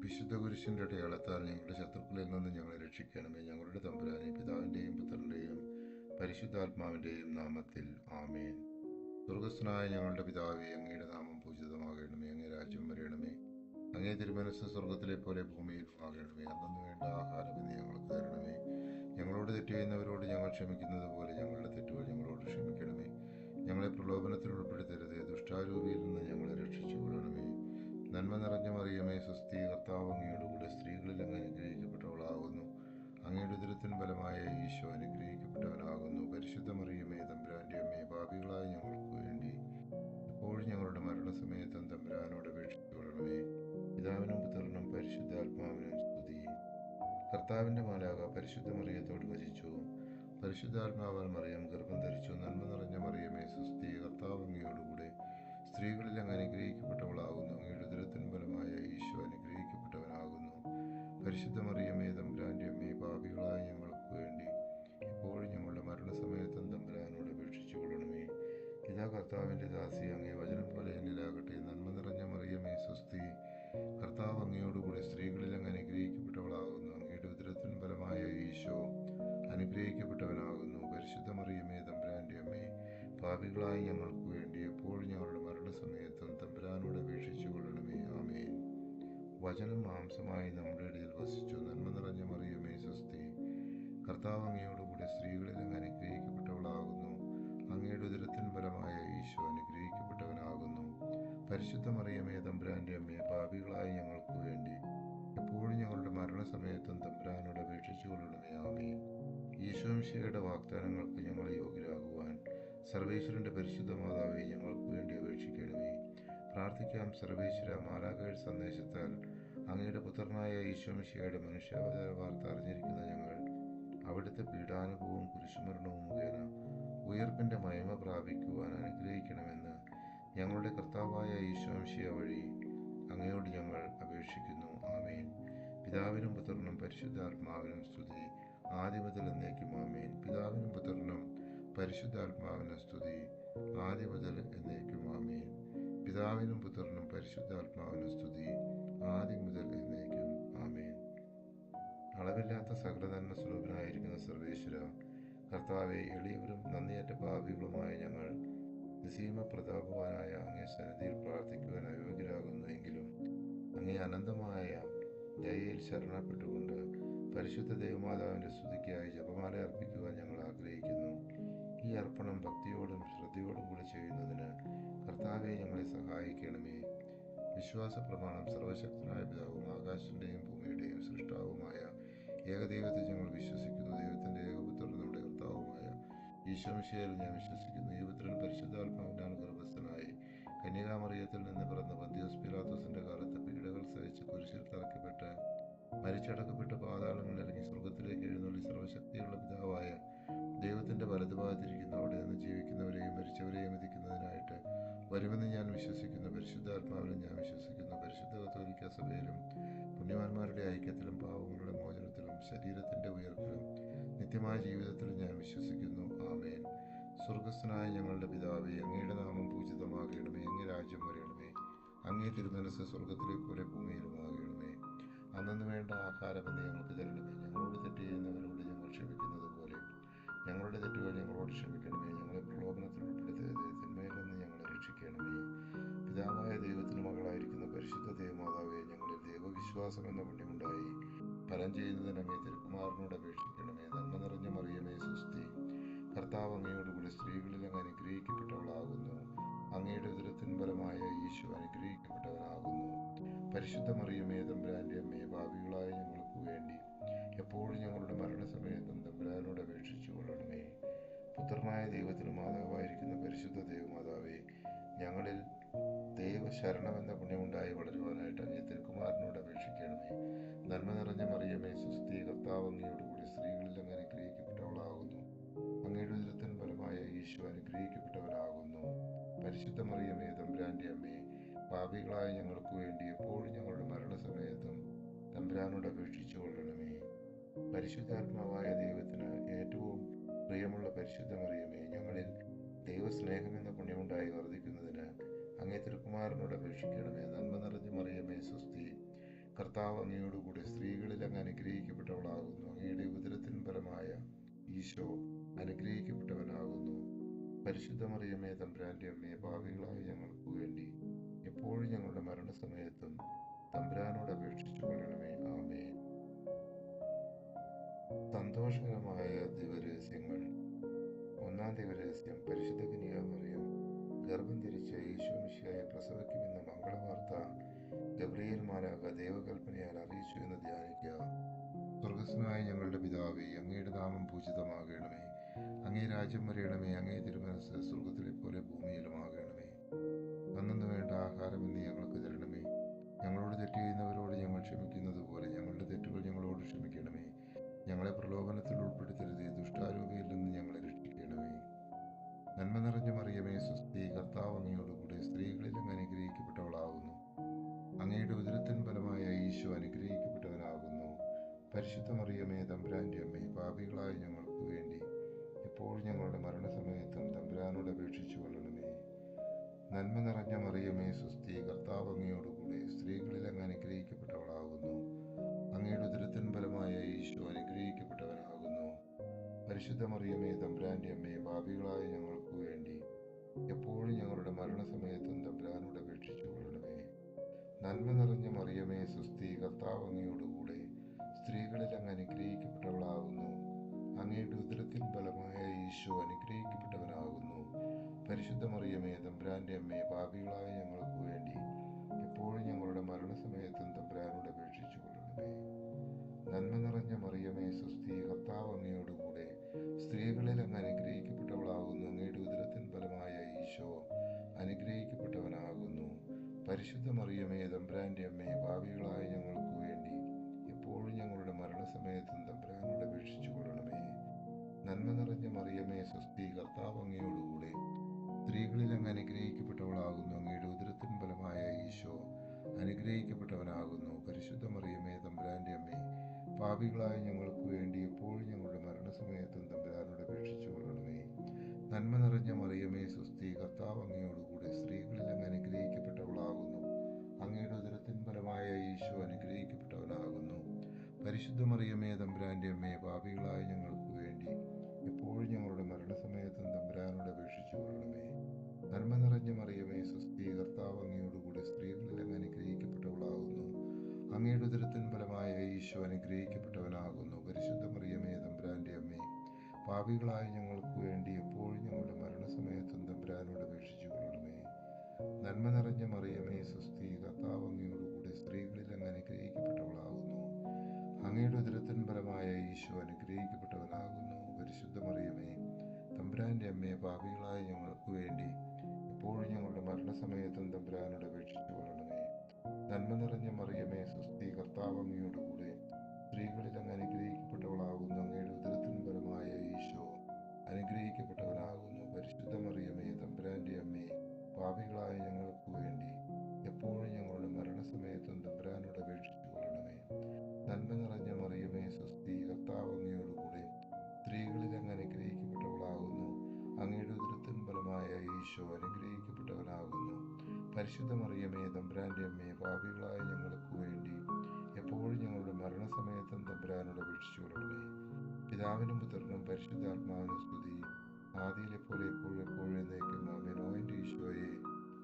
വിശുദ്ധ കുരിശിൻ്റെ അടയാളത്താൽ ഞങ്ങളുടെ ശത്രുക്കളിൽ നിന്ന് ഞങ്ങളെ രക്ഷിക്കണമേ. ഞങ്ങളുടെ തമ്പുരാനെ, പിതാവിൻ്റെയും പുത്രൻ്റെയും പരിശുദ്ധാത്മാവിൻ്റെയും നാമത്തിൽ ആമേൻ. സ്വർഗസ്ഥനായ ഞങ്ങളുടെ പിതാവേ, അങ്ങയുടെ നാമം പൂജിതമാകണമേ. അങ്ങേ രാജ്യം വരണമേ. അങ്ങേ തിരുമനസ്സ് സ്വർഗത്തിലെ പോലെ ഭൂമിയിലും ആകണമേ. അന്നു വേണ്ട ആഹാരം ഇന്ന് ഞങ്ങൾക്ക് തരണമേ. ഞങ്ങളോട് തെറ്റ് ചെയ്യുന്നവരോട് ഞങ്ങൾ ക്ഷമിക്കുന്നത് പോലെ ഞങ്ങളുടെ തെറ്റുകൾ ഞങ്ങളോട് ക്ഷമിക്കണമേ. ഞങ്ങളെ പ്രലോഭനത്തിൽ ഉൾപ്പെടുത്തരുതേ, ദുഷ്ടാരൂപിയിൽ നിന്ന് ഞങ്ങളെ രക്ഷിച്ചു കൊള്ളണമേ. നന്മ നിറഞ്ഞ മറിയമേ, സ്വസ്തി, കർത്താവ് അങ്ങയുടെ കൂടെ സ്ത്രീകളിൽ അങ്ങ് അനുഗ്രഹിക്കപ്പെട്ടവളാകുന്നു. അങ്ങയുടെ ഉദരത്തിൻ ഫലമായ ഈശോ അനുഗ്രഹിക്കപ്പെട്ടവനാകുന്നു. പരിശുദ്ധ മറിയമേ, തമ്പുരാൻ്റെ അമ്മേ, പാപികളായ ഞങ്ങൾക്ക് വേണ്ടി എപ്പോഴും ഞങ്ങളുടെ മരണസമയത്തും തമ്പുരാനോട് അപേക്ഷിച്ചു കൊള്ളണമേ. പിതാവിനും പുത്രനും പരിശുദ്ധാത്മാവിനും സ്തുതി. കർത്താവിൻ്റെ മാലാഖ പരിശുദ്ധ മറിയത്തോട് വചിച്ചു. പരിശുദ്ധാത്മാവാൽ മറിയം ഗർഭം ധരിച്ചു. നന്മ നിറഞ്ഞ മറിയമേ, സ്വസ്തി, കർത്താവ് അങ്ങയോടുകൂടെ സ്ത്രീകളിൽ അങ്ങ് അനുഗ്രഹിക്കപ്പെട്ടവളാകുന്നു. അങ്ങയുടെ ഉദരത്തിൻ ഫലമായ ഈശോ അനുഗ്രഹിക്കപ്പെട്ടവനാകുന്നു. പരിശുദ്ധ മറിയമേ, തമ്പുരാൻ്റെ അമ്മേ, പാപികളായ ഞങ്ങൾക്ക് വേണ്ടി എപ്പോഴും ഞങ്ങളുടെ മരണസമയത്തും തമ്പുരാനോട് അപേക്ഷിച്ചു കൊള്ളണമേ. ഇതാ കർത്താവിൻ്റെ ദാസി, അങ്ങേ വചനം പോലെ എന്നിലാകട്ടെ. നന്മ നിറഞ്ഞ മറിയമേ, സ്വസ്തി, കർത്താവ് അങ്ങയോടുകൂടെ സ്ത്രീകളിൽ അങ്ങ് അനുഗ്രഹിക്കപ്പെട്ടവളാകുന്നു. അങ്ങയുടെ ഉദരത്തിൻ ഫലമായ ഈശോ അനുഗ്രഹിക്കപ്പെട്ടവനാകുന്നു. പരിശുദ്ധ മറിയമേ, തമ്പുരാൻ്റെ അമ്മേ, പാപികളായ ഞങ്ങൾക്ക് വേണ്ടി എപ്പോഴും ഞങ്ങളുടെ മരണസമയത്തും തമ്പുരാനോട് അപേക്ഷിച്ചു കൊള്ളണമേ. ആമേൻ. വചനം മാംസമായി നമ്മുടെ ഇടയിൽ വസിച്ചു. നന്മ നിറഞ്ഞ മറിയമേ, സ്വസ്തി, കർത്താവ് അങ്ങയോടുകൂടെ സ്ത്രീകളിൽ അങ്ങ് അനുഗ്രഹിക്കപ്പെട്ടവളാകുന്നു. അങ്ങയുടെ ഉദരത്തിൻ ഫലമായ ഈശോ അനുഗ്രഹിക്കപ്പെട്ടവനാകുന്നു. പരിശുദ്ധ മറിയമേ, തമ്പുരാൻ്റെ അമ്മേ, പാപികളായ ഞങ്ങൾക്ക് വേണ്ടി എപ്പോഴും ഞങ്ങളുടെ മരണസമയത്തും തമ്പുരാനോട് അപേക്ഷിച്ചു കൊള്ളണമേ. ആമേൻ. ഈശോമിശിഹായുടെ വാഗ്ദാനങ്ങൾക്ക് ഞങ്ങൾ യോഗ്യരാകുവാൻ സർവേശ്വരൻ്റെ പരിശുദ്ധ മാതാവേ, ഞങ്ങൾക്ക് വേണ്ടി അപേക്ഷിക്കണമേ. പ്രാർത്ഥിക്കാം. സർവേശ്വര, മാലാഖയുടെ സന്ദേശത്താൽ അങ്ങയുടെ പുത്രനായ ഈശോമിശിഹായുടെ മനുഷ്യാവതാര വാർത്ത അറിഞ്ഞിരിക്കുന്ന ഞങ്ങൾ അവിടുത്തെ പീഡാനുഭവവും കുരിശുമരണവും മുഖേന ഉയർപ്പിൻ്റെ മഹിമ പ്രാപിക്കുവാൻ അനുഗ്രഹിക്കണമെന്ന് ഞങ്ങളുടെ കർത്താവായ ഈശോമിശിഹ വഴി അങ്ങയോട് ഞങ്ങൾ അപേക്ഷിക്കുന്നു. ആമേൻ. പിതാവിനും പുത്രനും പരിശുദ്ധാത്മാവിനും സ്തുതി, ആദ്യം മുതൽ എന്നേക്കും. ആമേൻ. പിതാവിനും പുത്രനും പരിശുദ്ധാത്മാവിനും സ്തുതി, ആദ്യം മുതൽ എന്നേക്കും. ആമേൻ. പിതാവിനും പുത്രനും പരിശുദ്ധാത്മാവിനും സ്തുതി, ആദ്യം മുതൽ എന്നേക്കും. ആമേൻ. അളവില്ലാത്ത സകല നന്മ സ്വരൂപനായിരിക്കുന്ന സർവേശ്വര, കർത്താവെ, എളിയവരും നന്ദിയേറ്റ പാപികളുമായ ഞങ്ങൾ നിസീമ പ്രതാപവാനായ അങ്ങേ സന്നിധിയിൽ പ്രാർത്ഥിക്കുവാൻ അയോഗ്യരാകുന്നു. എങ്കിലും അങ്ങേ അനന്തമായ ദയയിൽ ശരണപ്പെട്ടുകൊണ്ട് പരിശുദ്ധ ദൈവമാതാവിൻ്റെ സ്തുതിക്കായി ജപമാല അർപ്പിക്കുവാൻ ഞങ്ങൾ ആഗ്രഹിക്കുന്നു. ഈ അർപ്പണം ഭക്തിയോടും ശ്രദ്ധയോടും കൂടി ചെയ്യുന്നതിന് കർത്താവെ, ഞങ്ങളെ സഹായിക്കണമേ. വിശ്വാസ പ്രമാണം. സർവശക്തനായ പിതാവും ആകാശത്തിൻ്റെയും ഭൂമിയുടെയും സൃഷ്ടാവുമായ ഏകദൈവത്തിൽ ഞങ്ങൾ വിശ്വസിക്കുന്നു. ദൈവത്തിൻ്റെ ഏകപുത്രൻ നമ്മുടെ കർത്താവുമായ ഈശോമിശിഹായിൽ ഞാൻ വിശ്വസിക്കുന്നു. ഈ പുത്രൻ പരിശുദ്ധാത്മാവിനാൽ ഗർഭസ്ഥനായി കന്യകാമറിയത്തിൽ നിന്ന് പിറന്ന പന്തിയോസ് പീലാത്തോസിൻ്റെ കാലത്ത് പീഡകൾ സഹിച്ച് കുരിശിൽ തറയ്ക്കപ്പെട്ട് മരിച്ചടക്കപ്പെട്ട് പാതാളങ്ങളിൽ ഇറങ്ങി സ്വർഗത്തിലേക്ക് എഴുന്നള്ളി സർവശക്തിയുള്ള പിതാവായ ദൈവത്തിൻ്റെ വലതുഭാഗത്തിരിക്കുന്നു. അവിടെ നിന്ന് ജീവിക്കുന്നവരെയും മരിച്ചവരെയും വിധിക്കുന്നതിനായിട്ട് വരുമെന്ന് ഞാൻ വിശ്വസിക്കുന്നു. പരിശുദ്ധാത്മാവിലും ഞാൻ വിശ്വസിക്കുന്നു. പരിശുദ്ധ കത്തോലിക്ക സഭയിലും പുണ്യവാന്മാരുടെ ഐക്യത്തിലും പാപങ്ങളുടെ മോചനത്തിലും ശരീരത്തിൻ്റെ ഉയർപ്പിലും നിത്യമായ ജീവിതത്തിലും ഞാൻ വിശ്വസിക്കുന്നു. ആമേൻ. സ്വർഗസ്ഥനായ ഞങ്ങളുടെ പിതാവേ, അങ്ങയുടെ നാമം പൂജിതമാകണമേ. അങ്ങേ രാജ്യം വരണമേ. അങ്ങേ തിരുമനസ്സ് സ്വർഗത്തിലെ പോലെ ഭൂമിയിലും ആകണമേ. അന്നു വേണ്ട ആഹാരം ഇന്ന് ഞങ്ങൾക്ക് തരണമേ. ഞങ്ങളോട് തെറ്റ് ചെയ്യുന്നവരോട് ഞങ്ങൾ ക്ഷമിക്കുന്നത് പോലെ ഞങ്ങളുടെ തെറ്റുകൾ ഞങ്ങളോട് ക്ഷമിക്കണമേ. ഞങ്ങളെ പ്രലോഭനത്തിൽ ഉൾപ്പെടുത്തരുതേ, തിന്മയിൽ നിന്ന് ഞങ്ങളെ രക്ഷിക്കണമേ. പിതാവായ ദൈവത്തിന് മകളായിരിക്കുന്ന പരിശുദ്ധ ദൈവമാതാവേ, ഞങ്ങളിൽ ദൈവവിശ്വാസം എന്ന പുണ്യമുണ്ടായി ഫലം ചെയ്യുന്നതിന് അങ്ങേ തിരുക്കുമാരനോട് അപേക്ഷിക്കണമേ. നന്മ നിറഞ്ഞ മറിയമേ, സ്വസ്തി, കർത്താവ് അങ്ങയോടുകൂടി സ്ത്രീകളിൽ അങ്ങ് അനുഗ്രഹിക്കപ്പെട്ടവളാകുന്നു. അങ്ങയുടെ ഉദരത്തിൻ ഫലമായ ഈശോ അനുഗ്രഹിക്കപ്പെട്ടവനാകുന്നു. പരിശുദ്ധ മറിയമേ, തമ്പുരാൻ്റെ അമ്മേ, പാപികളായ ഞങ്ങൾക്ക് വേണ്ടി എപ്പോഴും ഞങ്ങളുടെ മരണസമയത്തും തമ്പുരാനോട് അപേക്ഷിച്ചു കൊള്ളണമേ. പുത്രനായ ദൈവത്തിന് മാതാവായിരിക്കുന്ന പരിശുദ്ധ ദൈവമാതാവേ, ഞങ്ങളിൽ ദൈവശരണമെന്ന പുണ്യമുണ്ടായി വളരുവാനായിട്ട് അങ്ങേ തിരുക്കുമാരനോട് അപേക്ഷിക്കണമേ. നന്മ നിറഞ്ഞ മറിയമേ, സ്വസ്തി, കർത്താവ് അങ്ങയോടുകൂടി സ്ത്രീകളിൽ അങ്ങ് അനുഗ്രഹിക്കപ്പെട്ടവളാകുന്നു. അങ്ങയുടെ ഉദരത്തിൻ ഫലമായ ഈശോ അനുഗ്രഹിക്കപ്പെട്ടവനാകുന്നു. പരിശുദ്ധ മറിയമേ, തമ്പുരാൻ്റെ അമ്മേ, പാപികളായ ഞങ്ങൾക്ക് വേണ്ടി എപ്പോഴും ഞങ്ങളുടെ മരണസമയത്തും തമ്പുരാനോട് അപേക്ഷിച്ചു കൊള്ളണമേ. പരിശുദ്ധാത്മാവായ ദൈവത്തിന് ഏറ്റവും പ്രിയമുള്ള പരിശുദ്ധ മറിയമേ, ഞങ്ങളിൽ ദൈവസ്നേഹമെന്ന പുണ്യമുണ്ടായി വർദ്ധിക്കുന്നതിന് അങ്ങേ തിരുക്കുമാരനോട് അപേക്ഷിക്കണമേ. നന്മ നിറഞ്ഞ മറിയമേ, സ്വസ്തി, കർത്താവ് അങ്ങയോടുകൂടെ സ്ത്രീകളിൽ അങ്ങ് അനുഗ്രഹിക്കപ്പെട്ടവളാകുന്നു. അങ്ങയുടെ ഉദരത്തിൻ ഫലമായ ഈശോ അനുഗ്രഹിക്കപ്പെട്ടവനാകുന്നു. പരിശുദ്ധ മറിയമേ, തമ്പുരാന്റെ അമ്മേ, പാപികളായ ഞങ്ങൾക്ക് വേണ്ടി എപ്പോഴും ഞങ്ങളുടെ മരണസമയത്തും തമ്പുരാനോട് അപേക്ഷിച്ചു കൊള്ളണമേ. ആമേൻ. സന്തോഷകരമായ ദിവരഹസ്യങ്ങൾ. ഒന്നാം ദിവരഹസ്യം. പരിശുദ്ധ കന്യകാമറിയം ഗർഭം ധരിച്ച യേശു മിശിഹായെ പ്രസവിക്കുമെന്ന മംഗളവാർത്ത ഗബ്രിയേൽ മാലാഖ ദൈവകൽപ്പനയാൽ അറിയിച്ചു എന്ന് ധ്യാനിക്കുക. സ്വർഗസ്വനായ ഞങ്ങളുടെ പിതാവേ, അങ്ങയുടെ നാമം പൂജിതമാകണമേ. അങ്ങേ രാജ്യം വരയണമേ. അങ്ങേ തിരുമനസ്സ് സ്വർഗത്തിലെ പോലെ ഭൂമിയിലുമാകണമേ. അന്നു വേണ്ട ആഹാരം ഇന്ന് ഞങ്ങൾക്ക് തരണമേ. ഞങ്ങളോട് തെറ്റ് ചെയ്യുന്നവരോട് ഞങ്ങൾ ക്ഷമിക്കുന്നത് പോലെ ഞങ്ങളുടെ തെറ്റുകൾ ഞങ്ങളോട് ക്ഷമിക്കണമേ. ഞങ്ങളെ പ്രലോഭനത്തിൽ ഉൾപ്പെടുത്തരുതേ, ദുഷ്ടാരൂപിയിൽ നിന്ന് ഞങ്ങളെ രക്ഷിക്കണമേ. നന്മ നിറഞ്ഞ മറിയമേ, സ്വസ്തി, കർത്താവ് അങ്ങയോടുകൂടെ സ്ത്രീകളിൽ അങ്ങ് അനുഗ്രഹിക്കപ്പെട്ടവളാകുന്നു. അങ്ങയുടെ ഉദരത്തിൻ ഫലമായ ഈശോ അനുഗ്രഹിക്കപ്പെട്ടവനാകുന്നു. പരിശുദ്ധ മറിയമേ, തമ്പുരാന്റെ അമ്മേ, പാപികളായ ഞങ്ങൾക്ക് വേണ്ടി എപ്പോഴും ഞങ്ങളുടെ മരണസമയത്തും തമ്പുരാനോട് അപേക്ഷിച്ചു കൊള്ളണമേ. നന്മ നിറഞ്ഞ മറിയമേ, സ്വസ്തി, കർത്താവ് അങ്ങയോടുകൂടെ സ്ത്രീകളിൽ അങ്ങ് അനുഗ്രഹിക്കപ്പെട്ടവളാകുന്നു. അങ്ങയുടെ ഉദരത്തിൻ ഫലമായ ഈശോ അനുഗ്രഹിക്കപ്പെട്ടവനാകുന്നു. പരിശുദ്ധ മറിയമേ, തമ്പുരാന്റെ അമ്മേ, പാപികളായ ഞങ്ങൾക്ക് വേണ്ടി എപ്പോഴും ഞങ്ങളുടെ മരണസമയത്തും തമ്പുരാനോട് അപേക്ഷിച്ചു കൊള്ളണമേ. നന്മ നിറഞ്ഞ മറിയമേ, സ്വസ്തി, കർത്താവ് അങ്ങയോടുകൂടെ സ്ത്രീകളിൽ അങ്ങ് അനുഗ്രഹിക്കപ്പെട്ടവളാകുന്നു. അങ്ങയുടെ ഉദരത്തിൻ ഫലമായ ഈശോ അനുഗ്രഹിക്കപ്പെട്ടവനാകുന്നു. പരിശുദ്ധ മറിയമേ, തമ്പുരാന്റെ അമ്മേ, പാപികളായ ഞങ്ങൾക്ക് വേണ്ടി എപ്പോഴും ഞങ്ങളുടെ മരണസമയത്തും തമ്പുരാനോട് അപേക്ഷിച്ചു കൊള്ളണമേ. നന്മ നിറഞ്ഞ മറിയമേ, സ്വസ്തി, കർത്താവ് അങ്ങയോടുകൂടെ സ്ത്രീകളിൽ അങ്ങ് അനുഗ്രഹിക്കപ്പെട്ടവളാകുന്നു. അങ്ങയുടെ ഉദരത്തിൻ ഫലമായ ഈശോ അനുഗ്രഹിക്കപ്പെട്ടവനാകുന്നു. പരിശുദ്ധ മറിയമേ, തമ്പുരാന്റെ അമ്മേ, പാപികളായ ഞങ്ങൾക്ക് വേണ്ടി എപ്പോഴും ഞങ്ങളുടെ മരണസമയത്തും തമ്പുരാനോട് അപേക്ഷിച്ചു കൊള്ളണമേ. നന്മ നിറഞ്ഞ മറിയമേ, സ്വസ്തി, കർത്താവ് അങ്ങയോടുകൂടെ സ്ത്രീകളിൽ അങ്ങ് അനുഗ്രഹിക്കപ്പെട്ടവളാകുന്നു. അങ്ങയുടെ ഉദരത്തിൻ ഫലമായ ഈശോ അനുഗ്രഹിക്കപ്പെട്ടവനാകുന്നു. പരിശുദ്ധ മറിയമേ, തമ്പുരാന്റെ അമ്മേ, പാപികളായ ഞങ്ങൾക്ക് വേണ്ടി എപ്പോഴും ഞങ്ങളുടെ മരണസമയത്തും തമ്പുരാനോട് അപേക്ഷിച്ചു കൊള്ളണമേ. നന്മ നിറഞ്ഞ മറിയമേ, സ്വസ്തി, കർത്താവ് അങ്ങയോടുകൂടെ സ്ത്രീകളിൽ അങ്ങ് അനുഗ്രഹിക്കപ്പെട്ടവളാകുന്നു. അങ്ങയുടെ ഉദരത്തിൻ ഫലമായ ഈശോ അനുഗ്രഹിക്കപ്പെട്ടവനാകുന്നു. പരിശുദ്ധ മറിയമേ, തമ്പുരാന്റെ അമ്മേ, പാപികളായ ഞങ്ങൾക്ക് വേണ്ടി എപ്പോഴും ഞങ്ങളുടെ മരണസമയത്തും തമ്പുരാനോട് അപേക്ഷിച്ചു കൊള്ളണമേ. നന്മ നിറഞ്ഞ മറിയമേ, സ്വസ്തി, കർത്താവ് അങ്ങയോടുകൂടെ സ്ത്രീകളിൽ അങ്ങ് അനുഗ്രഹിക്കപ്പെട്ടവളാകുന്നു. അങ്ങയുടെ ഉദരത്തിൻ ഫലമായ ഈശോ അനുഗ്രഹിക്കപ്പെട്ടവനാകുന്നു. പരിശുദ്ധ മറിയമേ, തമ്പുരാന്റെ അമ്മേ, പാപികളായ ഞങ്ങൾക്ക് വേണ്ടി എപ്പോഴും ഞങ്ങളുടെ മരണസമയത്തും തമ്പുരാനോട് അപേക്ഷിച്ചു കൊള്ളണമേ. നന്മ നിറഞ്ഞ മറിയമേ, സ്വസ്തി, കർത്താവ് അങ്ങയോടുകൂടെ സ്ത്രീകളിൽ അങ്ങ് അനുഗ്രഹിക്കപ്പെട്ടവളാകുന്നു. അങ്ങയുടെ ഉദരത്തിൻ ഫലമായ ഈശോ അനുഗ്രഹിക്കപ്പെട്ടവനാകുന്നു. പരിശുദ്ധ മറിയമേ, തമ്പുരാന്റെ അമ്മേ, പാപികളായ ഞങ്ങൾക്ക് വേണ്ടി എപ്പോഴും ഞങ്ങളുടെ മരണസമയത്തും തമ്പുരാനോട് അപേക്ഷിച്ചു കൊള്ളണമേ. നന്മ നിറഞ്ഞ മറിയമേ, സ്വസ്തി, കർത്താവ് അങ്ങയോടുകൂടെ സ്ത്രീകളിൽ അങ്ങ് അനുഗ്രഹിക്കപ്പെട്ടവളാകുന്നു. അങ്ങയുടെ ഉദരത്തിൻ ഫലമായ ഈശോ അനുഗ്രഹിക്കപ്പെട്ടവനാകുന്നു. പരിശുദ്ധ മറിയമേ, തമ്പുരാന്റെ അമ്മേ, പാപികളായ ഞങ്ങൾക്ക് വേണ്ടി എപ്പോഴും ഞങ്ങളുടെ മരണസമയത്തും തമ്പുരാനോട് അപേക്ഷിച്ചു കൊള്ളണമേ. നന്മ നിറഞ്ഞ മറിയമേ, സ്വസ്തി, കർത്താവ് അങ്ങയോടുകൂടെ സ്ത്രീകളിൽ അങ്ങ് അനുഗ്രഹിക്കപ്പെട്ടവളാകുന്നു. അങ്ങയുടെ ഉദരത്തിൻ ഫലമായ ഈശോ അനുഗ്രഹിക്കപ്പെട്ടവനാകുന്നു. പരിശുദ്ധ മറിയമേ, തമ്പുരാന്റെ അമ്മേ, പാപികളായ ഞങ്ങൾക്ക് വേണ്ടി എപ്പോഴും ഞങ്ങളുടെ മരണസമയത്തും തമ്പുരാനോട് അപേക്ഷിച്ചു കൊള്ളണമേ. പിതാവിനും പുത്രനും പരിശുദ്ധാത്മാവിനും സ്തുതി, ആദിയിലെ പോലെ എപ്പോഴും എപ്പോഴും എന്നേക്കും ആമേൻ. ഓ എൻ്റെ ഈശോയെ,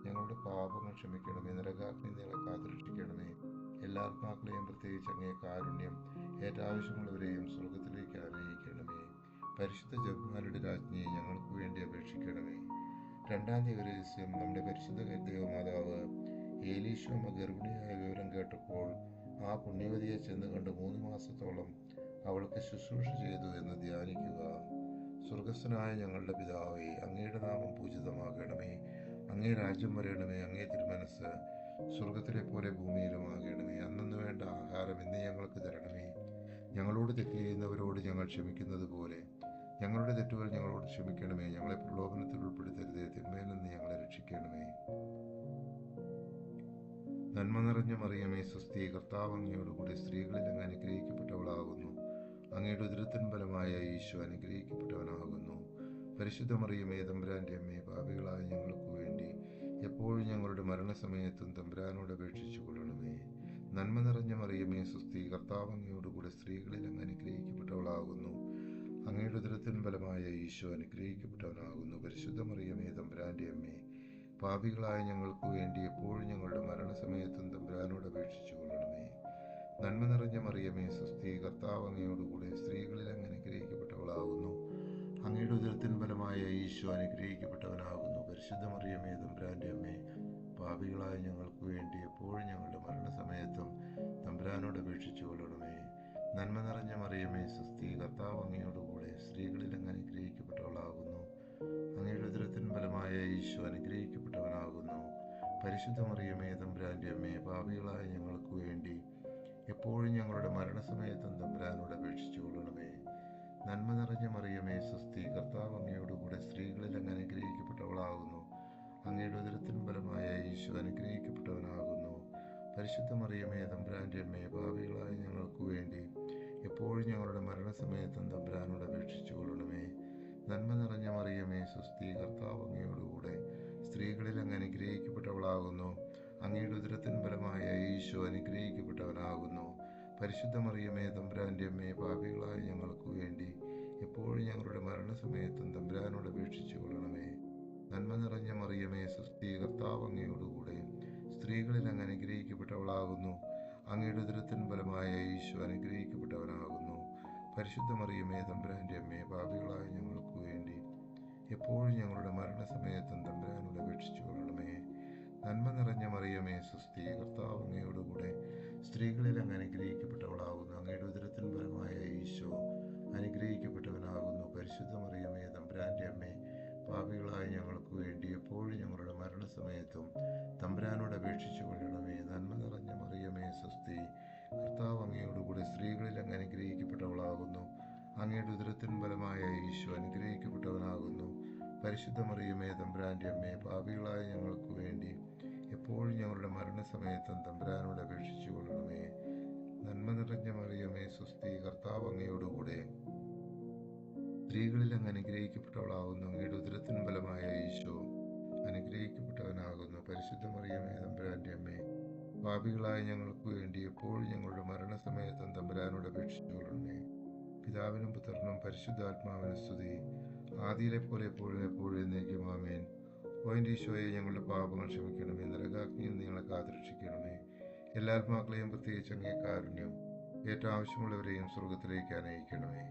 ഞങ്ങളുടെ പാപങ്ങൾ ക്ഷമിക്കണമേ. നരകാഗ്നി ഞങ്ങളെ കാത്തുരക്ഷിക്കണമേ. എല്ലാ ആത്മാക്കളെയും, പ്രത്യേകിച്ച് അങ്ങേ കാരുണ്യം ഏറ്റാവശ്യമുള്ളവരെയും സ്വർഗത്തിലേക്ക് ആനയിക്കണമേ. പരിശുദ്ധ ജപമാലയുടെ രാജ്ഞിയെ ഞങ്ങൾക്ക് വേണ്ടി അപേക്ഷിക്കണമേ. രണ്ടാം ദിവരഹസ്യം. നമ്മുടെ പരിശുദ്ധ ദേവമാതാവ് ഏലീശോമ ഗർഭിണിയായ വിവരം കേട്ടപ്പോൾ ആ പുണ്യവതിയെ ചെന്ന് കണ്ട് 3 മാസത്തോളം അവൾക്ക് ശുശ്രൂഷ ചെയ്തു എന്ന് ധ്യാനിക്കുക. സ്വർഗസ്ഥനായ ഞങ്ങളുടെ പിതാവേ, അങ്ങയുടെ നാമം പൂജിതമാകണമേ. അങ്ങേ രാജ്യം വരയണമേ. അങ്ങേ തിരുമനസ്സ് സ്വർഗത്തിലെ പോലെ ഭൂമിയിലുമാകണമേ. അന്നു വേണ്ട ആഹാരം ഇന്ന് ഞങ്ങൾക്ക് തരണമേ. ഞങ്ങളോട് തെറ്റ് ചെയ്യുന്നവരോട് ഞങ്ങൾ ക്ഷമിക്കുന്നത് പോലെ ഞങ്ങളുടെ തെറ്റുകൾ ഞങ്ങളോട് ക്ഷമിക്കണമേ. ഞങ്ങളെ പ്രലോഭനത്തിൽ ഉൾപ്പെടുത്തരുതേ, തിന്മയിൽ നിന്ന് ഞങ്ങളെ രക്ഷിക്കണമേ. നന്മ നിറഞ്ഞ മറിയമേ, സ്വസ്തി, കർത്താവ് അങ്ങയോടുകൂടെ സ്ത്രീകളിൽ അങ്ങ് അനുഗ്രഹിക്കപ്പെട്ടവളാകുന്നു. അങ്ങയുടെ ഉദരത്തിൻ ഫലമായ ഈശോ അനുഗ്രഹിക്കപ്പെട്ടവനാകുന്നു. പരിശുദ്ധ മറിയമേ, തമ്പുരാന്റെ അമ്മേ, പാപികളായ ഞങ്ങൾക്ക് വേണ്ടി എപ്പോഴും ഞങ്ങളുടെ മരണസമയത്തും തമ്പുരാനോട് അപേക്ഷിച്ചു കൊള്ളണമേ. നന്മ നിറഞ്ഞ മറിയമേ സുസ്ഥി, കർത്താവ് അങ്ങയോടുകൂടെ സ്ത്രീകളിൽ അങ്ങ് അനുഗ്രഹിക്കപ്പെട്ടവളാകുന്നു. അങ്ങയുടെ ഉദരത്തിൻ ഫലമായ ഈശോ അനുഗ്രഹിക്കപ്പെട്ടവനാകുന്നു. പരിശുദ്ധ മറിയമേ തമ്പുരാൻ്റെ അമ്മേ, പാപികളായ ഞങ്ങൾക്ക് വേണ്ടി എപ്പോഴും ഞങ്ങളുടെ മരണസമയത്തും തമ്പുരാനോട് അപേക്ഷിച്ചു കൊള്ളണമേ. നന്മ നിറഞ്ഞ മറിയമേ സുസ്ഥി, കർത്താവ് അങ്ങയോടുകൂടെ സ്ത്രീകളിൽ അങ്ങ് അനുഗ്രഹിക്കപ്പെട്ടവളാകുന്നു. അങ്ങയുടെ ഉദരത്തിൻ ഫലമായ ഈശോ അനുഗ്രഹിക്കപ്പെട്ടവനാകുന്നു. പരിശുദ്ധ മറിയമേ തമ്പുരാൻ്റെ അമ്മേ, പാപികളായ ഞങ്ങൾക്ക് വേണ്ടി എപ്പോഴും ഞങ്ങളുടെ മരണസമയത്തും തമ്പുരാനോട് അപേക്ഷിച്ചു കൊള്ളണമേ. നന്മ നിറഞ്ഞ മറിയമേ സുസ്ഥി, കർത്താവ് അങ്ങയോടുകൂടെ സ്ത്രീകളിൽ അങ്ങ് അനുഗ്രഹിക്കപ്പെട്ടവളാകുന്നു. അങ്ങയുടെ ഉദരത്തിൻ ഫലമായ ഈശോ അനുഗ്രഹിക്കപ്പെട്ടവനാകുന്നു. പരിശുദ്ധ മറിയമേ തമ്പുരാൻ്റെ അമ്മേ, പാപികളായ ഞങ്ങൾക്ക് വേണ്ടി എപ്പോഴും ഞങ്ങളുടെ മരണസമയത്തും തമ്പുരാനോട് അപേക്ഷിച്ചു കൊള്ളണമേ. നന്മ നിറഞ്ഞ മറിയമേ സുസ്ഥി, കർത്താവ് അങ്ങയോടുകൂടെ സ്ത്രീകളിൽ അങ്ങ് അനുഗ്രഹിക്കപ്പെട്ടവളാകുന്നു. അങ്ങയുടെ ഉദരത്തിൻ ഫലമായ ഈശോ അനുഗ്രഹിക്കപ്പെട്ടവനാകുന്നു. പരിശുദ്ധ മറിയമേ തമ്പുരാൻ്റെ അമ്മേ, പാപികളായ ഞങ്ങൾക്ക് വേണ്ടി എപ്പോഴും ഞങ്ങളുടെ മരണസമയത്തും തമ്പുരാനോട് അപേക്ഷിച്ചു കൊള്ളണമേ. നന്മ നിറഞ്ഞ മറിയമേ സുസ്ഥി, കർത്താവ് അങ്ങയോടുകൂടെ സ്ത്രീകളിൽ അങ്ങ് അനുഗ്രഹിക്കപ്പെട്ടവളാകുന്നു. അങ്ങയുടെ ഉദരത്തിൻ ഫലമായ ഈശോ അനുഗ്രഹിക്കപ്പെട്ടവനാകുന്നു. പരിശുദ്ധ മറിയമേ തമ്പുരാൻ്റെ അമ്മേ, പാപികളായ ഞങ്ങൾക്ക് വേണ്ടി എപ്പോഴും ഞങ്ങളുടെ മരണസമയത്തും തമ്പുരാനോട് അപേക്ഷിച്ചു കൊള്ളണമേ. നന്മ നിറഞ്ഞ മറിയമേ സുസ്ഥി, കർത്താവ് അങ്ങയോടുകൂടെ സ്ത്രീകളിൽ അങ്ങ് അനുഗ്രഹിക്കപ്പെട്ടവളാകുന്നു. അങ്ങയുടെ ഉദരത്തിൻ ഫലമായ ഈശോ അനുഗ്രഹിക്കപ്പെട്ടവനാകുന്നു. പരിശുദ്ധ മറിയമേ തമ്പുരാൻ്റെ അമ്മേ, പാപികളായ ഞങ്ങൾക്ക് വേണ്ടി എപ്പോഴും ഞങ്ങളുടെ മരണസമയത്തും തമ്പുരാനോട് അപേക്ഷിച്ചു കൊള്ളണമേ. നന്മ നിറഞ്ഞ മറിയമേ സുസ്ഥി, കർത്താവ് അങ്ങയോടുകൂടെ സ്ത്രീകളിൽ അങ്ങ് അനുഗ്രഹിക്കപ്പെട്ടവളാകുന്നു. അങ്ങയുടെ ഉദരത്തിൻ ഫലമായ ഈശോ അനുഗ്രഹിക്കപ്പെട്ടവനാകുന്നു. പരിശുദ്ധ മറിയമേ തമ്പുരാൻ്റെ അമ്മേ, പാപികളായ ഞങ്ങൾക്ക് വേണ്ടി എപ്പോഴും ഞങ്ങളുടെ മരണസമയത്തും തമ്പുരാനോട് അപേക്ഷിച്ചു കൊള്ളണമേ. നന്മ നിറഞ്ഞ മറിയമേ സുസ്ഥി, കർത്താവ് അങ്ങയോടുകൂടെ സ്ത്രീകളിൽ അങ്ങ് അനുഗ്രഹിക്കപ്പെട്ടവളാകുന്നു. അങ്ങയുടെ ഉദരത്തിൻ ഫലമായ ഈശോ അനുഗ്രഹിക്കപ്പെട്ടവനാകുന്നു. പരിശുദ്ധ മറിയമേ തമ്പുരാൻ്റെ അമ്മേ, പാപികളായ ഞങ്ങൾക്ക് വേണ്ടി എപ്പോഴും ഞങ്ങളുടെ മരണസമയത്തും തമ്പുരാനോട് അപേക്ഷിച്ചു കൊള്ളണമേ. നന്മ നിറഞ്ഞ മറിയമേ സുസ്ഥി, കർത്താവ് അങ്ങയോടുകൂടെ സ്ത്രീകളിൽ അങ്ങ് അനുഗ്രഹിക്കപ്പെട്ടവളാകുന്നു. അങ്ങയുടെ ഉദരത്തിൻ ഫലമായ ഈശോ അനുഗ്രഹിക്കപ്പെട്ടവനാകുന്നു. പരിശുദ്ധ മറിയമേ തമ്പുരാൻ്റെ അമ്മേ, പാപികളായ ഞങ്ങൾക്ക് വേണ്ടി എപ്പോഴും ഞങ്ങളുടെ മരണസമയത്തും തമ്പുരാനോട് അപേക്ഷിച്ചു കൊള്ളണമേ. പിതാവിനും പുത്രനും പരിശുദ്ധാത്മാവിനും സ്തുതി, ആദിയിലെ പോലെ എപ്പോഴും എപ്പോഴും എന്നേക്കും ആമേൻ. ഓ എൻ്റെ ഈശോയെ, ഞങ്ങളുടെ പാപങ്ങൾ ക്ഷമിക്കണമേ. നരകാഗ്നിയിൽ നിങ്ങളെ കാത്തുരക്ഷിക്കണമേ. എല്ലാ ആത്മാക്കളെയും പ്രത്യേകിച്ച് അങ്ങേ കാരുണ്യം ഏറ്റവും ആവശ്യമുള്ളവരെയും സ്വർഗത്തിലേക്ക് അനയിക്കണമേ.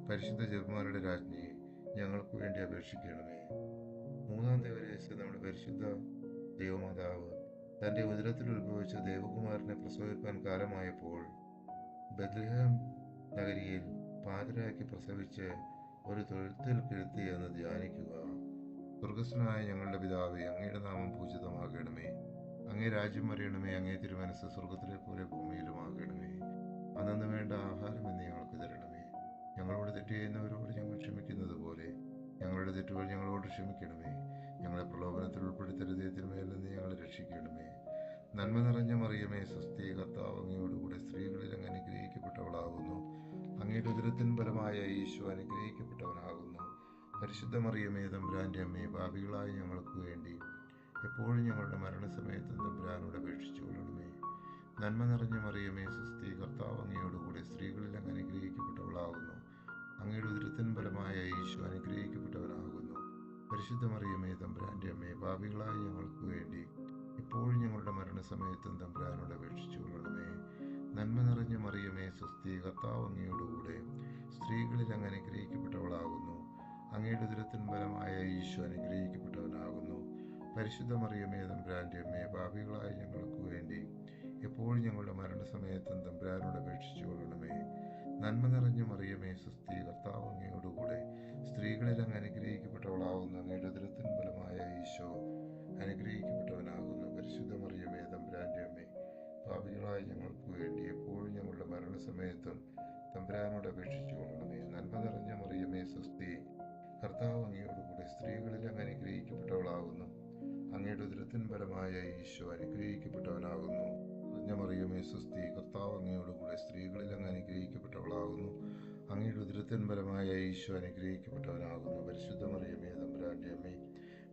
പരിശുദ്ധ ജപമാരുടെ രാജ്ഞിയെ ഞങ്ങൾക്ക് വേണ്ടി അപേക്ഷിക്കണമേ. മൂന്നാം ദേവരഹസ്യം, നമ്മുടെ പരിശുദ്ധ ദൈവമാതാവ് തൻ്റെ ഉദരത്തിൽ ഉത്ഭവിച്ച ദേവകുമാരനെ പ്രസവിപ്പാൻ കാലമായപ്പോൾ ബത്ലഹേം നഗരിയിൽ പാതിരാക്കി പ്രസവിച്ച് ഒരു തൊഴുത്തിൽ കിടത്തി എന്ന് ധ്യാനിക്കുക. സ്വർഗസ്ഥനായ ഞങ്ങളുടെ പിതാവേ, അങ്ങയുടെ നാമം പൂജിതമാകണമേ. അങ്ങേ രാജ്യം വരയണമേ. അങ്ങേ തിരുമനസ്സ് സ്വർഗത്തിലെ പോലെ ഭൂമിയിലുമാകണമേ. അന്നു വേണ്ട ആഹാരം എന്ന് ഞങ്ങൾക്ക് തരണമേ. ഞങ്ങളോട് തെറ്റ് ചെയ്യുന്നവരോട് ഞങ്ങൾ ക്ഷമിക്കുന്നത് പോലെ ഞങ്ങളുടെ തെറ്റുകൾ ഞങ്ങളോട് ക്ഷമിക്കണമേ. ഞങ്ങളെ പ്രലോഭനത്തിൽ ഉൾപ്പെടുത്തരുതേ, തിന്മയിൽ നിന്ന് ഞങ്ങളെ രക്ഷിക്കണമേ. നന്മ നിറഞ്ഞ മറിയമേ സുസ്ഥി, കർത്താവ് അങ്ങയോടുകൂടെ സ്ത്രീകളിൽ അങ്ങ് അനുഗ്രഹിക്കപ്പെട്ടവളാകുന്നു. അങ്ങയുടെ ഉദരത്തിൻ ഫലമായ ഈശോ അനുഗ്രഹിക്കപ്പെട്ടവനാകുന്നു. പരിശുദ്ധ മറിയമേ തമ്പുരാൻ്റെ അമ്മേ, പാപികളായ ഞങ്ങൾക്ക് വേണ്ടി എപ്പോഴും ഞങ്ങളുടെ മരണസമയത്തും തമ്പുരാനോട് അപേക്ഷിച്ചു കൊള്ളണമേ. നന്മ നിറഞ്ഞ മറിയമേ സുസ്ഥി, കർത്താവ് അങ്ങയോടുകൂടെ സ്ത്രീകളിൽ അങ്ങ് അനുഗ്രഹിക്കപ്പെട്ടവളാകുന്നു. അങ്ങയുടെ ഉദരത്തിൻ ഫലമായ ഈശോ അനുഗ്രഹിക്കപ്പെട്ടവനാകുന്നു. പരിശുദ്ധ മറിയമേ തമ്പുരാൻ്റെ അമ്മേ, പാപികളായ ഞങ്ങൾക്ക് വേണ്ടി എപ്പോഴും ഞങ്ങളുടെ മരണസമയത്തും തമ്പുരാനോട് അപേക്ഷിച്ചു കൊള്ളണമേ. നന്മ നിറഞ്ഞ മറിയമേ സുസ്ഥി, കർത്താവ് അങ്ങയോടുകൂടെ സ്ത്രീകളിൽ അങ്ങ് അനുഗ്രഹിക്കപ്പെട്ടവളാകുന്നു. അങ്ങയുടെ ഉദരത്തിൻ ഫലമായ ഈശോ അനുഗ്രഹിക്കപ്പെട്ടവനാകുന്നു. പരിശുദ്ധ മറിയമേ തമ്പുരാൻ്റെ അമ്മേ, പാപികളായ ഞങ്ങൾക്ക് വേണ്ടി എപ്പോഴും ഞങ്ങളുടെ മരണസമയത്തും തമ്പുരാനോട് അപേക്ഷിച്ചു കൊള്ളണമേ. നന്മ നിറഞ്ഞ മറിയമേ സുസ്ഥി, കർത്താവ് അങ്ങയോടുകൂടെ സ്ത്രീകളിൽ അങ്ങ് അനുഗ്രഹിക്കപ്പെട്ടവളാകുന്നു. അങ്ങയുടെ ഉദരത്തിൻ ഫലമായ ഈശോ അനുഗ്രഹിക്കപ്പെട്ടവനാകുന്നു. പരിശുദ്ധ മറിയമേ തമ്പുരാൻ്റെ അമ്മേ, പാപികളായ ഞങ്ങൾക്ക് വേണ്ടി എപ്പോഴും ഞങ്ങളുടെ മരണസമയത്തും തമ്പുരാനോട് അപേക്ഷിച്ചു കൊള്ളണമേ. നന്മ നിറഞ്ഞ മറിയമേ സുസ്ഥി, കർത്താവ് അങ്ങയോടുകൂടെ സ്ത്രീകളിൽ അങ്ങ് അനുഗ്രഹിക്കപ്പെട്ടവളാകുന്നു. അങ്ങയുടെ ഉദരത്തിൻ ഫലമായ ഈശോ അനുഗ്രഹിക്കപ്പെട്ടവനാകുന്നു. നിറഞ്ഞ മറിയമേ സുസ്ഥി, കർത്താവ് അങ്ങയോടുകൂടെ സ്ത്രീകളിൽ അങ്ങ് അനുഗ്രഹിക്കപ്പെട്ടവളാകുന്നു. അങ്ങയുടെ ഉദരത്തിൻ ഫലമായ ഈശോ അനുഗ്രഹിക്കപ്പെട്ടവനാകുന്നു. പരിശുദ്ധ മറിയമേ തമ്പുരാൻ്റെ അമ്മേ,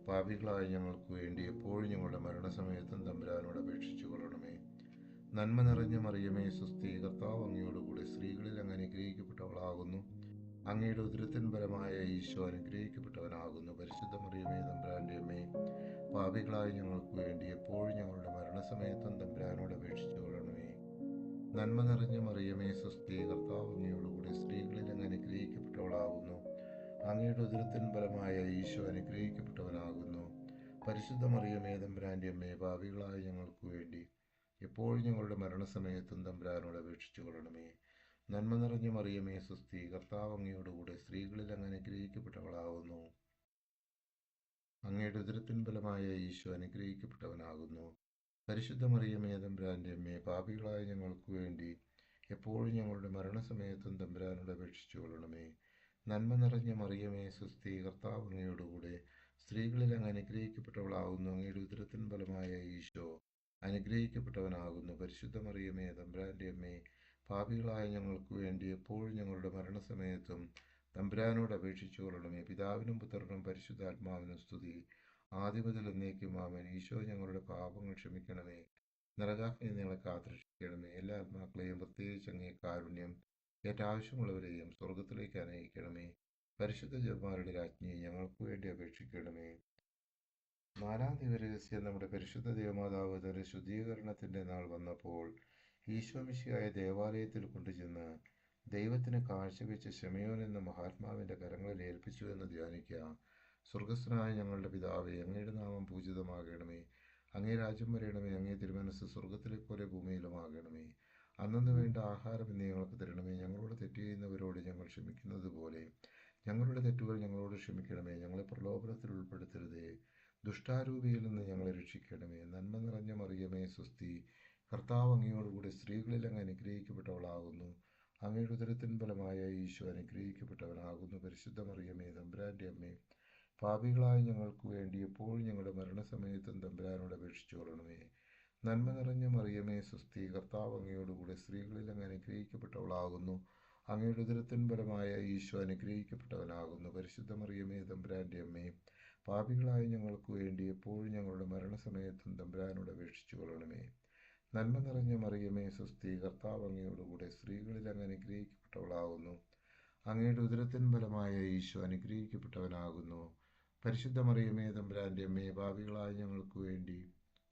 പാപികളായ ഞങ്ങൾക്ക് വേണ്ടി എപ്പോഴും ഞങ്ങളുടെ മരണസമയത്തും തമ്പുരാനോട് അപേക്ഷിച്ചു കൊള്ളണമേ. നന്മ നിറഞ്ഞ മറിയമേ സ്വസ്തി, കർത്താവ് അങ്ങയോടുകൂടെ സ്ത്രീകളിൽ അങ്ങ് അനുഗ്രഹിക്കപ്പെട്ടവളാകുന്നു. അങ്ങയുടെ ഉദരത്തിൻ ഫലമായ ഈശോ അനുഗ്രഹിക്കപ്പെട്ടവനാകുന്നു. പരിശുദ്ധ മറിയമേ തമ്പുരാന്റെ അമ്മേ, പാപികളായ ഞങ്ങൾക്ക് വേണ്ടി എപ്പോഴും ഞങ്ങളുടെ മരണസമയത്തും തമ്പുരാനോട് അപേക്ഷിച്ചു കൊള്ളണമേ. നന്മ നിറഞ്ഞ മറിയമേ സ്വസ്തി, കർത്താവ് അങ്ങയോടുകൂടെ സ്ത്രീകളിൽ അങ്ങ് അനുഗ്രഹിക്കപ്പെട്ടവളാകുന്നു. അങ്ങയുടെ ഉദരത്തിൻ ഫലമായ ഈശോ അനുഗ്രഹിക്കപ്പെട്ടവനാകുന്നു. പരിശുദ്ധ മറിയമേ തമ്പുരാന്റെ അമ്മേ, പാപികളായ ഞങ്ങൾക്ക് വേണ്ടി എപ്പോഴും ഞങ്ങളുടെ മരണസമയത്തും തമ്പുരാനോട് അപേക്ഷിച്ചു കൊള്ളണമേ. നന്മ നിറഞ്ഞ മറിയമേ സ്വസ്തി, കർത്താവ് അങ്ങയോടുകൂടെ സ്ത്രീകളിൽ അങ്ങ് അനുഗ്രഹിക്കപ്പെട്ടവളാകുന്നു. അങ്ങയുടെ ഉദരത്തിൻ ഫലമായ ഈശോ അനുഗ്രഹിക്കപ്പെട്ടവനാകുന്നു. പരിശുദ്ധ മറിയമേ തമ്പുരാന്റെ അമ്മേ, പാപികളായ ഞങ്ങൾക്ക് വേണ്ടി എപ്പോഴും ഞങ്ങളുടെ മരണസമയത്തും തമ്പുരാനോട് അപേക്ഷിച്ചു കൊള്ളണമേ. നന്മ നിറഞ്ഞ മറിയമേ സ്വസ്തി, കർത്താവ് അങ്ങയോടുകൂടെ സ്ത്രീകളിൽ അങ്ങ് അനുഗ്രഹിക്കപ്പെട്ടവളാകുന്നു. അങ്ങയുടെ ഉദരത്തിൻ ഫലമായ ഈശോ അനുഗ്രഹിക്കപ്പെട്ടവനാകുന്നു. പരിശുദ്ധ മറിയമേ തമ്പുരാന്റെ അമ്മേ, പാപികളായ ഞങ്ങൾക്ക് വേണ്ടി എപ്പോഴും ഞങ്ങളുടെ മരണസമയത്തും തമ്പുരാനോട് അപേക്ഷിച്ചു കൊള്ളണമേ. പിതാവിനും പുത്രനും പരിശുദ്ധാത്മാവിനും സ്തുതി, ആദ്യം മുതൽ എന്നേക്കും ആമേൻ. ഈശോ ഞങ്ങളുടെ പാപങ്ങൾ ക്ഷമിക്കണമേ, നരകാഗ്നിയിൽ ഞങ്ങളെ കാത്തുരക്ഷിക്കണമേ. എല്ലാ ആത്മാക്കളെയും, പ്രത്യേകിച്ച് അങ്ങേ കാരുണ്യം ഏറ്റാവശ്യമുള്ളവരെയും സ്വർഗത്തിലേക്ക് അനയിക്കണമേ. പരിശുദ്ധ ജപമാരുടെ രാജ്ഞിയെ ഞങ്ങൾക്ക് വേണ്ടി അപേക്ഷിക്കണമേ. നാലാം ദിവരഹസ്യം. നമ്മുടെ പരിശുദ്ധ ദേവമാതാവ് തന്റെ ശുദ്ധീകരണത്തിന്റെ നാൾ വന്നപ്പോൾ ഈശോമിശിയായ ദേവാലയത്തിൽ കൊണ്ടുചെന്ന് ദൈവത്തിന് കാഴ്ചവെച്ച ശമയോൻ എന്ന മഹാത്മാവിന്റെ കരങ്ങളിൽ ഏൽപ്പിച്ചു എന്ന് ധ്യാനിക്കുക. സ്വർഗസ്ഥനായ ഞങ്ങളുടെ പിതാവേ, അങ്ങയുടെ നാമം പൂജിതമാകണമേ. അങ്ങേ രാജ്യം വരണമേ. അങ്ങേ തിരുമനസ് സ്വർഗത്തിലെ പോലെ ഭൂമിയിലുമാകണമേ. അന്നു വേണ്ട ആഹാരം ഇന്ന് ഞങ്ങൾക്ക് തരണമേ. ഞങ്ങളോട് തെറ്റ് ചെയ്യുന്നവരോട് ഞങ്ങൾ ക്ഷമിക്കുന്നത് പോലെ ഞങ്ങളുടെ തെറ്റുകൾ ഞങ്ങളോട് ക്ഷമിക്കണമേ. ഞങ്ങളെ പ്രലോഭനത്തിൽ ഉൾപ്പെടുത്തരുതേ, ദുഷ്ടാരൂപിയിൽ നിന്ന് ഞങ്ങളെ രക്ഷിക്കണമേ. നന്മ നിറഞ്ഞ മറിയമേ സ്വസ്തി, കർത്താവ് അങ്ങയോടുകൂടി സ്ത്രീകളിൽ അങ്ങ് അനുഗ്രഹിക്കപ്പെട്ടവളാകുന്നു. അങ്ങയുടെ ഉദരത്തിൻ ഫലമായ ഈശോ അനുഗ്രഹിക്കപ്പെട്ടവനാകുന്നു. പരിശുദ്ധ മറിയമേ തമ്പുരാന്റെ അമ്മേ, പാപികളായ ഞങ്ങൾക്ക് വേണ്ടി എപ്പോഴും ഞങ്ങളുടെ മരണസമയത്തും തമ്പുരാനോട് അപേക്ഷിച്ചു കൊള്ളണമേ. നന്മ നിറഞ്ഞ മറിയമേ സ്വസ്തി, കർത്താവ് അങ്ങയോടുകൂടെ സ്ത്രീകളിൽ അങ്ങ് അനുഗ്രഹിക്കപ്പെട്ടവളാകുന്നു. അങ്ങയുടെ ഉദരത്തിൻ ഫലമായ ഈശോ അനുഗ്രഹിക്കപ്പെട്ടവനാകുന്നു. പരിശുദ്ധ മറിയമേ തമ്പുരാന്റെ അമ്മേ, പാപികളായ ഞങ്ങൾക്ക് വേണ്ടി എപ്പോഴും ഞങ്ങളുടെ മരണസമയത്തും തമ്പുരാനോട് അപേക്ഷിച്ചു കൊള്ളണമേ. നന്മ നിറഞ്ഞ മറിയമേ സ്വസ്തി, കർത്താവ് അങ്ങയോടുകൂടെ സ്ത്രീകളിൽ അങ്ങ് അനുഗ്രഹിക്കപ്പെട്ടവളാകുന്നു. അങ്ങയുടെ ഉദരത്തിൻ ഫലമായ ഈശോ അനുഗ്രഹിക്കപ്പെട്ടവനാകുന്നു. പരിശുദ്ധ മറിയമേ തമ്പുരാന്റെ അമ്മേ, പാപികളായ ഞങ്ങൾക്ക് വേണ്ടി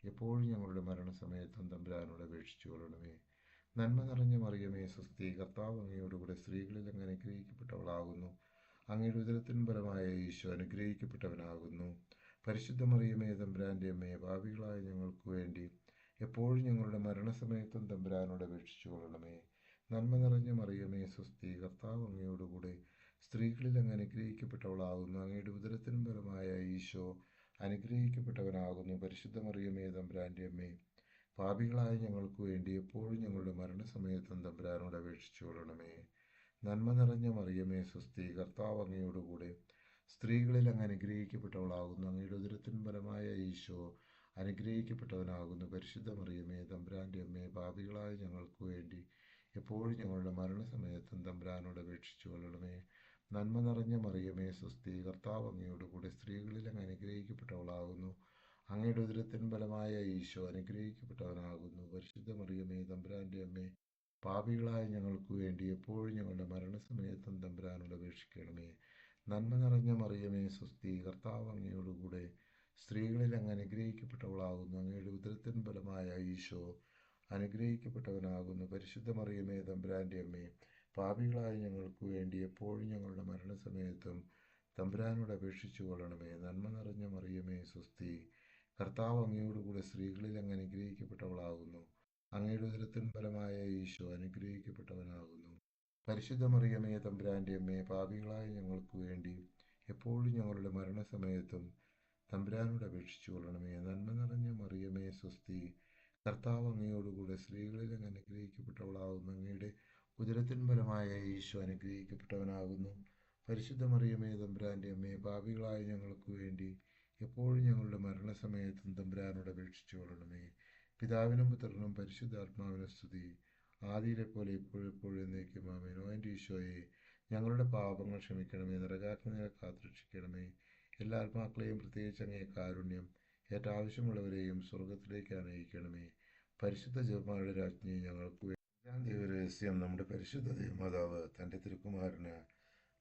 എപ്പോഴും ഞങ്ങളുടെ മരണസമയത്തും തമ്പുരാനോട് അപേക്ഷിച്ചു കൊള്ളണമേ. നന്മ നിറഞ്ഞ മറിയമേ സ്വസ്തി, കർത്താവ് അങ്ങയോടുകൂടെ സ്ത്രീകളിൽ അങ്ങ് അനുഗ്രഹിക്കപ്പെട്ടവളാകുന്നു. അങ്ങയുടെ ഉദരത്തിൻ ഫലമായ ഈശോ അനുഗ്രഹിക്കപ്പെട്ടവനാകുന്നു. പരിശുദ്ധ മറിയമേ തമ്പുരാന്റെ അമ്മേ, പാപികളായ ഞങ്ങൾക്ക് വേണ്ടി എപ്പോഴും ഞങ്ങളുടെ മരണസമയത്തും തമ്പുരാനോട് അപേക്ഷിച്ചു കൊള്ളണമേ. നന്മ നിറഞ്ഞ മറിയമേ സ്വസ്തി, കർത്താവ് അങ്ങയോടുകൂടെ സ്ത്രീകളിൽ അങ്ങ് അനുഗ്രഹിക്കപ്പെട്ടവളാകുന്നു. അങ്ങയുടെ ഉദരത്തിൻ ഫലമായ ഈശോ അനുഗ്രഹിക്കപ്പെട്ടവനാകുന്നു. പരിശുദ്ധ മറിയമേ തമ്പുരാന്റെ അമ്മേ, പാപികളായ ഞങ്ങൾക്ക് വേണ്ടി എപ്പോഴും ഞങ്ങളുടെ മരണസമയത്തും തമ്പുരാനോട് അപേക്ഷിച്ചു കൊള്ളണമേ. നന്മ നിറഞ്ഞ മറിയമേ സ്വസ്തി, കർത്താവ് അങ്ങയോടുകൂടെ സ്ത്രീകളിൽ അങ്ങ് അനുഗ്രഹിക്കപ്പെട്ടവളാകുന്നു. അങ്ങയുടെ ഉദരത്തിൻ ഫലമായ ഈശോ അനുഗ്രഹിക്കപ്പെട്ടവനാകുന്നു. പരിശുദ്ധ മറിയമേ തമ്പുരാന്റെ അമ്മേ, പാപികളായ ഞങ്ങൾക്ക് വേണ്ടി എപ്പോഴും ഞങ്ങളുടെ മരണസമയത്തും തമ്പുരാനോട് അപേക്ഷിച്ചു കൊള്ളണമേ. നന്മ നിറഞ്ഞ മറിയമേ സ്വസ്തി, കർത്താവ് അങ്ങയോടുകൂടെ സ്ത്രീകളിൽ അങ്ങ് അനുഗ്രഹിക്കപ്പെട്ടവളാകുന്നു. അങ്ങയുടെ ഉദരത്തിൻ ഫലമായ ഈശോ അനുഗ്രഹിക്കപ്പെട്ടവനാകുന്നു. പരിശുദ്ധ മറിയമേ തമ്പുരാന്റെ അമ്മേ, പാപികളായ ഞങ്ങൾക്ക് വേണ്ടി എപ്പോഴും ഞങ്ങളുടെ മരണസമയത്തും തമ്പുരാനോട് അപേക്ഷിക്കണമേ. നന്മ നിറഞ്ഞ മറിയമേ സ്വസ്തി, കർത്താവ് അങ്ങയോടുകൂടെ സ്ത്രീകളിൽ അങ്ങ് അനുഗ്രഹിക്കപ്പെട്ടവളാകുന്നു. അങ്ങയുടെ ഉദരത്തിൻ ഫലമായ ഈശോ അനുഗ്രഹിക്കപ്പെട്ടവനാകുന്നു. പരിശുദ്ധ മറിയമേ തമ്പുരാന്റെ അമ്മേ, പാപികളായ ഞങ്ങൾക്ക് വേണ്ടി എപ്പോഴും ഞങ്ങളുടെ മരണസമയത്തും തമ്പുരാനോട് അപേക്ഷിച്ചു കൊള്ളണമേ. നന്മ നിറഞ്ഞ മറിയമേ സ്വസ്തി, കർത്താവ് അങ്ങയോടുകൂടെ സ്ത്രീകളിൽ അങ്ങ് അനുഗ്രഹിക്കപ്പെട്ടവളാകുന്നു. അങ്ങയുടെ ഉദരത്തിൻ ഫലമായ ഈശോ അനുഗ്രഹിക്കപ്പെട്ടവനാകുന്നു. പരിശുദ്ധ മറിയമേ തമ്പുരാന്റെ അമ്മേ, പാപികളായ ഞങ്ങൾക്ക് വേണ്ടി എപ്പോഴും ഞങ്ങളുടെ മരണസമയത്തും തമ്പുരാനോട് അപേക്ഷിച്ചു കൊള്ളണമേ. നന്മ നിറഞ്ഞ മറിയമേ സ്വസ്തി, കർത്താവ് അങ്ങയോടുകൂടെ സ്ത്രീകളിൽ അങ്ങ് അനുഗ്രഹിക്കപ്പെട്ടവളാകുന്നു. അങ്ങയുടെ ഉദരത്തിൻ ഫലമായ ഈശോ അനുഗ്രഹിക്കപ്പെട്ടവനാകുന്നു. പരിശുദ്ധ മറിയമേ തമ്പുരാന്റെ അമ്മേ, പാപികളായ ഞങ്ങൾക്ക് വേണ്ടി എപ്പോഴും ഞങ്ങളുടെ മരണസമയത്തും തമ്പുരാനോട് അപേക്ഷിച്ചു കൊള്ളണമേ. പിതാവിനും പുത്രനും പരിശുദ്ധാത്മാവിനും സ്തുതി, ആദിയിലെ പോലെ ഇപ്പോഴെപ്പോഴും എന്നേക്കും ആമേൻ. ഓ എൻ്റെ ഈശോയെ, ഞങ്ങളുടെ പാപങ്ങൾ ക്ഷമിക്കണമേ, നരകാഗ്നിയെ കാത്തുരക്ഷിക്കണമേ. എല്ലാ ആത്മാക്കളെയും, പ്രത്യേകിച്ച് അങ്ങേ കാരുണ്യം ഏറ്റാവശ്യമുള്ളവരെയും സ്വർഗത്തിലേക്ക് അനയിക്കണമേ. പരിശുദ്ധ ജപമാലയുടെ രാജ്ഞി ഞങ്ങൾക്ക് വേണ്ടി. അഞ്ചാം ദൈവരഹസ്യം. നമ്മുടെ പരിശുദ്ധ ദൈവമാതാവ് തൻ്റെ തിരുക്കുമാരന്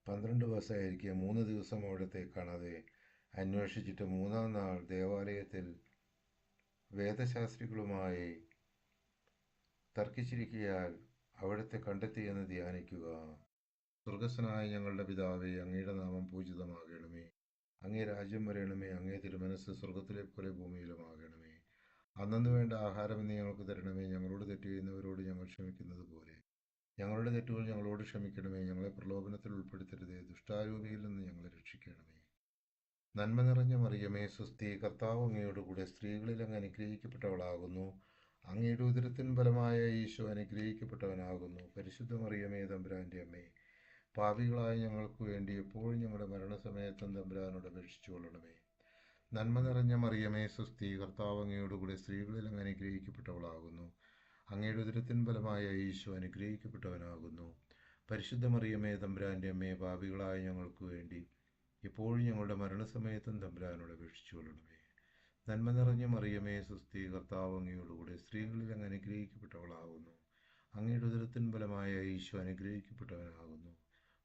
12 വയസ്സായിരിക്കെ 3 ദിവസം അവിടത്തെ കാണാതെ അന്വേഷിച്ചിട്ട് 3-ാം നാൾ ദേവാലയത്തിൽ വേദശാസ്ത്രികളുമായി തർക്കിച്ചിരിക്കയാൽ അവിടുത്തെ കണ്ടെത്തിയെന്ന് ധ്യാനിക്കുക. സ്വർഗസ്ഥനായ ഞങ്ങളുടെ പിതാവേ, അങ്ങയുടെ നാമം പൂജിതമാകണമേ. അങ്ങേ രാജ്യം വരണമേ. അങ്ങേ തിരുമനസ്സ് സ്വർഗത്തിലെ പോലെ ഭൂമിയിലുമാകണമേ. അന്നു വേണ്ട ആഹാരം ഇന്ന് ഞങ്ങൾക്ക് തരണമേ. ഞങ്ങളോട് തെറ്റ് ചെയ്യുന്നവരോട് ഞങ്ങൾ ക്ഷമിക്കുന്നത് പോലെ ഞങ്ങളുടെ തെറ്റുകൾ ഞങ്ങളോട് ക്ഷമിക്കണമേ. ഞങ്ങളെ പ്രലോഭനത്തിൽ ഉൾപ്പെടുത്തരുതേ, ദുഷ്ടാരൂപിയിൽ നിന്ന് ഞങ്ങളെ രക്ഷിക്കണമേ. നന്മ നിറഞ്ഞ മറിയമേ, സ്വസ്തി, കർത്താവ് അങ്ങയോടുകൂടെ സ്ത്രീകളിൽ അങ്ങ് അനുഗ്രഹിക്കപ്പെട്ടവളാകുന്നു. അങ്ങയുടെ ഉദരത്തിൻ ഫലമായ ഈശോ അനുഗ്രഹിക്കപ്പെട്ടവനാകുന്നു. പരിശുദ്ധ മറിയമേ, തമ്പുരാൻ്റെ അമ്മേ, പാപികളായ ഞങ്ങൾക്ക് വേണ്ടി എപ്പോഴും ഞങ്ങളുടെ മരണസമയത്തും തമ്പുരാനോട് അപേക്ഷിച്ചു കൊള്ളണമേ. നന്മ നിറഞ്ഞ മറിയമേ, സ്വസ്തി, കർത്താവ് അങ്ങയോടുകൂടെ സ്ത്രീകളിൽ അങ്ങ് അനുഗ്രഹിക്കപ്പെട്ടവളാകുന്നു. അങ്ങയുടെ ഉദരത്തിൻ ഫലമായ ഈശോ അനുഗ്രഹിക്കപ്പെട്ടവനാകുന്നു. പരിശുദ്ധ മറിയമേ, തമ്പുരാൻ്റെ അമ്മേ, പാപികളായ ഞങ്ങൾക്ക് വേണ്ടി എപ്പോഴും ഞങ്ങളുടെ മരണസമയത്തും തമ്പുരാനോട് അപേക്ഷിച്ചു കൊള്ളണമേ. നന്മ നിറഞ്ഞ മറിയമേ, സ്വസ്തി, കർത്താവ് അങ്ങയോടുകൂടെ സ്ത്രീകളിൽ അങ്ങ് അനുഗ്രഹിക്കപ്പെട്ടവളാകുന്നു. അങ്ങയുടെ ഉദരത്തിൻ ഫലമായ ഈശോ അനുഗ്രഹിക്കപ്പെട്ടവനാകുന്നു.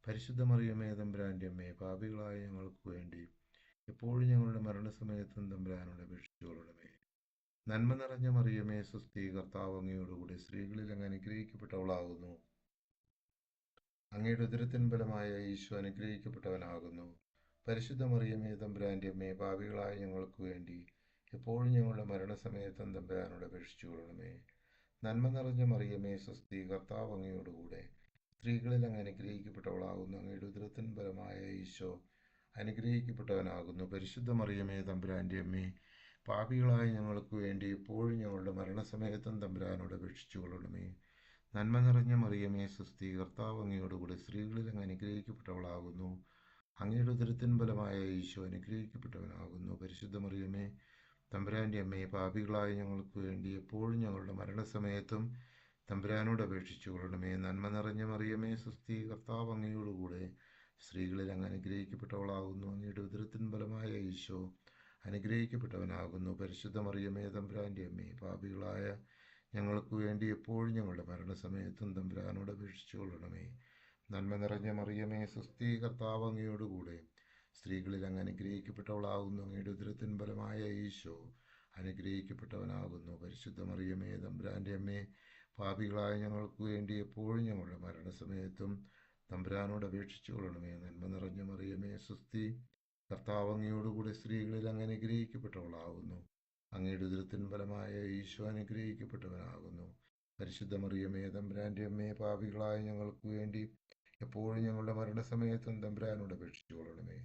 പരിശുദ്ധ മറിയമേ, തമ്പുരാൻ്റെ അമ്മേ, പാപികളായ ഞങ്ങൾക്ക് വേണ്ടി എപ്പോഴും ഞങ്ങളുടെ മരണസമയത്തും തമ്പുരാനോട് അപേക്ഷിച്ചു കൊള്ളണമേ. നന്മ നിറഞ്ഞ മറിയമേ, സ്വസ്തി, കർത്താവ് അങ്ങയോടുകൂടെ സ്ത്രീകളിൽ അങ്ങ് അനുഗ്രഹിക്കപ്പെട്ടവളാകുന്നു. അങ്ങയുടെ ഉദരത്തിൻ ഫലമായ ഈശോ അനുഗ്രഹിക്കപ്പെട്ടവനാകുന്നു. പരിശുദ്ധ മറിയമേ, തമ്പുരാൻ്റെ അമ്മേ, പാപികളായ ഞങ്ങൾക്ക് വേണ്ടി എപ്പോഴും ഞങ്ങളുടെ മരണസമയത്തും തമ്പുരാനോട് അപേക്ഷിച്ചു കൊള്ളണമേ. നന്മ നിറഞ്ഞ മറിയമേ, സ്വസ്തി, കർത്താവ് അങ്ങയോടുകൂടെ സ്ത്രീകളിൽ അങ്ങ് അനുഗ്രഹിക്കപ്പെട്ടവളാകുന്നു. അങ്ങയുടെ ഉദരത്തിൻ ഫലമായ ഈശോ അനുഗ്രഹിക്കപ്പെട്ടവനാകുന്നു. പരിശുദ്ധ മറിയമേ, തമ്പുരാൻ്റെ അമ്മേ, പാപികളായ ഞങ്ങൾക്ക് വേണ്ടി എപ്പോഴും ഞങ്ങളുടെ മരണസമയത്തും തമ്പുരാനോട് അപേക്ഷിച്ചു കൊള്ളണമേ. നന്മ നിറഞ്ഞ മറിയമേ, സ്വസ്തി, കർത്താവ് അങ്ങയോടുകൂടെ സ്ത്രീകളിൽ അങ്ങ് അനുഗ്രഹിക്കപ്പെട്ടവളാകുന്നു. അങ്ങയുടെ ഉദരത്തിൻ ഫലമായ ഈശോ അനുഗ്രഹിക്കപ്പെട്ടവനാകുന്നു. പരിശുദ്ധ മറിയമേ, തമ്പുരാൻ്റെ അമ്മേ, പാപികളായ ഞങ്ങൾക്ക് വേണ്ടി എപ്പോഴും ഞങ്ങളുടെ മരണസമയത്തും തമ്പുരാനോട് അപേക്ഷിച്ചു കൊള്ളണമേ. നന്മ നിറഞ്ഞ മറിയമേ, സ്വസ്തി, കർത്താവ് അങ്ങയോടുകൂടെ സ്ത്രീകളിൽ അങ്ങ് അനുഗ്രഹിക്കപ്പെട്ടവളാകുന്നു. അങ്ങയുടെ ഉദരത്തിൻ ഫലമായ ഈശോ അനുഗ്രഹിക്കപ്പെട്ടവനാകുന്നു. പരിശുദ്ധ മറിയമേ, തമ്പുരാൻ്റെ അമ്മേ, പാപികളായ ഞങ്ങൾക്ക് വേണ്ടി എപ്പോഴും ഞങ്ങളുടെ മരണസമയത്തും തമ്പുരാനോട് അപേക്ഷിച്ചു കൊള്ളണമേ. നന്മ നിറഞ്ഞ മറിയമേ, സ്വസ്തി, കർത്താവ് അങ്ങയോടുകൂടെ സ്ത്രീകളിൽ അങ്ങ് അനുഗ്രഹിക്കപ്പെട്ടവളാകുന്നു. അങ്ങയുടെ ഉദരത്തിൻ ഫലമായ ഈശോ അനുഗ്രഹിക്കപ്പെട്ടവനാകുന്നു. പരിശുദ്ധ മറിയമേ, തമ്പുരാൻ്റെ അമ്മേ, പാപികളായ ഞങ്ങൾക്ക് വേണ്ടി എപ്പോഴും ഞങ്ങളുടെ മരണസമയത്തും തമ്പുരാനോട് അപേക്ഷിച്ചു കൊള്ളണമേ. നന്മ നിറഞ്ഞ മറിയമേ, സ്വസ്തി, കർത്താവ് അങ്ങയോടുകൂടെ സ്ത്രീകളിൽ അങ്ങ് അനുഗ്രഹിക്കപ്പെട്ടവളാകുന്നു. അങ്ങയുടെ ഉദരത്തിൻ ഫലമായ ഈശോ അനുഗ്രഹിക്കപ്പെട്ടവനാകുന്നു. പരിശുദ്ധ മറിയമേ, തമ്പുരാൻ്റെ അമ്മേ, പാപികളായ ഞങ്ങൾക്ക് വേണ്ടി എപ്പോഴും ഞങ്ങളുടെ മരണസമയത്തും തമ്പുരാനോട് അപേക്ഷിച്ചു കൊള്ളണമേ.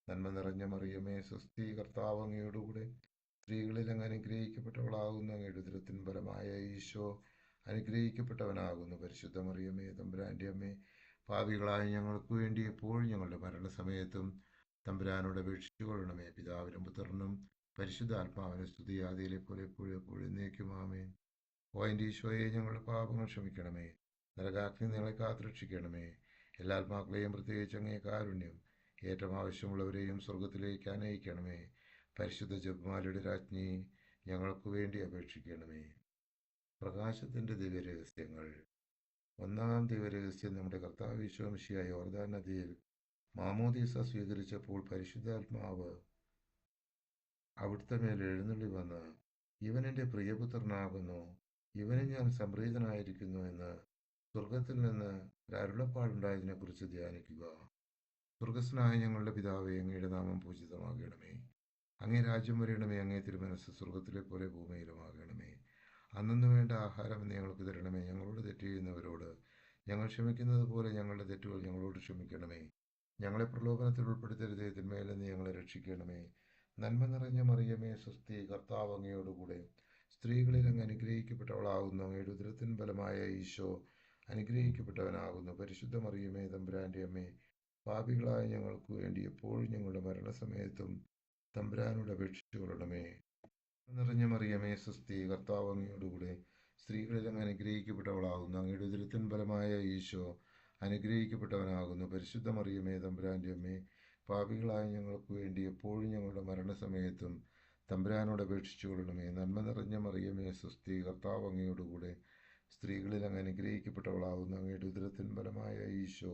നന്മ നിറഞ്ഞ മറിയമേ, സ്വസ്തി, കർത്താവ് അങ്ങയോടുകൂടെ സ്ത്രീകളിൽ അങ്ങ് അനുഗ്രഹിക്കപ്പെട്ടവളാകുന്നു. അങ്ങയുടെ ഉദരത്തിൻ ഫലമായ ഈശോ അനുഗ്രഹിക്കപ്പെട്ടവനാകുന്നു. പരിശുദ്ധ മറിയമേ, തമ്പുരാൻ്റെ അമ്മേ, പാപികളായ ഞങ്ങൾക്ക് വേണ്ടി എപ്പോഴും ഞങ്ങളുടെ മരണസമയത്തും തമ്പുരാനോട് അപേക്ഷിച്ചു കൊള്ളണമേ. പിതാവിനും പുത്രനും പരിശുദ്ധാത്മാവിനെ സ്തുതി, ആദിയിലെ പോലെ എപ്പോഴും എപ്പോഴും എന്നേക്കും ആമേൻ. ഓ എൻ്റെ ഈശോയെ, ഞങ്ങളുടെ പാപങ്ങൾ ക്ഷമിക്കണമേ. നരകാഗ്നി ഞങ്ങളെ കാത്തുരക്ഷിക്കണമേ. എല്ലാ ആത്മാക്കളെയും, പ്രത്യേകിച്ച് അങ്ങേ കാരുണ്യം ഏറ്റവും ആവശ്യമുള്ളവരെയും സ്വർഗത്തിലേക്ക് അനയിക്കണമേ. പരിശുദ്ധ ജപമാലയുടെ രാജ്ഞി ഞങ്ങൾക്ക് വേണ്ടി അപേക്ഷിക്കണമേ. പ്രകാശത്തിൻ്റെ ദിവ്യരഹസ്യങ്ങൾ. ഒന്നാം ദിവ്യരഹസ്യം. നമ്മുടെ കർത്താവ് ഈശോ മിശിഹായ യോർദാൻ നദിയിൽ മാമോദീസ സ്വീകരിച്ചപ്പോൾ പരിശുദ്ധാത്മാവ് അവിടുത്തെ മേൽ എഴുന്നള്ളി വന്ന്, ഇവൻ എൻ്റെ പ്രിയപുത്രനാകുന്നു, ഇവന് ഞാൻ സംപ്രീതനായിരിക്കുന്നു എന്ന് സ്വർഗത്തിൽ നിന്ന് ഒരു അരുളപ്പാടുണ്ടായതിനെക്കുറിച്ച് ധ്യാനിക്കുക. സ്വർഗസ്നായ ഞങ്ങളുടെ പിതാവേ, അങ്ങയുടെ നാമം പൂജിതമാകണമേ. അങ്ങേ രാജ്യം വരണമേ. അങ്ങേ തിരുമനസ്സ് സ്വർഗത്തിലെ പോലെ ഭൂമിയിലുമാകണമേ. അന്നു വേണ്ട ആഹാരം ഇന്ന് ഞങ്ങൾക്ക് തരണമേ. ഞങ്ങളോട് തെറ്റ് ചെയ്യുന്നവരോട് ഞങ്ങൾ ക്ഷമിക്കുന്നത് പോലെ ഞങ്ങളുടെ തെറ്റുകൾ ഞങ്ങളോട് ക്ഷമിക്കണമേ. ഞങ്ങളെ പ്രലോഭനത്തിൽ ഉൾപ്പെടുത്തരുതേ, തിന്മയിൽ നിന്ന് ഞങ്ങളെ രക്ഷിക്കണമേ. നന്മ നിറഞ്ഞ മറിയമേ, സ്വസ്തി, കർത്താവ് അങ്ങയോടുകൂടെ സ്ത്രീകളിൽ അങ്ങ് അനുഗ്രഹിക്കപ്പെട്ടവളാകുന്നു. അങ്ങയുടെ ഉദരത്തിൻ ഫലമായ ഈശോ അനുഗ്രഹിക്കപ്പെട്ടവനാകുന്നു. പരിശുദ്ധ മറിയമേ, തമ്പുരാൻ്റെ അമ്മേ, പാപികളായ ഞങ്ങൾക്ക് വേണ്ടി എപ്പോഴും ഞങ്ങളുടെ മരണസമയത്തും തമ്പുരാനോട് അപേക്ഷിച്ചു കൊള്ളണമേ. നിറഞ്ഞ മറിയമേ, സ്വസ്തി, കർത്താവ് അങ്ങയോടുകൂടെ സ്ത്രീകളിൽ അങ്ങ് അനുഗ്രഹിക്കപ്പെട്ടവളാകുന്നു. അങ്ങയുടെ ഉദരത്തിൻ ഫലമായ ഈശോ അനുഗ്രഹിക്കപ്പെട്ടവനാകുന്നു. പരിശുദ്ധ മറിയമേ, തമ്പുരാൻ്റെ അമ്മേ, പാപികളായ ഞങ്ങൾക്ക് വേണ്ടി എപ്പോഴും ഞങ്ങളുടെ മരണസമയത്തും തമ്പുരാനോട് അപേക്ഷിച്ചു കൊള്ളണമേ. നന്മ നിറഞ്ഞ മറിയമേ സ്വസ്തി, കർത്താവ് അങ്ങയോടുകൂടെ സ്ത്രീകളിൽ അങ്ങ് അനുഗ്രഹിക്കപ്പെട്ടവളാകുന്നു. അങ്ങയുടെ ഉദരത്തിൻ ഫലമായ ഈശോ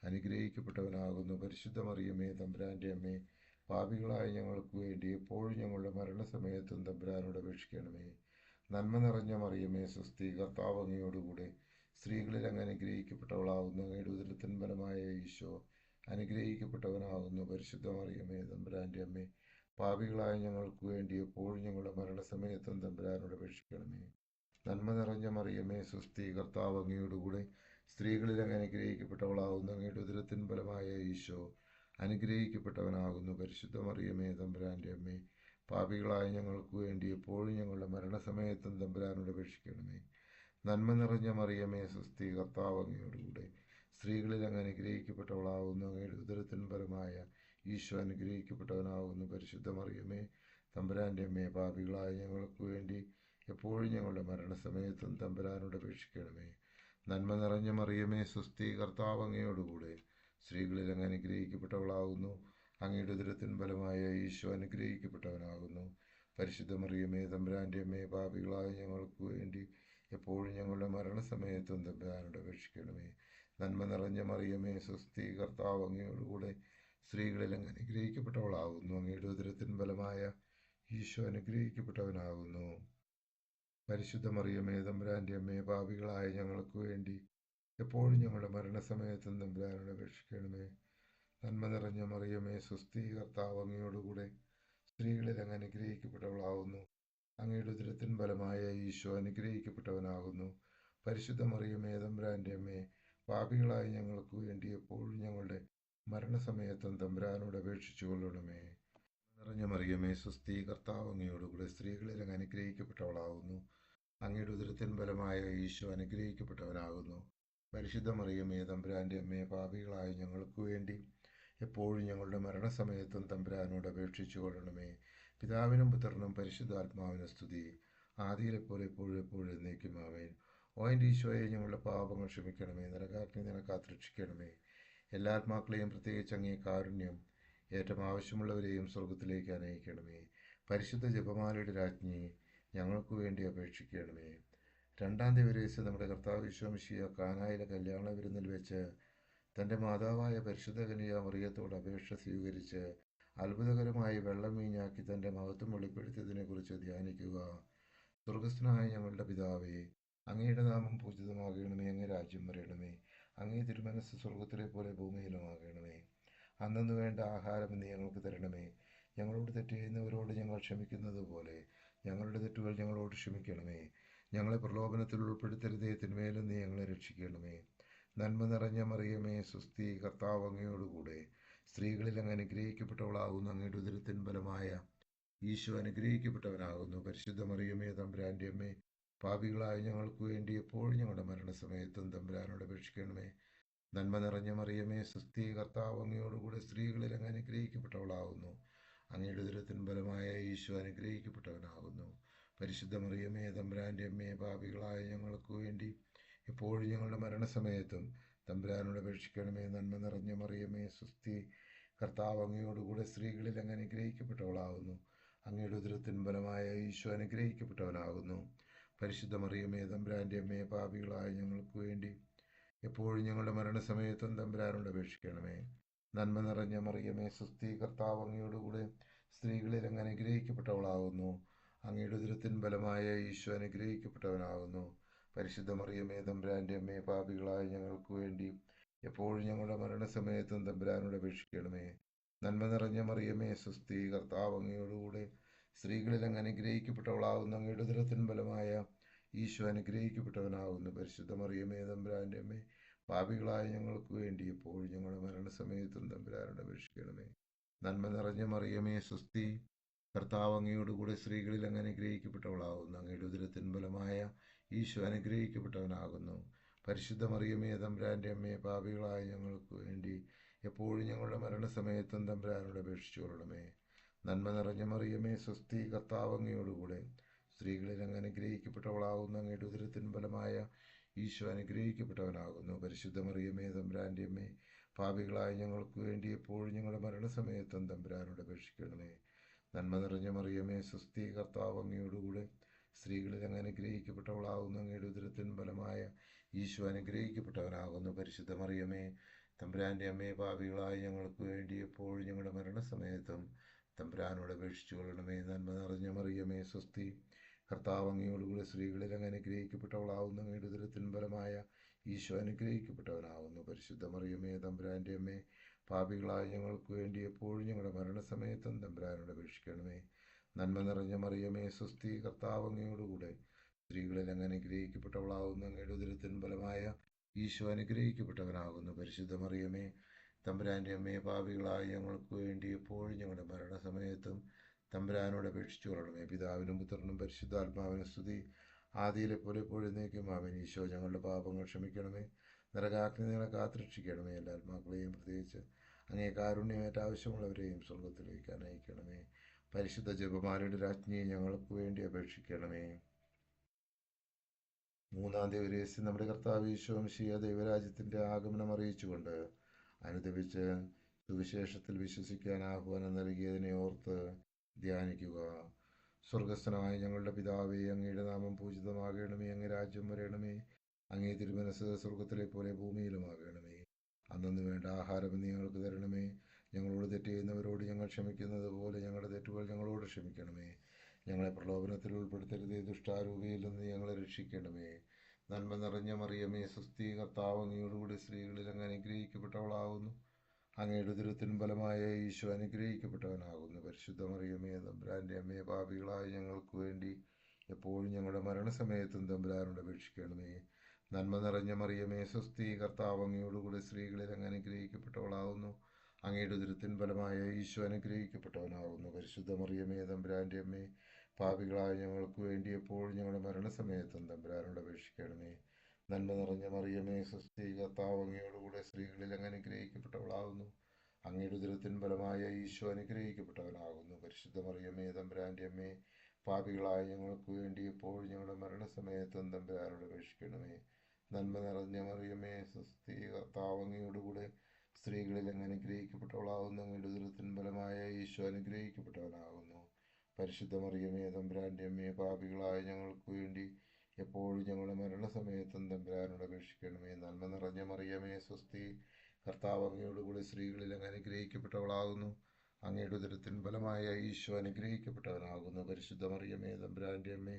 അനുഗ്രഹിക്കപ്പെട്ടവനാകുന്നു. പരിശുദ്ധ മറിയമേ തമ്പുരാൻ്റെ അമ്മേ, പാപികളായ ഞങ്ങൾക്ക് വേണ്ടി എപ്പോഴും ഞങ്ങളുടെ മരണസമയത്തും തമ്പുരാനോട് അപേക്ഷിക്കണമേ. നന്മ നിറഞ്ഞ മറിയമേ സ്വസ്തി, കർത്താവ് അങ്ങയോടുകൂടെ സ്ത്രീകളിൽ അങ്ങ് അനുഗ്രഹിക്കപ്പെട്ടവളാകുന്നു. അങ്ങയുടെ ഉദരത്തിൻ ഫലമായ ഈശോ അനുഗ്രഹിക്കപ്പെട്ടവനാകുന്നു. പരിശുദ്ധ മറിയമേ തമ്പുരാൻ്റെ അമ്മേ, പാപികളായ ഞങ്ങൾക്ക് വേണ്ടി എപ്പോഴും ഞങ്ങളുടെ മരണസമയത്തും തമ്പുരാനോട് അപേക്ഷിക്കണമേ. നന്മ നിറഞ്ഞ മറിയമേ സ്വസ്തി, കർത്താവ് അങ്ങയോടുകൂടെ സ്ത്രീകളിൽ അങ്ങ് അനുഗ്രഹിക്കപ്പെട്ടവളാകുന്നു. അങ്ങയുടെ ഉദരത്തിൻ ഫലമായ ഈശോ അനുഗ്രഹിക്കപ്പെട്ടവനാകുന്നു. പരിശുദ്ധ മറിയമേ തമ്പുരാൻ്റെ അമ്മേ, പാപികളായ ഞങ്ങൾക്ക് വേണ്ടി എപ്പോഴും ഞങ്ങളുടെ മരണസമയത്തും തമ്പുരാനോട് അപേക്ഷിക്കണമേ. നന്മ നിറഞ്ഞ മറിയമേ സ്വസ്തി, കർത്താവ് അങ്ങയോടുകൂടെ സ്ത്രീകളിൽ അങ്ങ് അനുഗ്രഹിക്കപ്പെട്ടവളാകുന്നു. അങ്ങയുടെ ഉദരത്തിൻ ഫലമായ ഈശോ അനുഗ്രഹിക്കപ്പെട്ടവനാകുന്നു. പരിശുദ്ധ മറിയമേ തമ്പുരാൻ്റെ അമ്മേ, പാപികളായ ഞങ്ങൾക്ക് വേണ്ടി എപ്പോഴും ഞങ്ങളുടെ മരണസമയത്തും തമ്പുരാനോട് അപേക്ഷിക്കണമേ. നന്മ നിറഞ്ഞ മറിയമേ സ്വസ്തി, കർത്താവ് അങ്ങയോടുകൂടെ സ്ത്രീകളിൽ അങ്ങ് അനുഗ്രഹിക്കപ്പെട്ടവളാകുന്നു. അങ്ങയുടെ ഉദരത്തിൻ ഫലമായ ഈശോ അനുഗ്രഹിക്കപ്പെട്ടവനാകുന്നു. പരിശുദ്ധ മറിയമേ തമ്പുരാൻ്റെ അമ്മേ, പാപികളായ ഞങ്ങൾക്ക് വേണ്ടി എപ്പോഴും ഞങ്ങളുടെ മരണസമയത്തും തമ്പുരാനോട് അപേക്ഷിക്കണമേ. നന്മ നിറഞ്ഞ മറിയമേ സ്വസ്തി, കർത്താവ് അങ്ങയോടുകൂടെ സ്ത്രീകളിൽ അങ്ങ് അനുഗ്രഹിക്കപ്പെട്ടവളാകുന്നു. അങ്ങയുടെ ഉദരത്തിൻ ഫലമായ ഈശോ അനുഗ്രഹിക്കപ്പെട്ടവനാകുന്നു. പരിശുദ്ധ മറിയമേ തമ്പുരാൻ്റെ അമ്മേ, പാപികളായ ഞങ്ങൾക്ക് വേണ്ടി എപ്പോഴും ഞങ്ങളുടെ മരണസമയത്തും തമ്പുരാനോട് അപേക്ഷിക്കണമേ. നന്മ നിറഞ്ഞ മറിയമേ സ്വസ്തി, കർത്താവ് അങ്ങയോടുകൂടെ സ്ത്രീകളിൽ അങ്ങ് അനുഗ്രഹിക്കപ്പെട്ടവളാകുന്നു. അങ്ങയുടെ ഉദരത്തിൻ ഫലമായ ഈശോ അനുഗ്രഹിക്കപ്പെട്ടവനാകുന്നു. പരിശുദ്ധ മറിയമേ തമ്പുരാൻ്റെ അമ്മേ, പാപികളായ ഞങ്ങൾക്ക് വേണ്ടി എപ്പോഴും ഞങ്ങളുടെ മരണസമയത്തും തമ്പുരാനോട് അപേക്ഷിച്ചു കൊള്ളണമേ. നിറഞ്ഞ മറിയമേ സ്വസ്തി, കർത്താവ് അങ്ങയോടുകൂടെ സ്ത്രീകളിൽ അങ്ങ് അനുഗ്രഹിക്കപ്പെട്ടവളാകുന്നു. അങ്ങയുടെ ഉദരത്തിൻ ഫലമായ ഈശോ അനുഗ്രഹിക്കപ്പെട്ടവനാകുന്നു. പരിശുദ്ധ മറിയമേ തമ്പുരാൻ്റെ അമ്മേ, പാപികളായ ഞങ്ങൾക്ക് വേണ്ടി എപ്പോഴും ഞങ്ങളുടെ മരണസമയത്തും തമ്പുരാനോട് അപേക്ഷിച്ചു കൊള്ളണമേ. പിതാവിനും പുത്രനും പരിശുദ്ധാത്മാവിനും സ്തുതി, ആദിയിലെപ്പോലെ എപ്പോഴും എപ്പോഴും എന്നേക്കും ആമേൻ. ഓ എൻ്റെ ഈശോയെ, ഞങ്ങളുടെ പാപങ്ങൾ ക്ഷമിക്കണമേ. നരകാഗ്നി നിന്നെ കാത്തുരക്ഷിക്കണമേ. എല്ലാ ആത്മാക്കളെയും, പ്രത്യേകിച്ച് അങ്ങേ കാരുണ്യം ഏറ്റവും ആവശ്യമുള്ളവരെയും സ്വർഗത്തിലേക്ക് അനയിക്കണമേ. പരിശുദ്ധ ജപമാലയുടെ രാജ്ഞി ഞങ്ങൾക്ക് വേണ്ടി അപേക്ഷിക്കണമേ. രണ്ടാം ദിവസം നമ്മുടെ കർത്താവ് ഈശോ മിശിഹാ കാനായിലെ കല്യാണ വിരുന്നിൽ വെച്ച് തൻ്റെ മാതാവായ പരിശുദ്ധ കന്യക മറിയത്തോട് അപേക്ഷ സ്വീകരിച്ച് അത്ഭുതകരമായി വെള്ളം വീഞ്ഞാക്കി തൻ്റെ മഹത്വം വെളിപ്പെടുത്തിയതിനെക്കുറിച്ച് ധ്യാനിക്കുക. സ്വർഗസ്ഥനായ ഞങ്ങളുടെ പിതാവേ, അങ്ങയുടെ നാമം പൂജിതമാകണമേ. അങ്ങേ രാജ്യം വരണമേ. അങ്ങേ തിരുമനസ് സ്വർഗത്തിലെ പോലെ ഭൂമിയിലുമാകണമേ. അന്നു വേണ്ട ആഹാരം ഇന്ന് ഞങ്ങൾക്ക് തരണമേ. ഞങ്ങളോട് തെറ്റ് ചെയ്യുന്നവരോട് ഞങ്ങൾ ക്ഷമിക്കുന്നത് പോലെ ഞങ്ങളുടെ തെറ്റുകൾ ഞങ്ങളോട് ക്ഷമിക്കണമേ. ഞങ്ങളെ പ്രലോഭനത്തിൽ ഉൾപ്പെടുത്തരുതേ, തിന്മേലും നീ ഞങ്ങളെ രക്ഷിക്കണമേ. നന്മ നിറഞ്ഞ മറിയമേ സ്വസ്തി, കർത്താവ് അങ്ങയോടുകൂടെ സ്ത്രീകളിൽ അങ്ങ് അനുഗ്രഹിക്കപ്പെട്ടവളാകുന്നു. അങ്ങയുടെ ഉദരത്തിൻ ഫലമായ ഈശോ അനുഗ്രഹിക്കപ്പെട്ടവനാകുന്നു. പരിശുദ്ധ മറിയമേ തമ്പുരാൻ്റെ അമ്മേ, പാപികളായ ഞങ്ങൾക്ക് വേണ്ടി എപ്പോഴും ഞങ്ങളുടെ മരണസമയത്തും തമ്പുരാനോട് അപേക്ഷിക്കണമേ. നന്മ നിറഞ്ഞ മറിയമേ സ്വസ്തി, കർത്താവ് അങ്ങയോടുകൂടെ സ്ത്രീകളിൽ അങ്ങ് അനുഗ്രഹിക്കപ്പെട്ടവളാകുന്നു. അങ്ങയുടെ ഉദരത്തിൻ ഫലമായ ഈശോ അനുഗ്രഹിക്കപ്പെട്ടവനാകുന്നു. പരിശുദ്ധ മറിയമേ തമ്പുരാൻ്റെ അമ്മേ, പാപികളായ ഞങ്ങൾക്ക് വേണ്ടി എപ്പോഴും ഞങ്ങളുടെ മരണസമയത്തും തമ്പുരാനോട് അപേക്ഷിക്കണമേ. നന്മ നിറഞ്ഞ മറിയമേ സ്വസ്തി, കർത്താവ് അങ്ങയോടുകൂടെ സ്ത്രീകളിൽ അങ്ങ് അനുഗ്രഹിക്കപ്പെട്ടവളാകുന്നു. അങ്ങയുടെ ഉദരത്തിൻ ഫലമായ ഈശോ അനുഗ്രഹിക്കപ്പെട്ടവനാകുന്നു. പരിശുദ്ധ മറിയമേ തമ്പുരാൻ്റെ അമ്മേ, പാപികളായ ഞങ്ങൾക്ക് വേണ്ടി എപ്പോഴും ഞങ്ങളുടെ മരണസമയത്തും തമ്പുരാനോട് അപേക്ഷിക്കണമേ. നന്മ നിറഞ്ഞ മറിയമേ സ്വസ്തി, കർത്താവ് അങ്ങയോടുകൂടെ സ്ത്രീകളിൽ അങ്ങ് അനുഗ്രഹിക്കപ്പെട്ടവളാകുന്നു. അങ്ങയുടെ ഉദരത്തിൻ ഫലമായ ഈശോ അനുഗ്രഹിക്കപ്പെട്ടവനാകുന്നു. പരിശുദ്ധ മറിയമേ തമ്പുരാൻ്റെ അമ്മേ, പാപികളായ ഞങ്ങൾക്ക് വേണ്ടി എപ്പോഴും ഞങ്ങളുടെ മരണസമയത്തും തമ്പുരാനോട് അപേക്ഷിക്കണമേ. നന്മ നിറഞ്ഞ മറിയമേ സ്വസ്തി, കർത്താവ് അങ്ങയോടുകൂടെ സ്ത്രീകളിൽ അങ്ങ് അനുഗ്രഹിക്കപ്പെട്ടവളാകുന്നു. അങ്ങയുടെ ഉദരത്തിൻ ഫലമായ ഈശോ അനുഗ്രഹിക്കപ്പെട്ടവനാകുന്നു. പരിശുദ്ധ മറിയമേ തമ്പുരാൻ്റെ അമ്മേ, പാപികളായ ഞങ്ങൾക്ക് വേണ്ടി എപ്പോഴും ഞങ്ങളുടെ മരണസമയത്തും തമ്പുരാനോട് അപേക്ഷിക്കണമേ. നന്മ നിറഞ്ഞ മറിയമേ സ്വസ്തി, കർത്താവ് അങ്ങയോടുകൂടെ സ്ത്രീകളിൽ അങ്ങ് അനുഗ്രഹിക്കപ്പെട്ടവളാകുന്നു. അങ്ങയുടെ ഉദരത്തിൻ ഫലമായ ഈശോ അനുഗ്രഹിക്കപ്പെട്ടവനാകുന്നു. പരിശുദ്ധ മറിയമേ തമ്പുരാൻ്റെ അമ്മേ, പാപികളായ ഞങ്ങൾക്ക് വേണ്ടി എപ്പോഴും ഞങ്ങളുടെ മരണസമയത്തും തമ്പുരാനോട് അപേക്ഷിച്ചു കൊള്ളണമേ. നന്മ നിറഞ്ഞ മറിയമേ സ്വസ്തി, കർത്താവ് അങ്ങയോടുകൂടെ സ്ത്രീകളിൽ അങ്ങ് അനുഗ്രഹിക്കപ്പെട്ടവളാകുന്നു. അങ്ങയുടെ ഉദരത്തിൻ ഫലമായ ഈശോ അനുഗ്രഹിക്കപ്പെട്ടവനാകുന്നു. പരിശുദ്ധ മറിയമേ തമ്പുരാൻ്റെ അമ്മേ, പാപികളായ ഞങ്ങൾക്ക് വേണ്ടി എപ്പോഴും ഞങ്ങളുടെ മരണസമയത്തും തമ്പുരാനോട് അപേക്ഷിക്കണമേ. നന്മ നിറഞ്ഞ മറിയമേ സ്വസ്തി, കർത്താവ് അങ്ങയോടുകൂടെ സ്ത്രീകളിൽ അങ്ങ് അനുഗ്രഹിക്കപ്പെട്ടവളാകുന്നു. അങ്ങയുടെ ഉദരത്തിൻ ഫലമായ ഈശോ അനുഗ്രഹിക്കപ്പെട്ടവനാകുന്നു. പരിശുദ്ധ മറിയമേ, തമ്പുരാൻ്റെ അമ്മേ, പാപികളായ ഞങ്ങൾക്ക് വേണ്ടി എപ്പോഴും ഞങ്ങളുടെ മരണസമയത്തും തമ്പുരാനോട് അപേക്ഷിച്ചു കൊള്ളണമേ. നന്മ നിറഞ്ഞ മറിയമേ സ്വസ്തി, കർത്താവ് അങ്ങയോടുകൂടെ സ്ത്രീകളിൽ അങ്ങ് അനുഗ്രഹിക്കപ്പെട്ടവളാകുന്നു. അങ്ങയുടെ ഉദരത്തിൻ ഫലമായ ഈശോ അനുഗ്രഹിക്കപ്പെട്ടവനാകുന്നു. പരിശുദ്ധ മറിയമേ, തമ്പുരാൻ്റെ അമ്മേ, പാപികളായ ഞങ്ങൾക്ക് വേണ്ടി എപ്പോഴും ഞങ്ങളുടെ മരണസമയത്തും തമ്പുരാനോട് അപേക്ഷിക്കണമേ. നന്മ നിറഞ്ഞ മറിയമേ സ്വസ്തി, കർത്താവ് അങ്ങയോടുകൂടെ സ്ത്രീകളിൽ അങ്ങ് അനുഗ്രഹിക്കപ്പെട്ടവളാകുന്നു. അങ്ങയുടെ ഉദരത്തിൻ ഫലമായ ഈശോ അനുഗ്രഹിക്കപ്പെട്ടവനാകുന്നു. പരിശുദ്ധ മറിയമേ, തമ്പുരാൻ്റെ അമ്മയെ, പാപികളായ ഞങ്ങൾക്ക് വേണ്ടി എപ്പോഴും ഞങ്ങളുടെ മരണസമയത്തും തമ്പുരാനോട് അപേക്ഷിച്ചു കൊള്ളണമേ. പിതാവിനും പുത്രനും പരിശുദ്ധാത്മാവിനും സ്തുതി, ആദിയിലെ പോലെ എപ്പോഴും നീക്കും ആമേൻ. ഈശോ ഞങ്ങളുടെ പാപങ്ങൾ ക്ഷമിക്കണമേ, നരകാഗ്നി ഞങ്ങളെ കാത്തുരക്ഷിക്കണമേ. എല്ലാ ആത്മാക്കളെയും പ്രത്യേകിച്ച് അങ്ങേ കാരുണ്യമേറ്റ ആവശ്യമുള്ളവരെയും സ്വർഗത്തിലേക്ക് അനയിക്കണമേ. പരിശുദ്ധ ജപമാലയുടെ രാജ്ഞിയെ ഞങ്ങൾക്ക് വേണ്ടി അപേക്ഷിക്കണമേ. മൂന്നാം ദിവസം നമ്മുടെ കർത്താവ് ഈശോ മിശിഹാ ദൈവരാജ്യത്തിൻ്റെ ആഗമനം അറിയിച്ചുകൊണ്ട് അനുദപിച്ച് സുവിശേഷത്തിൽ വിശ്വസിക്കാൻ ആഹ്വാനം നൽകിയതിനെ ഓർത്ത് ധ്യാനിക്കുക. സ്വർഗസ്ഥനായ ഞങ്ങളുടെ പിതാവേ, അങ്ങയുടെ നാമം പൂജിതമാകണമേ. അങ്ങ് രാജ്യം വരണമേ. അങ്ങേ തിരുമനസ് സ്വർഗത്തിലെ പോലെ ഭൂമിയിലുമാകണമേ. അന്നു വേണ്ട ആഹാരം ഇന്ന് ഞങ്ങൾക്ക് തരണമേ. ഞങ്ങളോട് തെറ്റ് ചെയ്യുന്നവരോട് ഞങ്ങൾ ക്ഷമിക്കുന്നത് പോലെ ഞങ്ങളുടെ തെറ്റുകൾ ഞങ്ങളോട് ക്ഷമിക്കണമേ. ഞങ്ങളെ പ്രലോഭനത്തിൽ ഉൾപ്പെടുത്തരുതേ, ദുഷ്ടാരൂപിയിൽ നിന്ന് ഞങ്ങളെ രക്ഷിക്കണമേ. നന്മ നിറഞ്ഞ മറിയമേ സ്വസ്തി, കർത്താവ് അങ്ങയോടുകൂടി സ്ത്രീകളിൽ അങ്ങ് അനുഗ്രഹിക്കപ്പെട്ടവളാകുന്നു. അങ്ങയുടെ ഉദരത്തിൻ ഫലമായ ഈശോ അനുഗ്രഹിക്കപ്പെട്ടവനാകുന്നു. പരിശുദ്ധ മറിയമേ, തമ്പുരാൻ്റെ അമ്മയെ, പാപികളായ ഞങ്ങൾക്ക് വേണ്ടി എപ്പോഴും ഞങ്ങളുടെ മരണസമയത്തും തമ്പുരാനോട് അപേക്ഷിക്കണമേ. നന്മ നിറഞ്ഞ മറിയമേ സ്വസ്തി, കർത്താവ് അങ്ങയോടുകൂടി സ്ത്രീകളിൽ അങ്ങ് അനുഗ്രഹിക്കപ്പെട്ടവളാകുന്നു. അങ്ങയുടെ ഉദരത്തിൻ ഫലമായ ഈശോ അനുഗ്രഹിക്കപ്പെട്ടവനാകുന്നു. പരിശുദ്ധ മറിയമേ, തമ്പുരാൻ്റെ അമ്മേ, പാപികളായ ഞങ്ങൾക്ക് വേണ്ടി എപ്പോഴും ഞങ്ങളുടെ മരണസമയത്തും തമ്പുരാനോട് അപേക്ഷിക്കണമേ. നന്മ നിറഞ്ഞ മറിയമേ സ്വസ്തി, കർത്താവ് അങ്ങയോടുകൂടെ സ്ത്രീകളിൽ അങ്ങ് അനുഗ്രഹിക്കപ്പെട്ടവളാകുന്നു. അങ്ങയുടെ ഉദരത്തിൻ ഫലമായ ഈശോ അനുഗ്രഹിക്കപ്പെട്ടവനാകുന്നു. പരിശുദ്ധ മറിയമേ, തമ്പുരാൻ്റെ അമ്മേ, പാപികളായ ഞങ്ങൾക്ക് വേണ്ടി എപ്പോഴും ഞങ്ങളുടെ മരണസമയത്തും തമ്പുരാനോട് അപേക്ഷിക്കണമേ. നന്മ നിറഞ്ഞ മറിയമേ സ്വസ്തി, കർത്താവ് അങ്ങയോടുകൂടെ സ്ത്രീകളിൽ അങ്ങ് അനുഗ്രഹിക്കപ്പെട്ടവളാകുന്നു. അങ്ങയുടെ ഉദരത്തിൻ ഫലമായ ഈശോ അനുഗ്രഹിക്കപ്പെട്ടവനാകുന്നു. പരിശുദ്ധ മറിയമേ, തമ്പുരാൻ്റെ അമ്മേ, പാപികളായ ഞങ്ങൾക്ക് വേണ്ടി എപ്പോഴും ഞങ്ങളുടെ മരണസമയത്തും തമ്പുരാനോട് അപേക്ഷിക്കണമേ. നന്മ നിറഞ്ഞ മറിയമേ സ്വസ്തി, കർത്താവ് അങ്ങയോടുകൂടി സ്ത്രീകളിൽ അങ്ങ് അനുഗ്രഹിക്കപ്പെട്ടവളാകുന്നു. അങ്ങയുടെ ഉദരത്തിൻ ഫലമായ ഈശോ അനുഗ്രഹിക്കപ്പെട്ടവനാകുന്നു. പരിശുദ്ധ മറിയമേ, തമ്പുരാൻ്റെ അമ്മേ,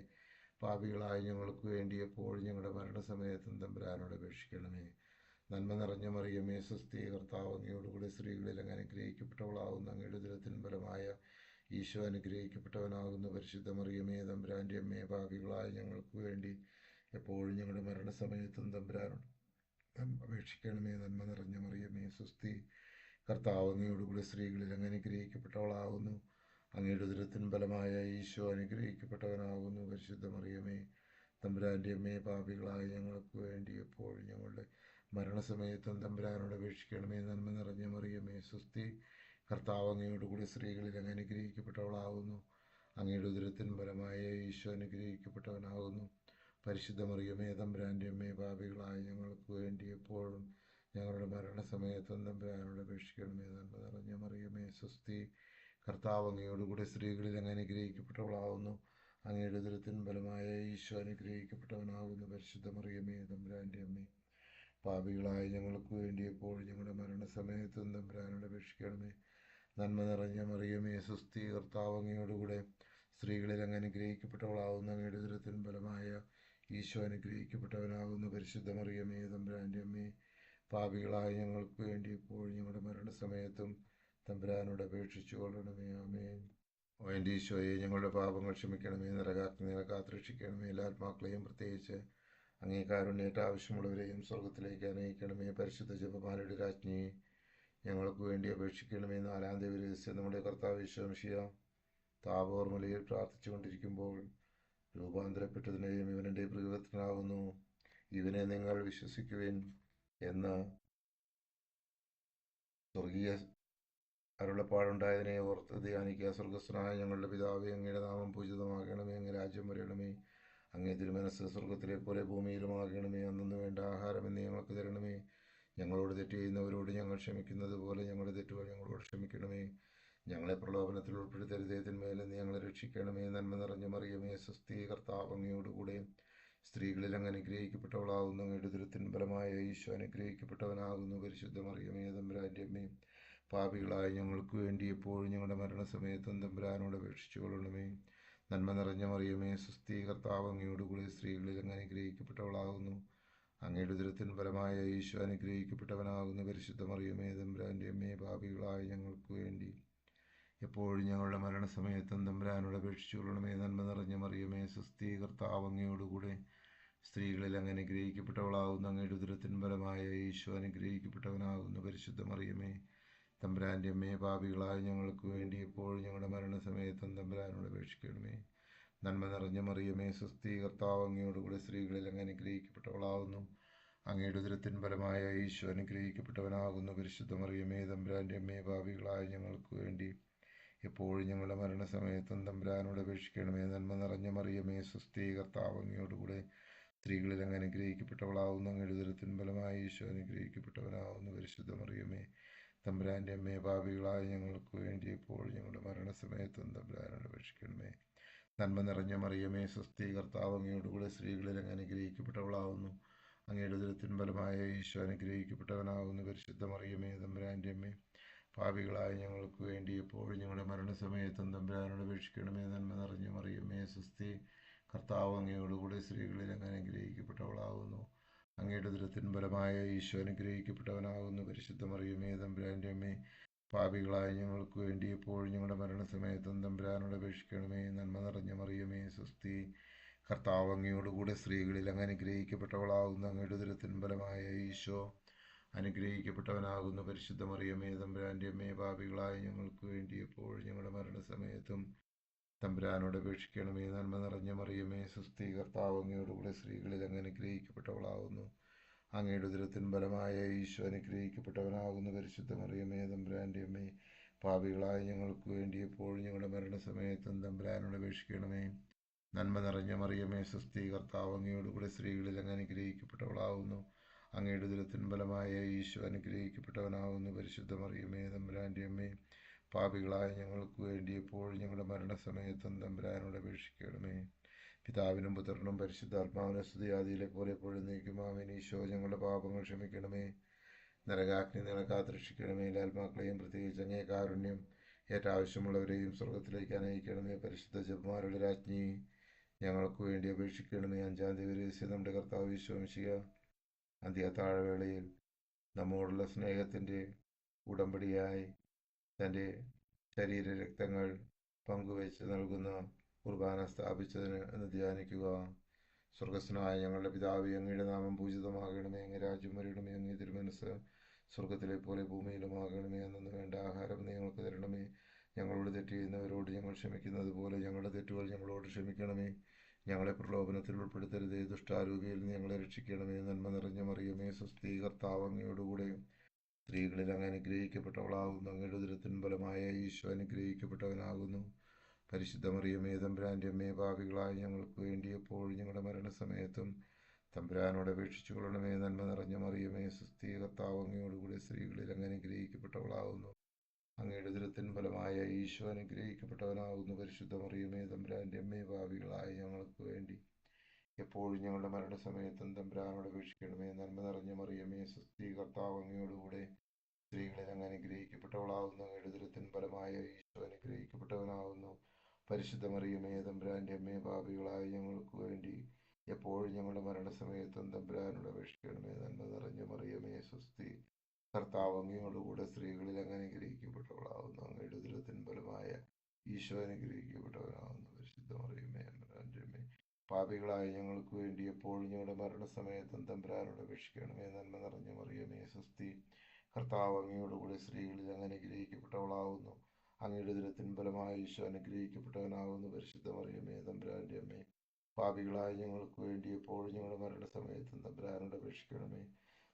പാപികളായ ഞങ്ങൾക്ക് വേണ്ടി എപ്പോഴും ഞങ്ങളുടെ മരണസമയത്തും തമ്പുരാനോട് അപേക്ഷിക്കണമേ. നന്മ നിറഞ്ഞ മറിയമേ സ്വസ്തി, കർത്താവ് അങ്ങയോടുകൂടി സ്ത്രീകളിൽ അങ്ങ് അനുഗ്രഹിക്കപ്പെട്ടവളാകുന്നു. അങ്ങയുടെ ഉദരത്തിൻ ഫലമായ ഈശോ അനുഗ്രഹിക്കപ്പെട്ടവനാകുന്നു. പരിശുദ്ധ മറിയമേ, തമ്പുരാൻ്റെ അമ്മേ, പാപികളായ ഞങ്ങൾക്ക് വേണ്ടി എപ്പോഴും ഞങ്ങളുടെ മരണസമയത്തും തമ്പുരാനോട് അപേക്ഷിക്കണമേ. നന്മ നിറഞ്ഞ മറിയമേ സ്വസ്തി, കർത്താവ് അങ്ങയോടുകൂടി സ്ത്രീകളിൽ അങ്ങ് അനുഗ്രഹിക്കപ്പെട്ടവളാകുന്നു. അങ്ങയുടെ ഉദരത്തിൻ ഫലമായ ഈശോ അനുഗ്രഹിക്കപ്പെട്ടവനാകുന്നു. പരിശുദ്ധ മറിയമേ, തമ്പുരാൻ്റെ അമ്മേ, പാപികളായ ഞങ്ങൾക്ക് വേണ്ടി എപ്പോഴും ഞങ്ങളുടെ മരണസമയത്തും തമ്പുരാനോട് അപേക്ഷിക്കണമേ. നന്മ നിറഞ്ഞ മറിയമേ സ്വസ്തി, കർത്താവ് അങ്ങയോടുകൂടി സ്ത്രീകളിൽ അങ്ങ് അനുഗ്രഹിക്കപ്പെട്ടവളാകുന്നു. അങ്ങയുടെ ഉദരത്തിൻ ഫലമായ ഈശോ അനുഗ്രഹിക്കപ്പെട്ടവനാകുന്നു. പരിശുദ്ധ മറിയമേ, തമ്പുരാൻ്റെ അമ്മേ, പാപികളായ ഞങ്ങൾക്ക് വേണ്ടി എപ്പോഴും ഞങ്ങളുടെ മരണസമയത്തും തമ്പുരാനോട് അപേക്ഷിക്കണമേ. നന്മ നിറഞ്ഞ മറിയമേ സ്വസ്തി, കർത്താവ് അങ്ങയോടുകൂടി സ്ത്രീകളിൽ അങ്ങ് അനുഗ്രഹിക്കപ്പെട്ടവളാകുന്നു. അങ്ങയുടെ ഉദരത്തിൻ ഫലമായ ഈശോ അനുഗ്രഹിക്കപ്പെട്ടവനാകുന്നു. പരിശുദ്ധ മറിയമേ, തമ്പുരാൻ്റെ അമ്മേ, പാപികളായ ഞങ്ങൾക്ക് വേണ്ടി എപ്പോഴും ഞങ്ങളുടെ മരണസമയത്തും തമ്പുരാനോട് അപേക്ഷിക്കണമേ. നന്മ നിറഞ്ഞ മറിയമേ സ്വസ്തി, കർത്താവ് അങ്ങയോടുകൂടെ സ്ത്രീകളിൽ അങ്ങ് അനുഗ്രഹിക്കപ്പെട്ടവളാകുന്നു. അങ്ങയുടെ ഉദരത്തിൻ ഫലമായ ഈശോ അനുഗ്രഹിക്കപ്പെട്ടവനാകുന്നു. പരിശുദ്ധ മറിയമേ, തമ്പുരാൻ്റെ അമ്മേ, പാപികളായ ഞങ്ങൾക്ക് വേണ്ടി എപ്പോഴും ഞങ്ങളുടെ മരണസമയത്തും തമ്പുരാനോട് അപേക്ഷിച്ചു കൊള്ളണമേ. ആമേൻ. ഓ എൻ്റെ ഈശോയെ, ഞങ്ങളുടെ പാപങ്ങൾ ക്ഷമിക്കണമേ, നരകാഗ്നികളെ കാത്തുരക്ഷിക്കണമേ. എല്ലാ ആത്മാക്കളെയും പ്രത്യേകിച്ച് അങ്ങേ കാരുണ്യേറ്റ ആവശ്യമുള്ളവരെയും സ്വർഗത്തിലേക്ക് അനയിക്കണമേ. പരിശുദ്ധ ജപമാലയുടെ രാജ്ഞിയെ ഞങ്ങൾക്ക് വേണ്ടി അപേക്ഷിക്കണമേ. നാലാം ദിവസം നമ്മുടെ കർത്താവ് ഈശോ മിശിഹാ താബോർ മലയിൽ പ്രാർത്ഥിച്ചു കൊണ്ടിരിക്കുമ്പോൾ രൂപാന്തരപ്പെട്ടതിനെയും ഇവനെൻ്റെ പ്രിയപുത്രനാകുന്നു, ഇവനെ നിങ്ങൾ വിശ്വസിക്കുവിൻ എന്ന് സ്വർഗീയ അരുളപ്പാടുണ്ടായതിനെ ഓർത്ത് ധ്യാനിക്കുക. സ്വർഗസ്ഥനായ ഞങ്ങളുടെ പിതാവേ, അങ്ങയുടെ നാമം പൂജിതമാകണമേ. അങ്ങ് രാജ്യം വരണമേ. അങ്ങേ തിരുമനസ് സ്വർഗത്തിലെ പോലെ ഭൂമിയിലുമാകണമേ. അന്നു വേണ്ട ആഹാരം എന്ന് ഞങ്ങൾക്ക് തരണമേ. ഞങ്ങളോട് തെറ്റ് ചെയ്യുന്നവരോട് ഞങ്ങൾ ക്ഷമിക്കുന്നത് പോലെ ഞങ്ങളുടെ തെറ്റുകൾ ഞങ്ങളോട് ക്ഷമിക്കണമേ. ഞങ്ങളെ പ്രലോഭനത്തിൽ ഉൾപ്പെടുത്തരുതേ, തിന്മയിൽ നിന്ന് ഞങ്ങളെ രക്ഷിക്കണമേ. നന്മ നിറഞ്ഞ മറിയമേ, സ്വസ്തി, കർത്താവ് അങ്ങയോടുകൂടെ സ്ത്രീകളിൽ അങ്ങ് അനുഗ്രഹിക്കപ്പെട്ടവളാകുന്നു. അങ്ങയുടെ ഉദരത്തിൻ ഫലമായ ഈശോ അനുഗ്രഹിക്കപ്പെട്ടവനാകുന്നു. പരിശുദ്ധ മറിയമേ, തമ്പുരാന്റെ അമ്മേ, പാപികളായ ഞങ്ങൾക്ക് വേണ്ടി എപ്പോഴും ഞങ്ങളുടെ മരണസമയത്തും തമ്പുരാനോട് അപേക്ഷിച്ചു കൊള്ളണമേ. നന്മ നിറഞ്ഞ മറിയമേ, സ്വസ്തി, കർത്താവ് അങ്ങയോടുകൂടി സ്ത്രീകളിൽ അങ്ങ് അനുഗ്രഹിക്കപ്പെട്ടവളാകുന്നു. അങ്ങയുടെ ഉദരത്തിൻ ഫലമായ ഈശോ അനുഗ്രഹിക്കപ്പെട്ടവനാകുന്നു. പരിശുദ്ധ മറിയമേ, തമ്പുരാന്റെ അമ്മേ, പാപികളായ ഞങ്ങൾക്ക് വേണ്ടി എപ്പോഴും ഞങ്ങളുടെ മരണസമയത്തും തമ്പുരാനോട് അപേക്ഷിച്ചു കൊള്ളണമേ. നന്മ നിറഞ്ഞ മറിയമേ, സ്വസ്തി, കർത്താവ് അങ്ങയോടുകൂടെ സ്ത്രീകളിൽ അങ്ങ് അനുഗ്രഹിക്കപ്പെട്ടവളാകുന്നു. അങ്ങയുടെ ഉദരത്തിൻ ഫലമായ ഈശോ അനുഗ്രഹിക്കപ്പെട്ടവനാകുന്നു. പരിശുദ്ധ മറിയമേ, തമ്പുരാന്റെ അമ്മേ, പാപികളായ ഞങ്ങൾക്ക് വേണ്ടി എപ്പോഴും ഞങ്ങളുടെ മരണസമയത്തും തമ്പുരാനോട് അപേക്ഷിക്കണമേ. നന്മ നിറഞ്ഞ മറിയമേ, സ്വസ്തി, കർത്താവ് അങ്ങയോടുകൂടെ സ്ത്രീകളിൽ അങ്ങ് അനുഗ്രഹിക്കപ്പെട്ടവളാകുന്നു. അങ്ങയുടെ ഉദരത്തിൻ ഫലമായ ഈശോ അനുഗ്രഹിക്കപ്പെട്ടവനാകുന്നു. പരിശുദ്ധ മറിയമേ, തമ്പുരാന്റെ അമ്മേ, പാപികളായ ഞങ്ങൾക്ക് വേണ്ടി എപ്പോഴും ഞങ്ങളുടെ മരണസമയത്തും തമ്പുരാനോട് അപേക്ഷിക്കണമേ. നന്മ നിറഞ്ഞ മറിയമേ, സ്വസ്തി, കർത്താവ് അങ്ങയോടുകൂടെ സ്ത്രീകളിൽ അങ്ങ് അനുഗ്രഹിക്കപ്പെട്ടവളാകുന്നു. അങ്ങയുടെ ഉദരത്തിൻ ഫലമായ ഈശോ അനുഗ്രഹിക്കപ്പെട്ടവനാകുന്നു. പരിശുദ്ധ മറിയമേ, തമ്പുരാന്റെ അമ്മേ, പാപികളായ ഞങ്ങൾക്ക് വേണ്ടി എപ്പോഴും ഞങ്ങളുടെ മരണസമയത്തും തമ്പുരാനോട് അപേക്ഷിക്കണമേ. നന്മ നിറഞ്ഞ മറിയമേ, സ്വസ്തി, കർത്താവ് അങ്ങയോടുകൂടെ സ്ത്രീകളിൽ അങ്ങ് അനുഗ്രഹിക്കപ്പെട്ടവളാകുന്നു. അങ്ങയുടെ ഉദരത്തിൻ ഫലമായ ഈശോ അനുഗ്രഹിക്കപ്പെട്ടവനാകുന്നു. പരിശുദ്ധ മറിയമേ, തമ്പുരാന്റെ അമ്മേ, പാപികളായ ഞങ്ങൾക്ക് വേണ്ടി എപ്പോഴും ഞങ്ങളുടെ മരണസമയത്തും തമ്പുരാനോട് അപേക്ഷിക്കണമേ. നന്മ നിറഞ്ഞ മറിയമേ, സ്വസ്തി, കർത്താവ് അങ്ങയോടുകൂടെ സ്ത്രീകളിൽ അങ്ങ് അനുഗ്രഹിക്കപ്പെട്ടവളാകുന്നു. അങ്ങയുടെ ഉദരത്തിൻ ഫലമായ ഈശോ അനുഗ്രഹിക്കപ്പെട്ടവനാകുന്നു. പരിശുദ്ധ മറിയമേ, തമ്പുരാന്റെ അമ്മേ, പാപികളായ ഞങ്ങൾക്ക് വേണ്ടി എപ്പോഴും ഞങ്ങളുടെ മരണസമയത്തും തമ്പുരാനോട് അപേക്ഷിക്കണമേ. നന്മ നിറഞ്ഞ മറിയമേ, സ്വസ്തി, കർത്താവ് അങ്ങയോടുകൂടെ സ്ത്രീകളിൽ അങ്ങ് അനുഗ്രഹിക്കപ്പെട്ടവളാകുന്നു. അങ്ങയുടെ ഉദരത്തിൻ ഫലമായ ഈശോ അനുഗ്രഹിക്കപ്പെട്ടവനാകുന്നു. പരിശുദ്ധ മറിയമേ, തമ്പുരാന്റെ അമ്മേ, പാപികളായ ഞങ്ങൾക്ക് വേണ്ടി എപ്പോഴും ഞങ്ങളുടെ മരണസമയത്തും തമ്പുരാനോട് അപേക്ഷിക്കണമേ. നന്മ നിറഞ്ഞ മറിയമേ, സ്വസ്തി, കർത്താവ് അങ്ങയോടുകൂടെ സ്ത്രീകളിൽ അങ്ങ് അനുഗ്രഹിക്കപ്പെട്ടവളാകുന്നു. അങ്ങയുടെ ഉദരത്തിൻ ഫലമായ ഈശോ അനുഗ്രഹിക്കപ്പെട്ടവനാകുന്നു. പരിശുദ്ധ മറിയമേ, തമ്പുരാന്റെ അമ്മേ, പാപികളായ ഞങ്ങൾക്ക് വേണ്ടി എപ്പോഴും ഞങ്ങളുടെ മരണസമയത്തും തമ്പുരാനോട് അപേക്ഷിക്കണമേ. നന്മ നിറഞ്ഞ മറിയമേ, സ്വസ്തി, കർത്താവ് അങ്ങയോടുകൂടെ സ്ത്രീകളിൽ അങ്ങ് അനുഗ്രഹിക്കപ്പെട്ടവളാകുന്നു. അങ്ങയുടെ ഉദരത്തിൻ ഫലമായ ഈശോ അനുഗ്രഹിക്കപ്പെട്ടവനാകുന്നു. പരിശുദ്ധ മറിയമേ, തമ്പുരാന്റെ അമ്മേ, പാപികളായ ഞങ്ങൾക്ക് വേണ്ടി എപ്പോഴും ഞങ്ങളുടെ മരണസമയത്തും തമ്പുരാനോട് അപേക്ഷിക്കണമേ. പിതാവിനും പുത്രനും പരിശുദ്ധാത്മാവിനും സ്തുതി, ആദിയിലെ പോലെ എപ്പോഴും നീക്കും. ആമേൻ. ഈശോ ഞങ്ങളുടെ പാപങ്ങൾ ക്ഷമിക്കണമേ. നരകാഗ്നി നിങ്ങളെ കാത്തുരക്ഷിക്കണമേ. എല്ലാ ആത്മാക്കളെയും പ്രത്യേകിച്ച് അങ്ങേ കാരുണ്യം ഏറ്റാവശ്യമുള്ളവരെയും സ്വർഗത്തിലേക്ക് അനയിക്കണമേ. പരിശുദ്ധ ജപമാരുടെ രാജ്ഞി ഞങ്ങൾക്ക് വേണ്ടി അപേക്ഷിക്കണമേ. അഞ്ചാം ദിവസം നമ്മുടെ കർത്താവ് ഈശോ മിശിഹാ അന്ത്യത്താഴവേളയിൽ നമ്മോടുള്ള സ്നേഹത്തിൻ്റെ ഉടമ്പടിയായി തൻ്റെ ശരീരരക്തങ്ങൾ പങ്കുവെച്ച് നൽകുന്ന കുർബാന സ്ഥാപിച്ചതിന് എന്ന് ധ്യാനിക്കുക. സ്വർഗസ്നായ ഞങ്ങളുടെ പിതാവേ, അങ്ങയുടെ നാമം പൂജിതമാകണമേ. അങ്ങ് രാജ്യം വരണമേ. അങ്ങേ തിരുമനസ്സ് സ്വർഗത്തിലെ പോലെ ഭൂമിയിലുമാകണമേ. അന്നു വേണ്ട ആഹാരം ഞങ്ങൾക്ക് തരണമേ. ഞങ്ങളോട് തെറ്റ് ചെയ്യുന്നവരോട് ഞങ്ങൾ ക്ഷമിക്കുന്നത് പോലെ ഞങ്ങളുടെ തെറ്റുകൾ ഞങ്ങളോട് ക്ഷമിക്കണമേ. ഞങ്ങളെ പ്രലോഭനത്തിൽ ഉൾപ്പെടുത്തരുതേ, ദുഷ്ടാരൂപിയിൽ നിന്ന് ഞങ്ങളെ രക്ഷിക്കണമേ. നന്മ നിറഞ്ഞ മറിയമേ, സ്വസ്തി, കർത്താവ് അങ്ങയോടുകൂടെ സ്ത്രീകളിൽ അങ്ങ് അനുഗ്രഹിക്കപ്പെട്ടവളാകുന്നു. അങ്ങയുടെ ഉദരത്തിൻ ഫലമായ ഈശോ അനുഗ്രഹിക്കപ്പെട്ടവനാകുന്നു. പരിശുദ്ധ മറിയമേ, തമ്പുരാന്റെ അമ്മേ, പാപികളായ ഞങ്ങൾക്ക് വേണ്ടി എപ്പോഴും ഞങ്ങളുടെ മരണസമയത്തും തമ്പുരാനോട് അപേക്ഷിച്ചു കൊള്ളണമേ. നന്മ നിറഞ്ഞ മറിയമേ, സ്വസ്തി, കർത്താവ് അങ്ങയോടുകൂടെ സ്ത്രീകളിൽ അങ്ങ് അനുഗ്രഹിക്കപ്പെട്ടവളാകുന്നു. അങ്ങയുടെ ഉദരത്തിൻ ഫലമായ ഈശോ അനുഗ്രഹിക്കപ്പെട്ടവനാകുന്നു. പരിശുദ്ധ മറിയമേ, തമ്പുരാന്റെ അമ്മേ, പാപികളായ ഞങ്ങൾക്ക് വേണ്ടി എപ്പോഴും ഞങ്ങളുടെ മരണസമയത്തും തമ്പുരാനോട് അപേക്ഷിക്കണമേ. നന്മ നിറഞ്ഞ മറിയമേ, സ്വസ്തി, കർത്താവ് അങ്ങയോടുകൂടെ സ്ത്രീകളിൽ അങ്ങ് അനുഗ്രഹിക്കപ്പെട്ടവളാകുന്നു. അങ്ങയുടെ ഉദരത്തിൻ ഫലമായ ഈശോ അനുഗ്രഹിക്കപ്പെട്ടവനാകുന്നു. പരിശുദ്ധ മറിയമേ, തമ്പുരാന്റെ അമ്മേ, പാപികളായ ഞങ്ങൾക്ക് വേണ്ടി എപ്പോഴും ഞങ്ങളുടെ മരണസമയത്തും തമ്പുരാനോട് അപേക്ഷിക്കണമേ. നന്മ നിറഞ്ഞ മറിയമേ, സ്വസ്തി, കർത്താവ് അങ്ങയോടുകൂടെ സ്ത്രീകളിൽ അങ്ങ് അനുഗ്രഹിക്കപ്പെട്ടവളാകുന്നു. അങ്ങയുടെ ഉദരത്തിൻ ഫലമായ ഈശോ അനുഗ്രഹിക്കപ്പെട്ടവനാകുന്നു. പരിശുദ്ധ മറിയമേ, തമ്പുരാന്റെ അമ്മേ, പാപികളായ ഞങ്ങൾക്ക് വേണ്ടി എപ്പോഴും ഞങ്ങളുടെ മരണസമയത്തും തമ്പുരാനോട് അപേക്ഷിക്കണമേ. നന്മ നിറഞ്ഞ മറിയമേ, സ്വസ്തി, കർത്താവ് അങ്ങയോടുകൂടെ സ്ത്രീകളിൽ അങ്ങ് അനുഗ്രഹിക്കപ്പെട്ടവളാകുന്നു. അങ്ങയുടെ ഉദരത്തിൻ ഫലമായ ഈശോ അനുഗ്രഹിക്കപ്പെട്ടവനാകുന്നു. പരിശുദ്ധ മറിയമേ, തമ്പുരാന്റെ അമ്മേ, പാപികളായ ഞങ്ങൾക്ക് വേണ്ടി എപ്പോഴും ഞങ്ങളുടെ മരണസമയത്തും തമ്പുരാനോട് അപേക്ഷിക്കണമേ.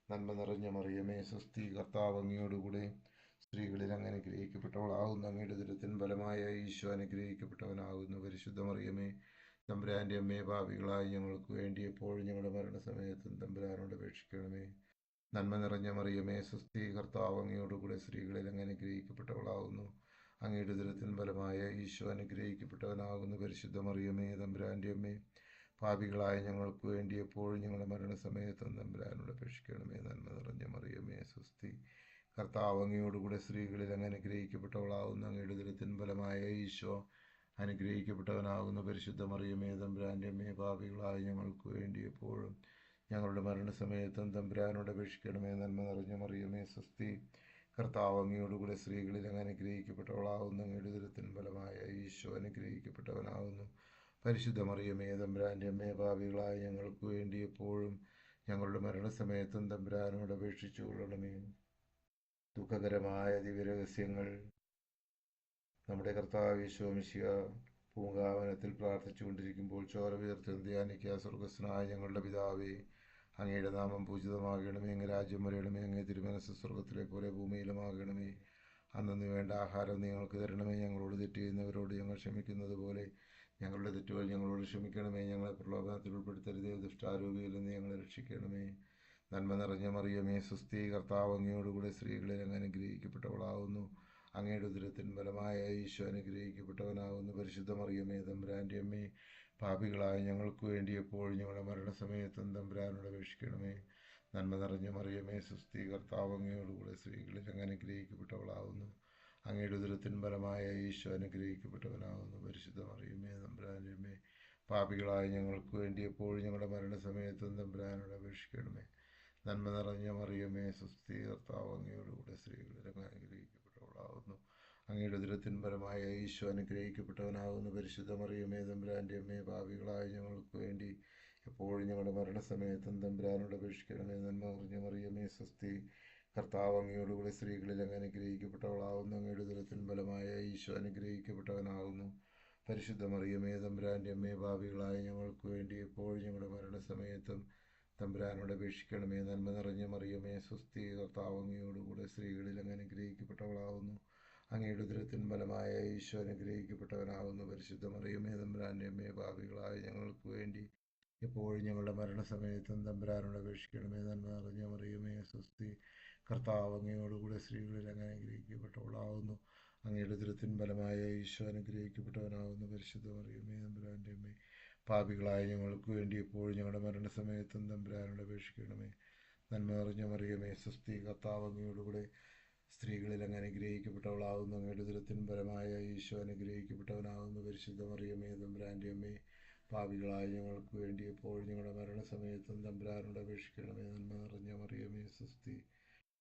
നന്മ നിറഞ്ഞ മറിയമേ, സ്വസ്തി, കർത്താവ് അങ്ങയോടുകൂടെ സ്ത്രീകളിൽ അങ്ങ് അനുഗ്രഹിക്കപ്പെട്ടവളാകുന്നു. അങ്ങയുടെ ഉദരത്തിൻ ഫലമായ ഈശോ അനുഗ്രഹിക്കപ്പെട്ടവനാകുന്നു. പരിശുദ്ധ മറിയമേ, തമ്പുരാന്റെ അമ്മേ, പാപികളായ ഞങ്ങൾക്ക് വേണ്ടി എപ്പോഴും ഞങ്ങളുടെ മരണസമയത്തും തമ്പുരാനോട് അപേക്ഷിക്കണമേ. നന്മ നിറഞ്ഞ മറിയമേ, സ്വസ്തി, കർത്താവ് അങ്ങയോടുകൂടെ സ്ത്രീകളിൽ അങ്ങ് അനുഗ്രഹിക്കപ്പെട്ടവളാകുന്നു. അങ്ങയുടെ ഉദരത്തിൻ ഫലമായ ഈശോ അനുഗ്രഹിക്കപ്പെട്ടവനാകുന്നു. പരിശുദ്ധ മറിയമേ തമ്പുരാൻ്റെ അമ്മേ, പാപികളായ ഞങ്ങൾക്ക് വേണ്ടി എപ്പോഴും ഞങ്ങളുടെ മരണസമയത്തും തമ്പുരാനോട് അപേക്ഷിക്കണമേ. നന്മ നിറഞ്ഞ മറിയമേ സ്വസ്തി, കർത്താവ് അങ്ങയോടുകൂടെ സ്ത്രീകളിൽ അങ്ങ് അനുഗ്രഹിക്കപ്പെട്ടവളാകുന്നു. അങ്ങയുടെ ഉദരത്തിൻ ഫലമായ ഈശോ അനുഗ്രഹിക്കപ്പെട്ടവനാകുന്നു. പരിശുദ്ധ മറിയമേ തമ്പുരാൻ്റെ അമ്മേ, പാപികളായ ഞങ്ങൾക്ക് വേണ്ടി എപ്പോഴും ഞങ്ങളുടെ മരണസമയത്തും തമ്പുരാനോട് അപേക്ഷിക്കണമേ. നന്മ നിറഞ്ഞ മറിയമേ സ്വസ്തി, കർത്താവ് അങ്ങയോടുകൂടെ സ്ത്രീകളിൽ അങ്ങ് അനുഗ്രഹിക്കപ്പെട്ടവളാകുന്നു. അങ്ങയുടെ ഉദരത്തിൻ ഫലമായ ഈശോ അനുഗ്രഹിക്കപ്പെട്ടവനാകുന്നു. പരിശുദ്ധ മറിയമേ തമ്പുരാൻ്റെ അമ്മേ, പാപികളായ ഞങ്ങൾക്ക് വേണ്ടി എപ്പോഴും ഞങ്ങളുടെ മരണസമയത്തും തമ്പുരാനോട് അപേക്ഷിച്ചു കൊള്ളണമേ. ദുഃഖകരമായ ദിവ്യരഹസ്യങ്ങൾ. നമ്മുടെ കർത്താവ് യേശു മിശിഹാ പൂങ്കാവനത്തിൽ പ്രാർത്ഥിച്ചു കൊണ്ടിരിക്കുമ്പോൾ ചോര വിയർത്ത് ധ്യാനിക്കുക. സ്വർഗസ്നായ ഞങ്ങളുടെ പിതാവേ, അങ്ങയുടെ നാമം പൂജിതമാകണമേ. അങ്ങ് രാജ്യം വരണമേ. അങ്ങേ തിരുമനസ് സ്വർഗത്തിലെ പോലെ ഭൂമിയിലുമാകണമേ. അന്നു വേണ്ട ആഹാരം ഞങ്ങൾക്ക് തരണമേ. ഞങ്ങളോട് തെറ്റ് ചെയ്യുന്നവരോട് ഞങ്ങൾ ക്ഷമിക്കുന്നത് പോലെ ഞങ്ങളുടെ തെറ്റുകൾ ഞങ്ങളോട് ക്ഷമിക്കണമേ. ഞങ്ങളെ പ്രലോഭനത്തിൽ ഉൾപ്പെടുത്തരുതേ, ദുഷ്ടാരൂപിയിൽ നിന്ന് ഞങ്ങളെ രക്ഷിക്കണമേ. നന്മ നിറഞ്ഞ മറിയമേ സ്വസ്തി, കർത്താവ് അങ്ങയോടുകൂടെ സ്ത്രീകളിൽ അങ്ങ് അനുഗ്രഹിക്കപ്പെട്ടവളാകുന്നു. അങ്ങയുടെ ഉദരത്തിൻ ഫലമായ ഈശോ അനുഗ്രഹിക്കപ്പെട്ടവനാകുന്നു. പരിശുദ്ധ മറിയമേ തമ്പുരാൻ്റെ അമ്മേ, പാപികളായ ഞങ്ങൾക്ക് വേണ്ടി എപ്പോഴും ഞങ്ങളുടെ മരണസമയത്തും തമ്പുരാനോട് അപേക്ഷിക്കണമേ. നന്മ നിറഞ്ഞ മറിയമേ സ്വസ്തി, കർത്താവ് അങ്ങയോടുകൂടെ സ്ത്രീകളിൽ അങ്ങ് അനുഗ്രഹിക്കപ്പെട്ടവളാകുന്നു. അങ്ങയുടെ ഉദരത്തിൻ ഫലമായ ഈശോ അനുഗ്രഹിക്കപ്പെട്ടവനാകുന്നു. പരിശുദ്ധ മറിയമേ തമ്പുരാൻ്റെ അമ്മേ, പാപികളായ ഞങ്ങൾക്ക് വേണ്ടി എപ്പോഴും ഞങ്ങളുടെ മരണസമയത്തും തമ്പുരാനോട് അപേക്ഷിക്കണമേ. നന്മ നിറഞ്ഞ മറിയമേ സ്വസ്തി, കർത്താവ് അങ്ങയോടുകൂടെ സ്ത്രീകളിൽ അങ്ങ് അനുഗ്രഹിക്കപ്പെട്ടവളാകുന്നു. അങ്ങയുടെ ഉദരത്തിൻ ഫലമായ ഈശോ അനുഗ്രഹിക്കപ്പെട്ടവനാകുന്നു. പരിശുദ്ധ മറിയമേ തമ്പുരാൻ്റെ അമ്മേ, പാപികളായ ഞങ്ങൾക്ക് വേണ്ടി എപ്പോഴും ഞങ്ങളുടെ മരണസമയത്തും തമ്പുരാനോട് അപേക്ഷിക്കണമേ. നന്മ നിറഞ്ഞ മറിയമേ സ്വസ്തി, കർത്താവ് അങ്ങയോടുകൂടെ സ്ത്രീകളിൽ അങ്ങ് അനുഗ്രഹിക്കപ്പെട്ടവളാകുന്നു. അങ്ങയുടെ ഉദരത്തിൻ ഫലമായ ഈശോ അനുഗ്രഹിക്കപ്പെട്ടവനാകുന്നു. പരിശുദ്ധ മറിയമേ തമ്പുരാൻ്റെ അമ്മേ, പാപികളായ ഞങ്ങൾക്ക് വേണ്ടി എപ്പോഴും ഞങ്ങളുടെ മരണസമയത്തും തമ്പുരാനോട് അപേക്ഷിക്കണമേ. നന്മ നിറഞ്ഞ മറിയമേ സ്വസ്തി, കർത്താവ് അങ്ങയോടുകൂടെ സ്ത്രീകളിൽ അങ്ങ് അനുഗ്രഹിക്കപ്പെട്ടവളാകുന്നു. അങ്ങയുടെ ഉദരത്തിൻ ഫലമായ ഈശോ അനുഗ്രഹിക്കപ്പെട്ടവനാകുന്നു. പരിശുദ്ധ മറിയമേ തമ്പുരാൻ്റെ അമ്മേ, പാപികളായ ഞങ്ങൾക്ക് വേണ്ടി എപ്പോഴും ഞങ്ങളുടെ മരണസമയത്തും തമ്പുരാനോട് അപേക്ഷിക്കണമേ. നന്മ നിറഞ്ഞ മറിയമേ സ്വസ്തി, കർത്താവ് അങ്ങയോടുകൂടെ സ്ത്രീകളിൽ അങ്ങ് അനുഗ്രഹിക്കപ്പെട്ടവളാകുന്നു. അങ്ങയുടെ ഉദരത്തിൻ ഫലമായ ഈശോ അനുഗ്രഹിക്കപ്പെട്ടവനാകുന്നു. പരിശുദ്ധ മറിയമേ തമ്പുരാൻ്റെ അമ്മേ, പാപികളായ ഞങ്ങൾക്ക് വേണ്ടി എപ്പോഴും ഞങ്ങളുടെ മരണസമയത്തും തമ്പുരാനോട് അപേക്ഷിക്കണമേ. നന്മ നിറഞ്ഞ മറിയമേ സ്വസ്തി, കർത്താവ് അങ്ങയോടുകൂടെ സ്ത്രീകളിൽ അങ്ങ് അനുഗ്രഹിക്കപ്പെട്ടവളാകുന്നു. അങ്ങയുടെ ഉദരത്തിൻ ഫലമായ ഈശോ അനുഗ്രഹിക്കപ്പെട്ടവനാകുന്നു. പരിശുദ്ധ മറിയമേ തമ്പുരാൻ്റെ അമ്മേ, പാപികളായ ഞങ്ങൾക്ക് വേണ്ടി എപ്പോഴും ഞങ്ങളുടെ മരണസമയത്തും തമ്പുരാനോട് അപേക്ഷിക്കണമേ. നന്മ നിറഞ്ഞ മറിയമേ സ്വസ്തി,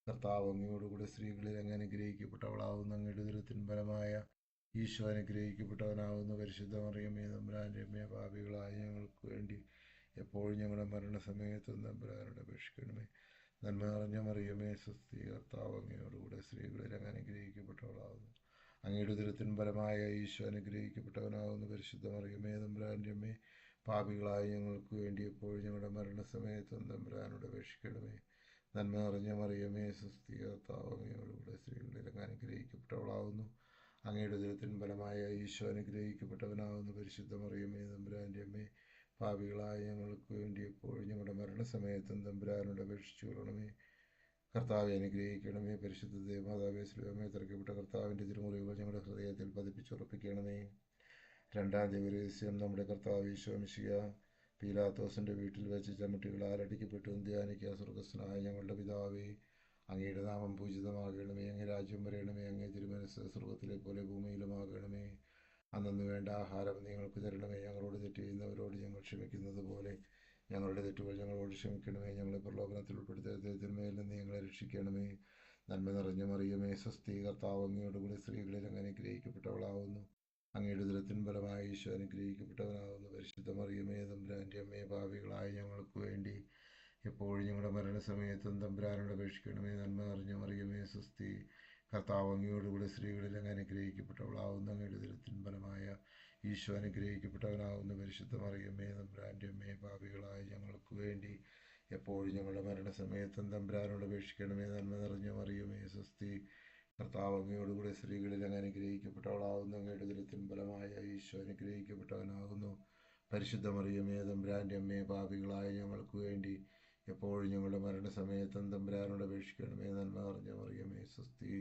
കർത്താവ് അങ്ങയോടുകൂടെ സ്ത്രീകളിൽ അങ്ങ് അനുഗ്രഹിക്കപ്പെട്ടവളാകുന്നു. അങ്ങയുടെ ഉദരത്തിൻ ഫലമായ ഈശോ അനുഗ്രഹിക്കപ്പെട്ടവനാകുന്നു. പരിശുദ്ധ മറിയമേ തമ്പുരാൻ്റെ അമ്മേ, പാപികളായ ഞങ്ങൾക്ക് വേണ്ടി എപ്പോഴും ഞങ്ങളുടെ മരണസമയത്തും തമ്പുരാനോട് അപേക്ഷിക്കണമേ. നന്മ നിറഞ്ഞ മറിയമേ സ്വസ്തി, കർത്താവ് അങ്ങയോടുകൂടെ സ്ത്രീകളിൽ അങ്ങ് അനുഗ്രഹിക്കപ്പെട്ടവളാകുന്നു. അങ്ങയുടെ ഉദരത്തിൻ ഫലമായ ഈശോ അനുഗ്രഹിക്കപ്പെട്ടവനാകുന്നു. പരിശുദ്ധ മറിയമേ തമ്പുരാൻ്റെ അമ്മേ, പാപികളായ ഞങ്ങൾക്ക് വേണ്ടി എപ്പോഴും ഞങ്ങളുടെ മരണസമയത്തും തമ്പുരാനോട് അപേക്ഷിക്കണമേ. നന്മ നിറഞ്ഞ മറിയമേ സ്വസ്തി, കർത്താവ് അങ്ങയോടുകൂടെ സ്ത്രീകളിൽ അങ്ങ് അനുഗ്രഹിക്കപ്പെട്ടവളാകുന്നു. അങ്ങയുടെ ഉദരത്തിൻ ഫലമായ ഈശോ അനുഗ്രഹിക്കപ്പെട്ടവനാകുന്നു. പരിശുദ്ധ മറിയമേ തമ്പുരാൻ്റെ അമ്മേ, പാപികളായ ഞങ്ങൾക്ക് വേണ്ടി എപ്പോഴും ഞങ്ങളുടെ മരണസമയത്തും തമ്പുരാനോട് അപേക്ഷിച്ചു കൊള്ളണമേ. കർത്താവെ അനുഗ്രഹിക്കണമേ. പരിശുദ്ധ ദേവമാതാവേ സ്ലീബമേ തിരക്കപ്പെട്ട കർത്താവിൻ്റെ തിരുമുറിവുകൾ ഞങ്ങളുടെ ഹൃദയത്തിൽ പതിപ്പിച്ചുറപ്പിക്കണമേ. രണ്ടാം ദിവരഹസ്യം. നമ്മുടെ കർത്താവ് ഈശോ മിശിഹാ പീലാത്തോസിൻ്റെ വീട്ടിൽ വെച്ച് ചമ്മട്ടികളാൽ അടിക്കപ്പെട്ടു ധ്യാനിക്കുക. സ്വർഗസ്നായ ഞങ്ങളുടെ പിതാവേ, അങ്ങയുടെ നാമം പൂജിതമാകണമേ. അങ്ങേ രാജ്യം വരണമേ. അങ്ങേ തിരുമനസ് സ്വർഗത്തിലെ പോലെ ഭൂമിയിലുമാകണമേ. അന്നു വേണ്ട ആഹാരം ഞങ്ങൾക്ക് തരണമേ. ഞങ്ങളോട് തെറ്റ് ചെയ്യുന്നവരോട് ഞങ്ങൾ ക്ഷമിക്കുന്നത് പോലെ ഞങ്ങളുടെ തെറ്റുകൾ ഞങ്ങളോട് ക്ഷമിക്കണമേ. ഞങ്ങളെ പ്രലോഭനത്തിൽ ഉൾപ്പെടുത്തരുതേ, തിന്മയിൽ നിന്ന് ഞങ്ങളെ രക്ഷിക്കണമേ. നന്മ നിറഞ്ഞ മറിയമേ സ്വസ്തി, കർത്താവ് അങ്ങയോടുകൂടി സ്ത്രീകളിൽ അങ്ങ് അനുഗ്രഹിക്കപ്പെട്ടവളാകുന്നു. അങ്ങയുടെ ഉദരത്തിൻ ഫലമായ ഈശോ അനുഗ്രഹിക്കപ്പെട്ടവനാകുന്നു. പരിശുദ്ധ മറിയമേ തമ്പുരാൻ്റെ അമ്മേ, പാപികളായ ഞങ്ങൾക്ക് വേണ്ടി എപ്പോഴും ഞങ്ങളുടെ മരണസമയത്തും തമ്പുരാനോട് അപേക്ഷിക്കണമേ. നന്മ നിറഞ്ഞ മറിയമേ സ്വസ്തി, കർത്താവ് അങ്ങയോടുകൂടി സ്ത്രീകളിൽ അങ്ങ് അനുഗ്രഹിക്കപ്പെട്ടവളാകുന്നു. അങ്ങയുടെ ഉദരത്തിൻ ഫലമായ ഈശോ അനുഗ്രഹിക്കപ്പെട്ടവനാകുന്നു. പരിശുദ്ധ മറിയമേ തമ്പുരാൻ്റെ അമ്മേ, പാപികളായ ഞങ്ങൾക്ക് വേണ്ടി എപ്പോഴും ഞങ്ങളുടെ മരണസമയത്തും തമ്പുരാനോട് അപേക്ഷിക്കണമേ. നന്മ നിറഞ്ഞ മറിയമേ സ്വസ്തി, കർത്താവ് അങ്ങയോടുകൂടി സ്ത്രീകളിൽ അങ്ങ് അനുഗ്രഹിക്കപ്പെട്ടവളാകുന്നു. അങ്ങയുടെ ഉദരത്തിൻ ഫലമായ ഈശോ അനുഗ്രഹിക്കപ്പെട്ടവനാകുന്നു. പരിശുദ്ധ മറിയമേ തമ്പുരാൻ്റെ അമ്മേ, പാപികളായ ഞങ്ങൾക്ക് വേണ്ടി എപ്പോഴും ഞങ്ങളുടെ മരണസമയത്തും തമ്പുരാനോട് അപേക്ഷിക്കണമേ. നന്മ നിറഞ്ഞ മറിയമേ സ്വസ്തി,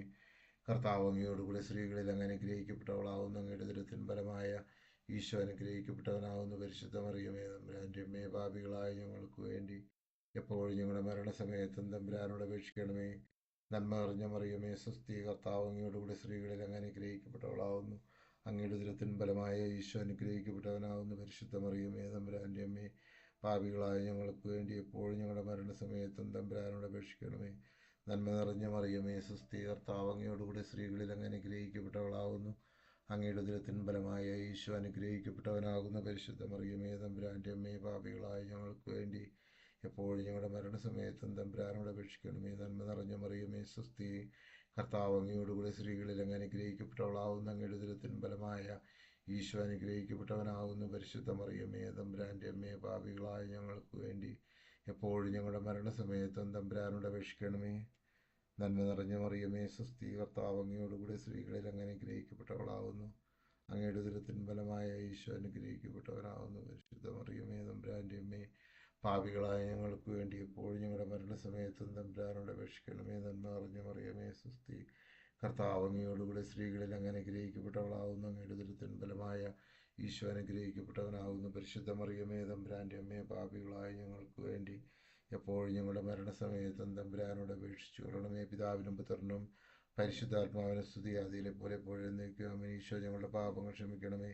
കർത്താവ് അങ്ങയോടുകൂടെ സ്ത്രീകളിൽ അങ്ങ് അനുഗ്രഹിക്കപ്പെട്ടവളാവുന്നു. അങ്ങയുടെ ദുരത്തിൻ ഫലമായ ഈശോ അനുഗ്രഹിക്കപ്പെട്ടവനാവുന്നു. പരിശുദ്ധ മറിയമേ തമ്പുരാൻ്റെ അമ്മേ, പാപികളായ ഞങ്ങൾക്ക് വേണ്ടി എപ്പോഴും ഞങ്ങളുടെ മരണസമയത്തും തമ്പുരാനോട് അപേക്ഷിക്കണമേ. നന്മ നിറഞ്ഞ മറിയമേ സ്വസ്തി, കർത്താവ് അങ്ങയോടുകൂടെ സ്ത്രീകളിൽ അങ്ങ് അനുഗ്രഹിക്കപ്പെട്ടവളാവുന്നു. അങ്ങയുടെ ദുരത്തിൻ ഫലമായ ഈശോ അനുഗ്രഹിക്കപ്പെട്ടവനാവുന്നു. പരിശുദ്ധ മറിയമേ തമ്പുരാൻ്റെ അമ്മേ, പാപികളായ ഞങ്ങൾക്ക് വേണ്ടി എപ്പോഴും ഞങ്ങളുടെ മരണസമയത്തും തമ്പുരാനോട് അപേക്ഷിക്കണമേ. നന്മ നിറഞ്ഞ മറിയമേ സ്വസ്തി, കർത്താവ് അങ്ങയോടുകൂടെ സ്ത്രീകളിൽ അങ്ങ് അനുഗ്രഹിക്കപ്പെട്ടവളാവുന്നു. അങ്ങയുടെ ഉദരത്തിൻ ഫലമായ ഈശോ അനുഗ്രഹിക്കപ്പെട്ടവനാകുന്ന. പരിശുദ്ധ മറിയമേ തമ്പുരാൻ്റെ അമ്മേ, പാപികളായ ഞങ്ങൾക്ക് വേണ്ടി എപ്പോഴും ഞങ്ങളുടെ മരണസമയത്തും തമ്പുരാനോട് അപേക്ഷിക്കണമേ. നന്മ നിറഞ്ഞ മറിയമേ സ്വസ്തി, കർത്താവ് അങ്ങയോടുകൂടെ സ്ത്രീകളിൽ അങ്ങ് അനുഗ്രഹിക്കപ്പെട്ടവളാവുന്നു. അങ്ങയുടെ ഉദരത്തിൻ ഫലമായ ഈശോ അനുഗ്രഹിക്കപ്പെട്ടവനാകുന്നു. പരിശുദ്ധ മറിയമേ തമ്പുരാൻ്റെ അമ്മേ, പാപികളായ ഞങ്ങൾക്ക് വേണ്ടി എപ്പോഴും ഞങ്ങളുടെ മരണസമയത്തും തമ്പുരാനോട് അപേക്ഷിക്കണമേ. നന്മ നിറഞ്ഞ മറിയമേ സ്വസ്തി, കർത്താവ് അങ്ങയോടുകൂടെ സ്ത്രീകളിൽ അങ്ങ് അനുഗ്രഹിക്കപ്പെട്ടവളാവുന്നു. അങ്ങയുടെ ഉദരത്തിൻ ഫലമായ ഈശോ അനുഗ്രഹിക്കപ്പെട്ടവനാവുന്നു. പരിശുദ്ധ മറിയമേ തമ്പുരാൻ്റെ അമ്മേ, പാപികളായ ഞങ്ങൾക്ക് വേണ്ടി എപ്പോഴും ഞങ്ങളുടെ മരണസമയത്തും തമ്പുരാനോട് അപേക്ഷിക്കണമേ. നന്മ നിറഞ്ഞ മറിയമേ സ്വസ്തി, കർത്താവ് അങ്ങയോടുകൂടെ സ്ത്രീകളിൽ അങ്ങ് അനുഗ്രഹിക്കപ്പെട്ടവളാവുന്നു. അങ്ങയുടെ ഉദരത്തിൻ ഫലമായ ഈശോ അനുഗ്രഹിക്കപ്പെട്ടവനാവുന്നു. പരിശുദ്ധ മറിയമേ തമ്പുരാൻ്റെ അമ്മേ, പാപികളായ ഞങ്ങൾക്ക് വേണ്ടി എപ്പോഴും ഞങ്ങളുടെ മരണസമയത്തും തമ്പുരാനോട് അപേക്ഷിച്ചു കൊള്ളണമേ. പിതാവിനും പുത്രനും പരിശുദ്ധാത്മാവിനെ സ്തുതി, ആദിയിലെ പോലെ എപ്പോഴും എന്നേക്കും. ഈശോ ഞങ്ങളുടെ പാപങ്ങൾ ക്ഷമിക്കണമേ,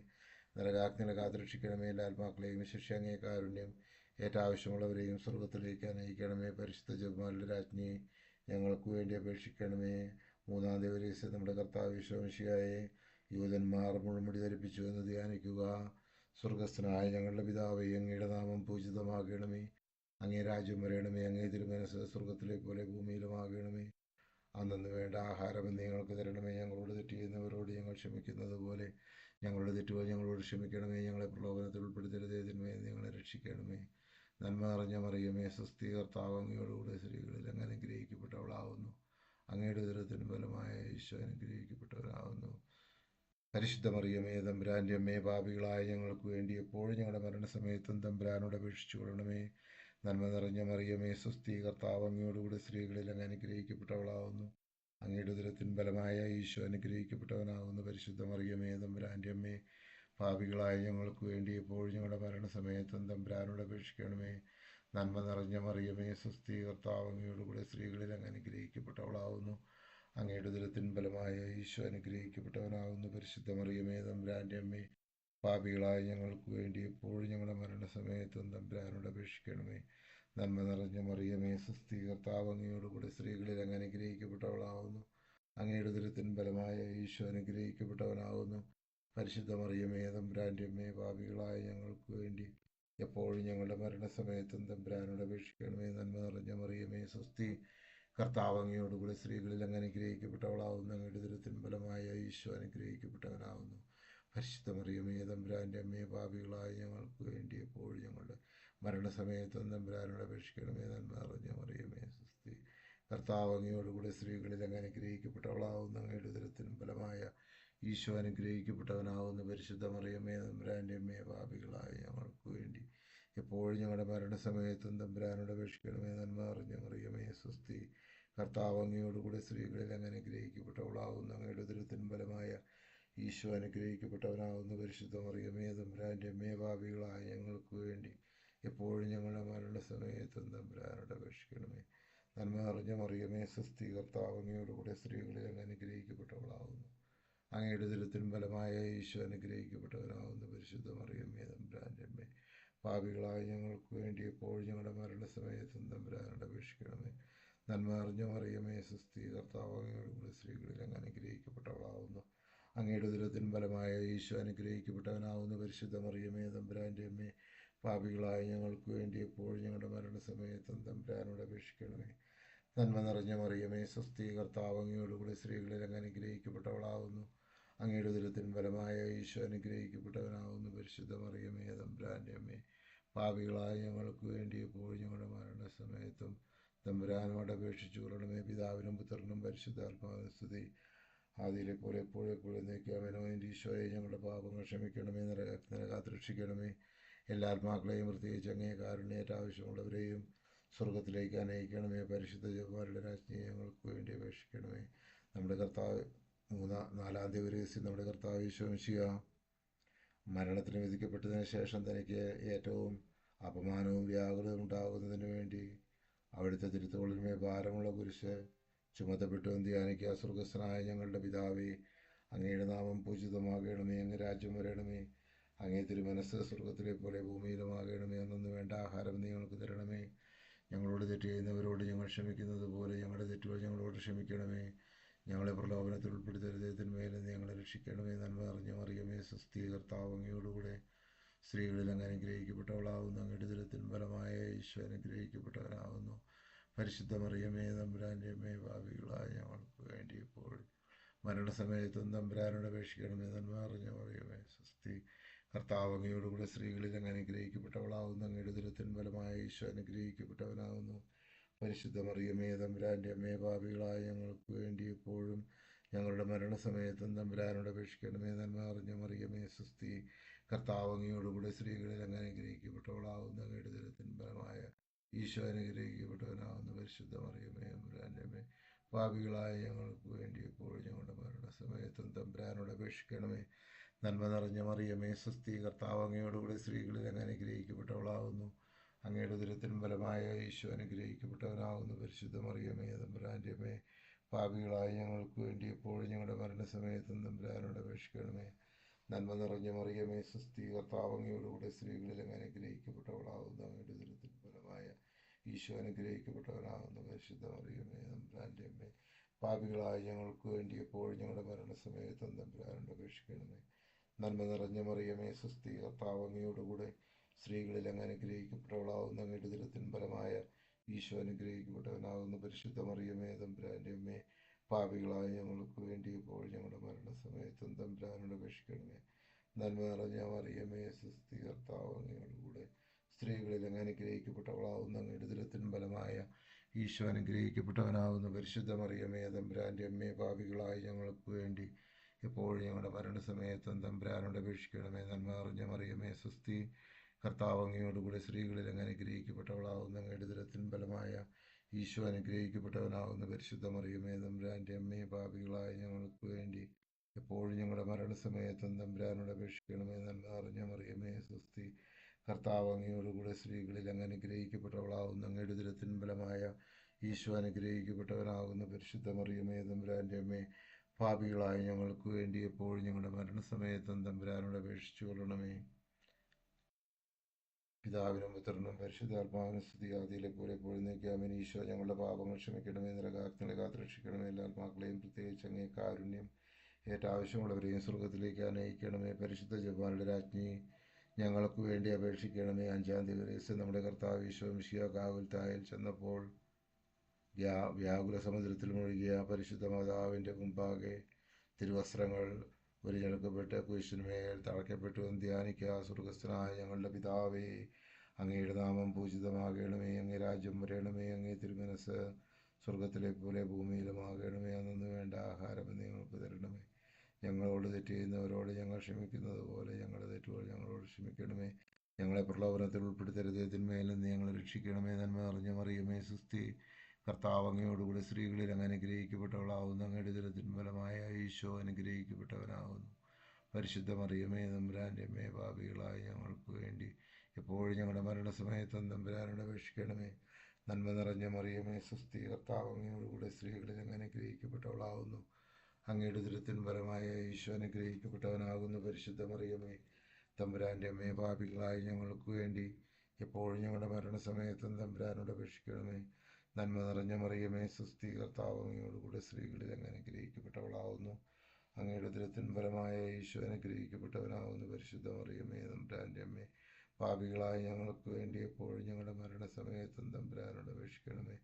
നരകാഗ്നികളെ കാത്തുരക്ഷിക്കണമേ. എല്ലാ ആത്മാക്കളെയും ശിക്ഷ അങ്ങേ കാരുണ്യം ഏറ്റാവശ്യമുള്ളവരെയും സ്വർഗത്തിലേക്ക് നയിക്കണമേ. പരിശുദ്ധ ജപമാരുടെ രാജ്ഞി ഞങ്ങൾക്ക് വേണ്ടി അപേക്ഷിക്കണമേ. മൂന്നാം ദിവസം നമ്മുടെ കർത്താവ് ഈശോ മിശിഹായെ യൂതന്മാർ മുൾമുടി ധരിപ്പിച്ചു എന്ന് ധ്യാനിക്കുക. സ്വർഗസ്ഥനായ ഞങ്ങളുടെ പിതാവേ, അങ്ങയുടെ നാമം പൂജിതമാകണമേ. അങ്ങേ രാജ്യം വരയണമേ. അങ്ങേ തിരുമനസ് സ്വർഗത്തിലെ പോലെ ഭൂമിയിലുമാകണമേ. അന്നു വേണ്ട ആഹാരം എന്ന് ഞങ്ങൾക്ക് തരണമേ. ഞങ്ങളോട് തെറ്റ് ചെയ്യുന്നവരോട് ഞങ്ങൾ ക്ഷമിക്കുന്നത് പോലെ ഞങ്ങളുടെ തെറ്റുകൾ ഞങ്ങളോട് ക്ഷമിക്കണമേ. ഞങ്ങളെ പ്രലോഭനത്തിൽ ഉൾപ്പെടുത്തരുതേ, തിന്മയിൽ ഞങ്ങളെ രക്ഷിക്കണമേ. നന്മ നിറഞ്ഞ മറിയമേ സ്വസ്തി, കർത്താവ് അങ്ങയോടുകൂടെ സ്ത്രീകളിൽ അങ്ങ് അനുഗ്രഹിക്കപ്പെട്ടവളാവുന്നു. അങ്ങയുടെ ഉദരത്തിന് ഫലമായ ഈശോ അനുഗ്രഹിക്കപ്പെട്ടവരാകുന്നു. പരിശുദ്ധ മറിയമേ തമ്പുരാൻ്റെ അമ്മേ, പാപികളായ ഞങ്ങൾക്ക് വേണ്ടി എപ്പോഴും ഞങ്ങളുടെ മരണസമയത്തും തമ്പുരാനോട് അപേക്ഷിച്ചു കൊള്ളണമേ. നന്മ നിറഞ്ഞ മറിയമേ സ്വസ്തി, കർത്താവ് അങ്ങയോടുകൂടെ സ്ത്രീകളിൽ അങ്ങ് അനുഗ്രഹിക്കപ്പെട്ടവളാവുന്നു. അങ്ങയുടെ ഉദരത്തിൻ ഫലമായ ഈശോ അനുഗ്രഹിക്കപ്പെട്ടവനാകുന്നു. പരിശുദ്ധ മറിയമേ തമ്പുരാൻ്റെ അമ്മേ, പാപികളായ ഞങ്ങൾക്ക് വേണ്ടി എപ്പോഴും ഞങ്ങളുടെ മരണസമയത്തും തമ്പുരാനോട് അപേക്ഷിക്കണമേ. നന്മ നിറഞ്ഞ മറിയമേ സ്വസ്തി, കർത്താവ് അങ്ങയോടുകൂടെ സ്ത്രീകളിൽ അങ്ങ് അനുഗ്രഹിക്കപ്പെട്ടവളാവുന്നു. അങ്ങയുടെ ഉദരത്തിൻ ഫലമായ ഈശോ അനുഗ്രഹിക്കപ്പെട്ടവനാകുന്നു. പരിശുദ്ധ മറിയമേ തമ്പുരാൻ്റെ അമ്മേ, പാപികളായ ഞങ്ങൾക്ക് വേണ്ടി എപ്പോഴും ഞങ്ങളുടെ മരണസമയത്തും തമ്പുരാനോട് അപേക്ഷിക്കണമേ. നന്മ നിറഞ്ഞ മറിയമേ സ്വസ്തി, കർത്താവ് അങ്ങയോടുകൂടെ സ്ത്രീകളിൽ അങ്ങ് അനുഗ്രഹിക്കപ്പെട്ടവളാവുന്നു. അങ്ങയുടെ ഉദരത്തിൻ ഫലമായ ഈശോ അനുഗ്രഹിക്കപ്പെട്ടവനാകുന്നു. പരിശുദ്ധ മറിയമേ തമ്പുരാൻ്റെ അമ്മേ, പാപികളായ ഞങ്ങൾക്ക് വേണ്ടി എപ്പോഴും ഞങ്ങളുടെ മരണസമയത്തും തമ്പുരാനോട് അപേക്ഷിക്കണമേ. നന്മ നിറഞ്ഞ മറിയമേ സ്വസ്തി, കർത്താവ് അങ്ങയോടുകൂടെ സ്ത്രീകളിൽ അങ്ങ് അനുഗ്രഹിക്കപ്പെട്ടവളാവുന്നു. അങ്ങയുടെ ഉദരത്തിൻ ഫലമായ ഈശോ അനുഗ്രഹിക്കപ്പെട്ടവനാകുന്നു. പരിശുദ്ധ മറിയമേ തമ്പുരാൻ്റെ അമ്മേ, പാപികളായ ഞങ്ങൾക്ക് വേണ്ടി എപ്പോഴും ഞങ്ങളുടെ മരണസമയത്തും തമ്പുരാനോട് അപേക്ഷിക്കണമേ. നന്മ നിറഞ്ഞ മറിയമേ സ്വസ്തി, കർത്താവ് അങ്ങയോടുകൂടെ സ്ത്രീകളിൽ അങ്ങ് അനുഗ്രഹിക്കപ്പെട്ടവളാവുന്നു. അങ്ങയുടെ ഉദരത്തിൻ ഫലമായ ഈശോ അനുഗ്രഹിക്കപ്പെട്ടവനാവുന്നു. പരിശുദ്ധ മറിയമേ തമ്പുരാൻ്റെ അമ്മേ, പാപികളായ ഞങ്ങൾക്ക് വേണ്ടി എപ്പോഴും ഞങ്ങളുടെ മരണസമയത്തും തമ്പുരാനോട് അപേക്ഷിക്കണമേ. നന്മ നിറഞ്ഞ മറിയമേ സ്വസ്തി, കർത്താവ് അങ്ങയോടുകൂടെ സ്ത്രീകളിൽ അങ്ങ് അനുഗ്രഹിക്കപ്പെട്ടവളാവുന്നു. അങ്ങയുടെ ഉദരത്തിൻ ഫലമായ ഈശോ അനുഗ്രഹിക്കപ്പെട്ടവനാവുന്നു. പരിശുദ്ധ മറിയമേ തമ്പുരാൻ്റെ അമ്മേ, പാപികളായ ഞങ്ങൾക്ക് വേണ്ടി എപ്പോഴും ഞങ്ങളുടെ മരണസമയത്തും തമ്പുരാനോട് അപേക്ഷിക്കണമേ. നന്മ നിറഞ്ഞ മറിയമേ സ്വസ്തി, കർത്താവ് അങ്ങയോടുകൂടെ സ്ത്രീകളിൽ അങ്ങ് അനുഗ്രഹിക്കപ്പെട്ടവളാവുന്നു. അങ്ങയുടെ ഉദരത്തിൻ ഫലമായ ഈശോ അനുഗ്രഹിക്കപ്പെട്ടവനാവുന്നു. പരിശുദ്ധ മറിയമേ തമ്പുരാൻ്റെ അമ്മേ, പാപികളായ ഞങ്ങൾക്ക് വേണ്ടി എപ്പോഴും ഞങ്ങളുടെ മരണസമയത്തും തമ്പുരാനോട് അപേക്ഷിക്കണമേ. നന്മ നിറഞ്ഞ മറിയമേ സ്വസ്തി, കർത്താവ് അങ്ങയോടുകൂടെ സ്ത്രീകളിൽ അങ്ങ് അനുഗ്രഹിക്കപ്പെട്ടവളാവുന്നു. അങ്ങയുടെ ഉദരത്തിൻ ഫലമായ ഈശോ അനുഗ്രഹിക്കപ്പെട്ടവനാവുന്നു. പരിശുദ്ധ മറിയമേ തമ്പുരാൻ്റെ അമ്മേ, പാപികളായ ഞങ്ങൾക്ക് വേണ്ടി എപ്പോഴും ഞങ്ങളുടെ മരണസമയത്തും തമ്പുരാനോട് അപേക്ഷിക്കണമേ. നന്മ നിറഞ്ഞ മറിയമേ സ്വസ്തി, കർത്താവ് അങ്ങയോടുകൂടെ സ്ത്രീകളിൽ അങ്ങ് അനുഗ്രഹിക്കപ്പെട്ടവളാവുന്നു. അങ്ങയുടെ ഉദരത്തിൻ ഫലമായ ഈശോ അനുഗ്രഹിക്കപ്പെട്ടവനാവുന്നു. പരിശുദ്ധ മറിയമേ തമ്പുരാൻ്റെ അമ്മേ, പാപികളായ ഞങ്ങൾക്ക് വേണ്ടി എപ്പോഴും ഞങ്ങളുടെ മരണസമയത്തും തമ്പുരാനോട് അപേക്ഷിച്ചു കൊള്ളണമേ. പിതാവിനും പുത്രനും പരിശുദ്ധാത്മാവിനും സ്തുതി, ആദിയിലെ പോലെ എപ്പോഴും എന്നേക്കുമേനോ. എൻ്റെ ഈശോയെ ഞങ്ങളുടെ പാപങ്ങൾ ക്ഷമിക്കണമേ, നരകത്തിനെ കാത്തുരക്ഷിക്കണമേ. എല്ലാ ആത്മാക്കളെയും പ്രത്യേകിച്ച് അങ്ങേ കാരുണ്യേറ്റ ആവശ്യമുള്ളവരെയും സ്വർഗത്തിലേക്ക് അനയിക്കണമേ. പരിശുദ്ധ ജപമാരുടെ രാജ്ഞിയെ ഞങ്ങൾക്ക് വേണ്ടി അപേക്ഷിക്കണമേ. നമ്മുടെ കർത്താവ് നാലാം ദിവസം നമ്മുടെ കർത്താവ് യേശു മിശിഹ മരണത്തിന് വിധിക്കപ്പെട്ടതിന് ശേഷം തനിക്ക് ഏറ്റവും അപമാനവും വ്യാകുലവും ഉണ്ടാകുന്നതിന് വേണ്ടി അവിടുത്തെ തിരുത്തോളിന്മേൽ ഭാരമുള്ള കുരിശ് ചുമത്തപ്പെട്ടുവെന്ന് ധ്യാനിക്കുക. സ്വർഗസ്ഥനായ ഞങ്ങളുടെ പിതാവേ, അങ്ങയുടെ നാമം പൂജിതമാകണമേ, അങ്ങ് രാജ്യം വരണമേ, അങ്ങേ തിരുമനസ്സ് സ്വർഗത്തിലെ പോലെ ഭൂമിയിലുമാകണമേ. അന്നു വേണ്ട ആഹാരം നീ ഞങ്ങൾക്ക് തരണമേ. ഞങ്ങളോട് തെറ്റ് ചെയ്യുന്നവരോട് ഞങ്ങൾ ക്ഷമിക്കുന്നത് പോലെ ഞങ്ങളുടെ തെറ്റുകൾ ഞങ്ങളോട് ക്ഷമിക്കണമേ. ഞങ്ങളെ പ്രലോഭനത്തിൽ ഉൾപ്പെടുത്തരുതേ, തിന്മയിൽ ഞങ്ങളെ രക്ഷിക്കണമേ. നന്മ നിറഞ്ഞ മറിയമേ, സ്വസ്തി, കർത്താവ് അങ്ങയോടുകൂടെ സ്ത്രീകളിൽ അങ്ങ് അനുഗ്രഹിക്കപ്പെട്ടവളാകുന്നു. അങ്ങയുടെ ഉദരത്തിൻ ഫലമായ ഈശോ അനുഗ്രഹിക്കപ്പെട്ടവനാകുന്നു. പരിശുദ്ധ മറിയമേ, തമ്പുരാൻ്റെ അമ്മേ, പാപികളായ ഞങ്ങൾക്ക് വേണ്ടി ഇപ്പോൾ മരണസമയത്തും തമ്പുരാനോട് അപേക്ഷിക്കണമേ. നന്മ നിറഞ്ഞ മറിയമേ, സ്വസ്തി, കർത്താവ് അങ്ങയോടുകൂടെ സ്ത്രീകളിൽ അങ്ങ് അനുഗ്രഹിക്കപ്പെട്ടവളാകുന്നു. അങ്ങയുടെ ഉദരത്തിൻ ഫലമായ ഈശോ അനുഗ്രഹിക്കപ്പെട്ടവനാകുന്നു. പരിശുദ്ധ മറിയമേ, തമ്പുരാൻ്റെ അമ്മേ, പാപികളായ ഞങ്ങൾക്ക് വേണ്ടി എപ്പോഴും ഞങ്ങളുടെ മരണസമയത്തും തമ്പുരാനോട് അപേക്ഷിക്കണമേ. നന്മ നിറഞ്ഞ മറിയമേ, സ്വസ്തി, കർത്താവ് അങ്ങയോടുകൂടെ സ്ത്രീകളിൽ അങ്ങ് അനുഗ്രഹിക്കപ്പെട്ടവളാകുന്നു. അങ്ങയുടെ ഉദരത്തിൻ ഫലമായ ഈശോ അനുഗ്രഹിക്കപ്പെട്ടവനാകുന്നു. പരിശുദ്ധ മറിയമേ, തമ്പുരാൻ്റെ അമ്മേ, പാപികളായ ഞങ്ങൾക്ക് വേണ്ടി എപ്പോഴും ഞങ്ങളുടെ മരണസമയത്തും തമ്പുരാനോട് അപേക്ഷിക്കണമേ. നന്മ നിറഞ്ഞ മറിയമേ, സ്വസ്തി, കർത്താവ് അങ്ങയോടുകൂടെ സ്ത്രീകളിൽ അങ്ങ് അനുഗ്രഹിക്കപ്പെട്ടവളാകുന്നു. അങ്ങയുടെ ഉദരത്തിൻ ഫലമായ ഈശോ അനുഗ്രഹിക്കപ്പെട്ടവനാകുന്നു. പരിശുദ്ധ മറിയമേ, തമ്പുരാൻ്റെ അമ്മേ, പാപികളായ ഞങ്ങൾക്ക് വേണ്ടി എപ്പോഴും ഞങ്ങളുടെ മരണസമയത്തും തമ്പുരാനോട് അപേക്ഷിക്കണമേ. നന്മ നിറഞ്ഞ മറിയമേ, സ്വസ്തി, കർത്താവ് അങ്ങയോടുകൂടെ സ്ത്രീകളിൽ അങ്ങ് അനുഗ്രഹിക്കപ്പെട്ടവളാകുന്നു. അങ്ങയുടെ ഉദരത്തിൻ ഫലമായ ഈശോ അനുഗ്രഹിക്കപ്പെട്ടവനാകുന്നു. പരിശുദ്ധ മറിയമേ, തമ്പുരാൻ്റെ അമ്മേ, പാപികളായ ഞങ്ങൾക്ക് വേണ്ടി എപ്പോഴും ഞങ്ങളുടെ മരണസമയത്തും തമ്പുരാനോട് അപേക്ഷിക്കണമേ. നന്മ നിറഞ്ഞ മറിയമേ, സ്വസ്തി, കർത്താവ് അങ്ങയോടുകൂടെ സ്ത്രീകളിൽ അങ്ങ് അനുഗ്രഹിക്കപ്പെട്ടവളാകുന്നു. അങ്ങയുടെ ഉദരത്തിൻ ഫലമായ ഈശോ അനുഗ്രഹിക്കപ്പെട്ടവനാകുന്നു. പരിശുദ്ധ മറിയമേ, തമ്പുരാൻ്റെ അമ്മേ, പാപികളായ ഞങ്ങൾക്ക് വേണ്ടി ഇപ്പോൾ ഞങ്ങളുടെ മരണസമയത്തും തമ്പുരാനോട് അപേക്ഷിക്കണമേ. നന്മ നിറഞ്ഞ മറിയമേ, സ്വസ്തി, കർത്താവ് അങ്ങയോടുകൂടെ സ്ത്രീകളിൽ അങ്ങ് അനുഗ്രഹിക്കപ്പെട്ടവളാകുന്നു. അങ്ങയുടെ ഉദരത്തിൻ ഫലമായ ഈശോ അനുഗ്രഹിക്കപ്പെട്ടവനാകുന്നു. പരിശുദ്ധ മറിയമേ, തമ്പുരാൻ്റെ അമ്മേ, പാപികളായ ഞങ്ങൾക്ക് വേണ്ടി എപ്പോഴും ഞങ്ങളുടെ മരണസമയത്തും തമ്പുരാനോട് അപേക്ഷിക്കണമേ. നന്മ നിറഞ്ഞ മറിയമേ, സ്വസ്തി, കർത്താവ് അങ്ങയോടുകൂടെ സ്ത്രീകളിൽ അങ്ങ് അനുഗ്രഹിക്കപ്പെട്ടവളാകുന്നു. അങ്ങയുടെ ഉദരത്തിൻ ഫലമായ ഈശോ അനുഗ്രഹിക്കപ്പെട്ടവനാകുന്നു. പരിശുദ്ധ മറിയമേ, തമ്പുരാൻ്റെ അമ്മേ, പാപികളായ ഞങ്ങൾക്ക് വേണ്ടി എപ്പോഴും ഞങ്ങളുടെ മരണസമയത്തും തമ്പുരാനോട് അപേക്ഷിക്കണമേ. നന്മ നിറഞ്ഞ മറിയമേ, സ്വസ്തി, കർത്താവ് അങ്ങയോടുകൂടെ സ്ത്രീകളിൽ അങ്ങ് അനുഗ്രഹിക്കപ്പെട്ടവളാകുന്നു. അങ്ങയുടെ ഉദരത്തിൻ ഫലമായ ഈശോ അനുഗ്രഹിക്കപ്പെട്ടവനാകുന്നു. പരിശുദ്ധ മറിയമേ, തമ്പുരാൻ്റെ അമ്മേ, പാപികളായ ഞങ്ങൾക്ക് വേണ്ടി എപ്പോഴും ഞങ്ങളുടെ മരണസമയത്തും തമ്പുരാനോട് അപേക്ഷിച്ചു കൊള്ളണമേ. പിതാവിനും പുത്രനും പരിശുദ്ധാത്മാവിനും സ്തുതി, ആദിയിലെ പോലെ എപ്പോഴും നീക്കാമേൻ. ഈശോ ഞങ്ങളുടെ പാപങ്ങൾ ക്ഷമിക്കണമേ, നരകാഗ്നികളെ കാത്തുരക്ഷിക്കണമേ. എല്ലാ ആത്മാക്കളെയും പ്രത്യേകിച്ച് അങ്ങേ കാരുണ്യം ഏറ്റാവശ്യമുള്ളവരെയും സ്വർഗത്തിലേക്ക് അനയിക്കണമേ. പരിശുദ്ധ ജപാനുടെ രാജ്ഞി ഞങ്ങൾക്ക് വേണ്ടി അപേക്ഷിക്കണമേ. 5-ാം ദിവസം നമ്മുടെ കർത്താവ് ഈശോ മിശിഹ കാവൽത്തായിൽ ചെന്നപ്പോൾ വ്യാകുല സമുദ്രത്തിൽ മുഴുകിയ പരിശുദ്ധ മാതാവിൻ്റെ മുമ്പാകെ തിരുവസ്ത്രങ്ങൾ ഉരിഞ്ഞെടുക്കപ്പെട്ട് കുരിശിന്മേൽ തളയ്ക്കപ്പെട്ടു എന്ന് ധ്യാനിക്കുക. സ്വർഗസ്ഥനായ ഞങ്ങളുടെ പിതാവേ, അങ്ങയുടെ നാമം പൂജിതമാകണമേ, അങ്ങേ രാജ്യം വരണമേ, അങ്ങേ തിരുമനസ് സ്വർഗത്തിലെ പോലെ ഭൂമിയിലുമാകണമേ. അന്നു വേണ്ട ആഹാരം ഞങ്ങൾക്ക് തരണമേ. ഞങ്ങളോട് തെറ്റ് ചെയ്യുന്നവരോട് ഞങ്ങൾ ക്ഷമിക്കുന്നത് പോലെ ഞങ്ങളുടെ തെറ്റുകൾ ഞങ്ങളോട് ക്ഷമിക്കണമേ. ഞങ്ങളെ പ്രലോഭനത്തിൽ ഉൾപ്പെടുത്തരുതേ, തിന്മയിൽ നിന്ന് ഞങ്ങളെ രക്ഷിക്കണമേ. നന്മ നിറഞ്ഞ മറിയമേ, സ്വസ്തി, കർത്താവ് അങ്ങയോടുകൂടി സ്ത്രീകളിൽ അങ്ങ് അനുഗ്രഹിക്കപ്പെട്ടവളാകുന്നു. അങ്ങയുടെ ഉദരത്തിൻ ഫലമായ ഈശോ അനുഗ്രഹിക്കപ്പെട്ടവനാകുന്നു. പരിശുദ്ധ മറിയമേ, തമ്പുരാൻ്റെ അമ്മേ, പാപികളായ ഞങ്ങൾക്ക് വേണ്ടി എപ്പോഴും ഞങ്ങളുടെ മരണസമയത്തും തമ്പുരാനോട് അപേക്ഷിക്കണമേ. നന്മ നിറഞ്ഞ മറിയമേ, സ്വസ്തി, കർത്താവ് അങ്ങയോടുകൂടെ സ്ത്രീകളിൽ അങ്ങ് അനുഗ്രഹിക്കപ്പെട്ടവളാകുന്നു. അങ്ങയുടെ ഉദരത്തിൻ ഫലമായ ഈശോ അനുഗ്രഹിക്കപ്പെട്ടവനാകുന്നു. പരിശുദ്ധ മറിയമേ, തമ്പുരാൻ്റെ അമ്മേ, പാപികളായ ഞങ്ങൾക്ക് വേണ്ടി എപ്പോഴും ഞങ്ങളുടെ മരണസമയത്തും തമ്പുരാനോട് അപേക്ഷിക്കണമേ. നന്മ നിറഞ്ഞ മറിയമേ, സ്വസ്തി, കർത്താവ് അങ്ങയോടുകൂടെ സ്ത്രീകളിൽ അങ്ങ് അനുഗ്രഹിക്കപ്പെട്ടവളാകുന്നു. അങ്ങയുടെ ഉദരത്തിൻ ഫലമായ ഈശോ അനുഗ്രഹിക്കപ്പെട്ടവനാകുന്നു. പരിശുദ്ധ മറിയമേ, തമ്പുരാൻ്റെ അമ്മേ, പാപികളായ ഞങ്ങൾക്ക് വേണ്ടി എപ്പോഴും ഞങ്ങളുടെ മരണസമയത്തും തമ്പുരാനോട് അപേക്ഷിക്കണമേ.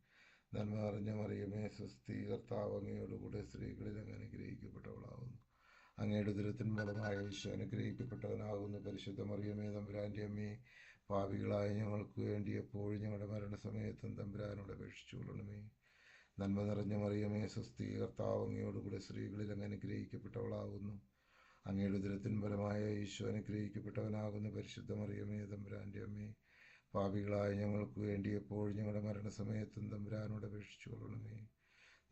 നന്മ നിറഞ്ഞ മറിയമേ, സ്വസ്തി, കർത്താവ് അങ്ങയോടുകൂടെ സ്ത്രീകളിൽ അങ്ങ് അനുഗ്രഹിക്കപ്പെട്ടവളാകുന്നു. അങ്ങയുടെ ഉദരത്തിൻ ഫലമായ ഈശോ അനുഗ്രഹിക്കപ്പെട്ടവനാകുന്നു. പരിശുദ്ധ മറിയമേ, തമ്പുരാൻ്റെ അമ്മേ, പാപികളായ ഞങ്ങൾക്ക് വേണ്ടി എപ്പോഴും ഞങ്ങളുടെ മരണസമയത്തും തമ്പുരാനോട് അപേക്ഷിച്ചു കൊള്ളണമേ. നന്മ നിറഞ്ഞ മറിയമേ, സ്വസ്തി, കർത്താവ് അങ്ങയോടുകൂടെ സ്ത്രീകളിൽ അങ്ങ് അനുഗ്രഹിക്കപ്പെട്ടവളാകുന്നു. അങ്ങയുടെ ഉദരത്തിൻ ഫലമായ ഈശോ അനുഗ്രഹിക്കപ്പെട്ടവനാകുന്നു. പരിശുദ്ധ മറിയമേ, തമ്പുരാൻ്റെ അമ്മേ, പാപികളായ ഞങ്ങൾക്ക് വേണ്ടി എപ്പോഴും ഞങ്ങളുടെ മരണസമയത്തും തമ്പുരാനോട് അപേക്ഷിച്ചു കൊള്ളണമേ.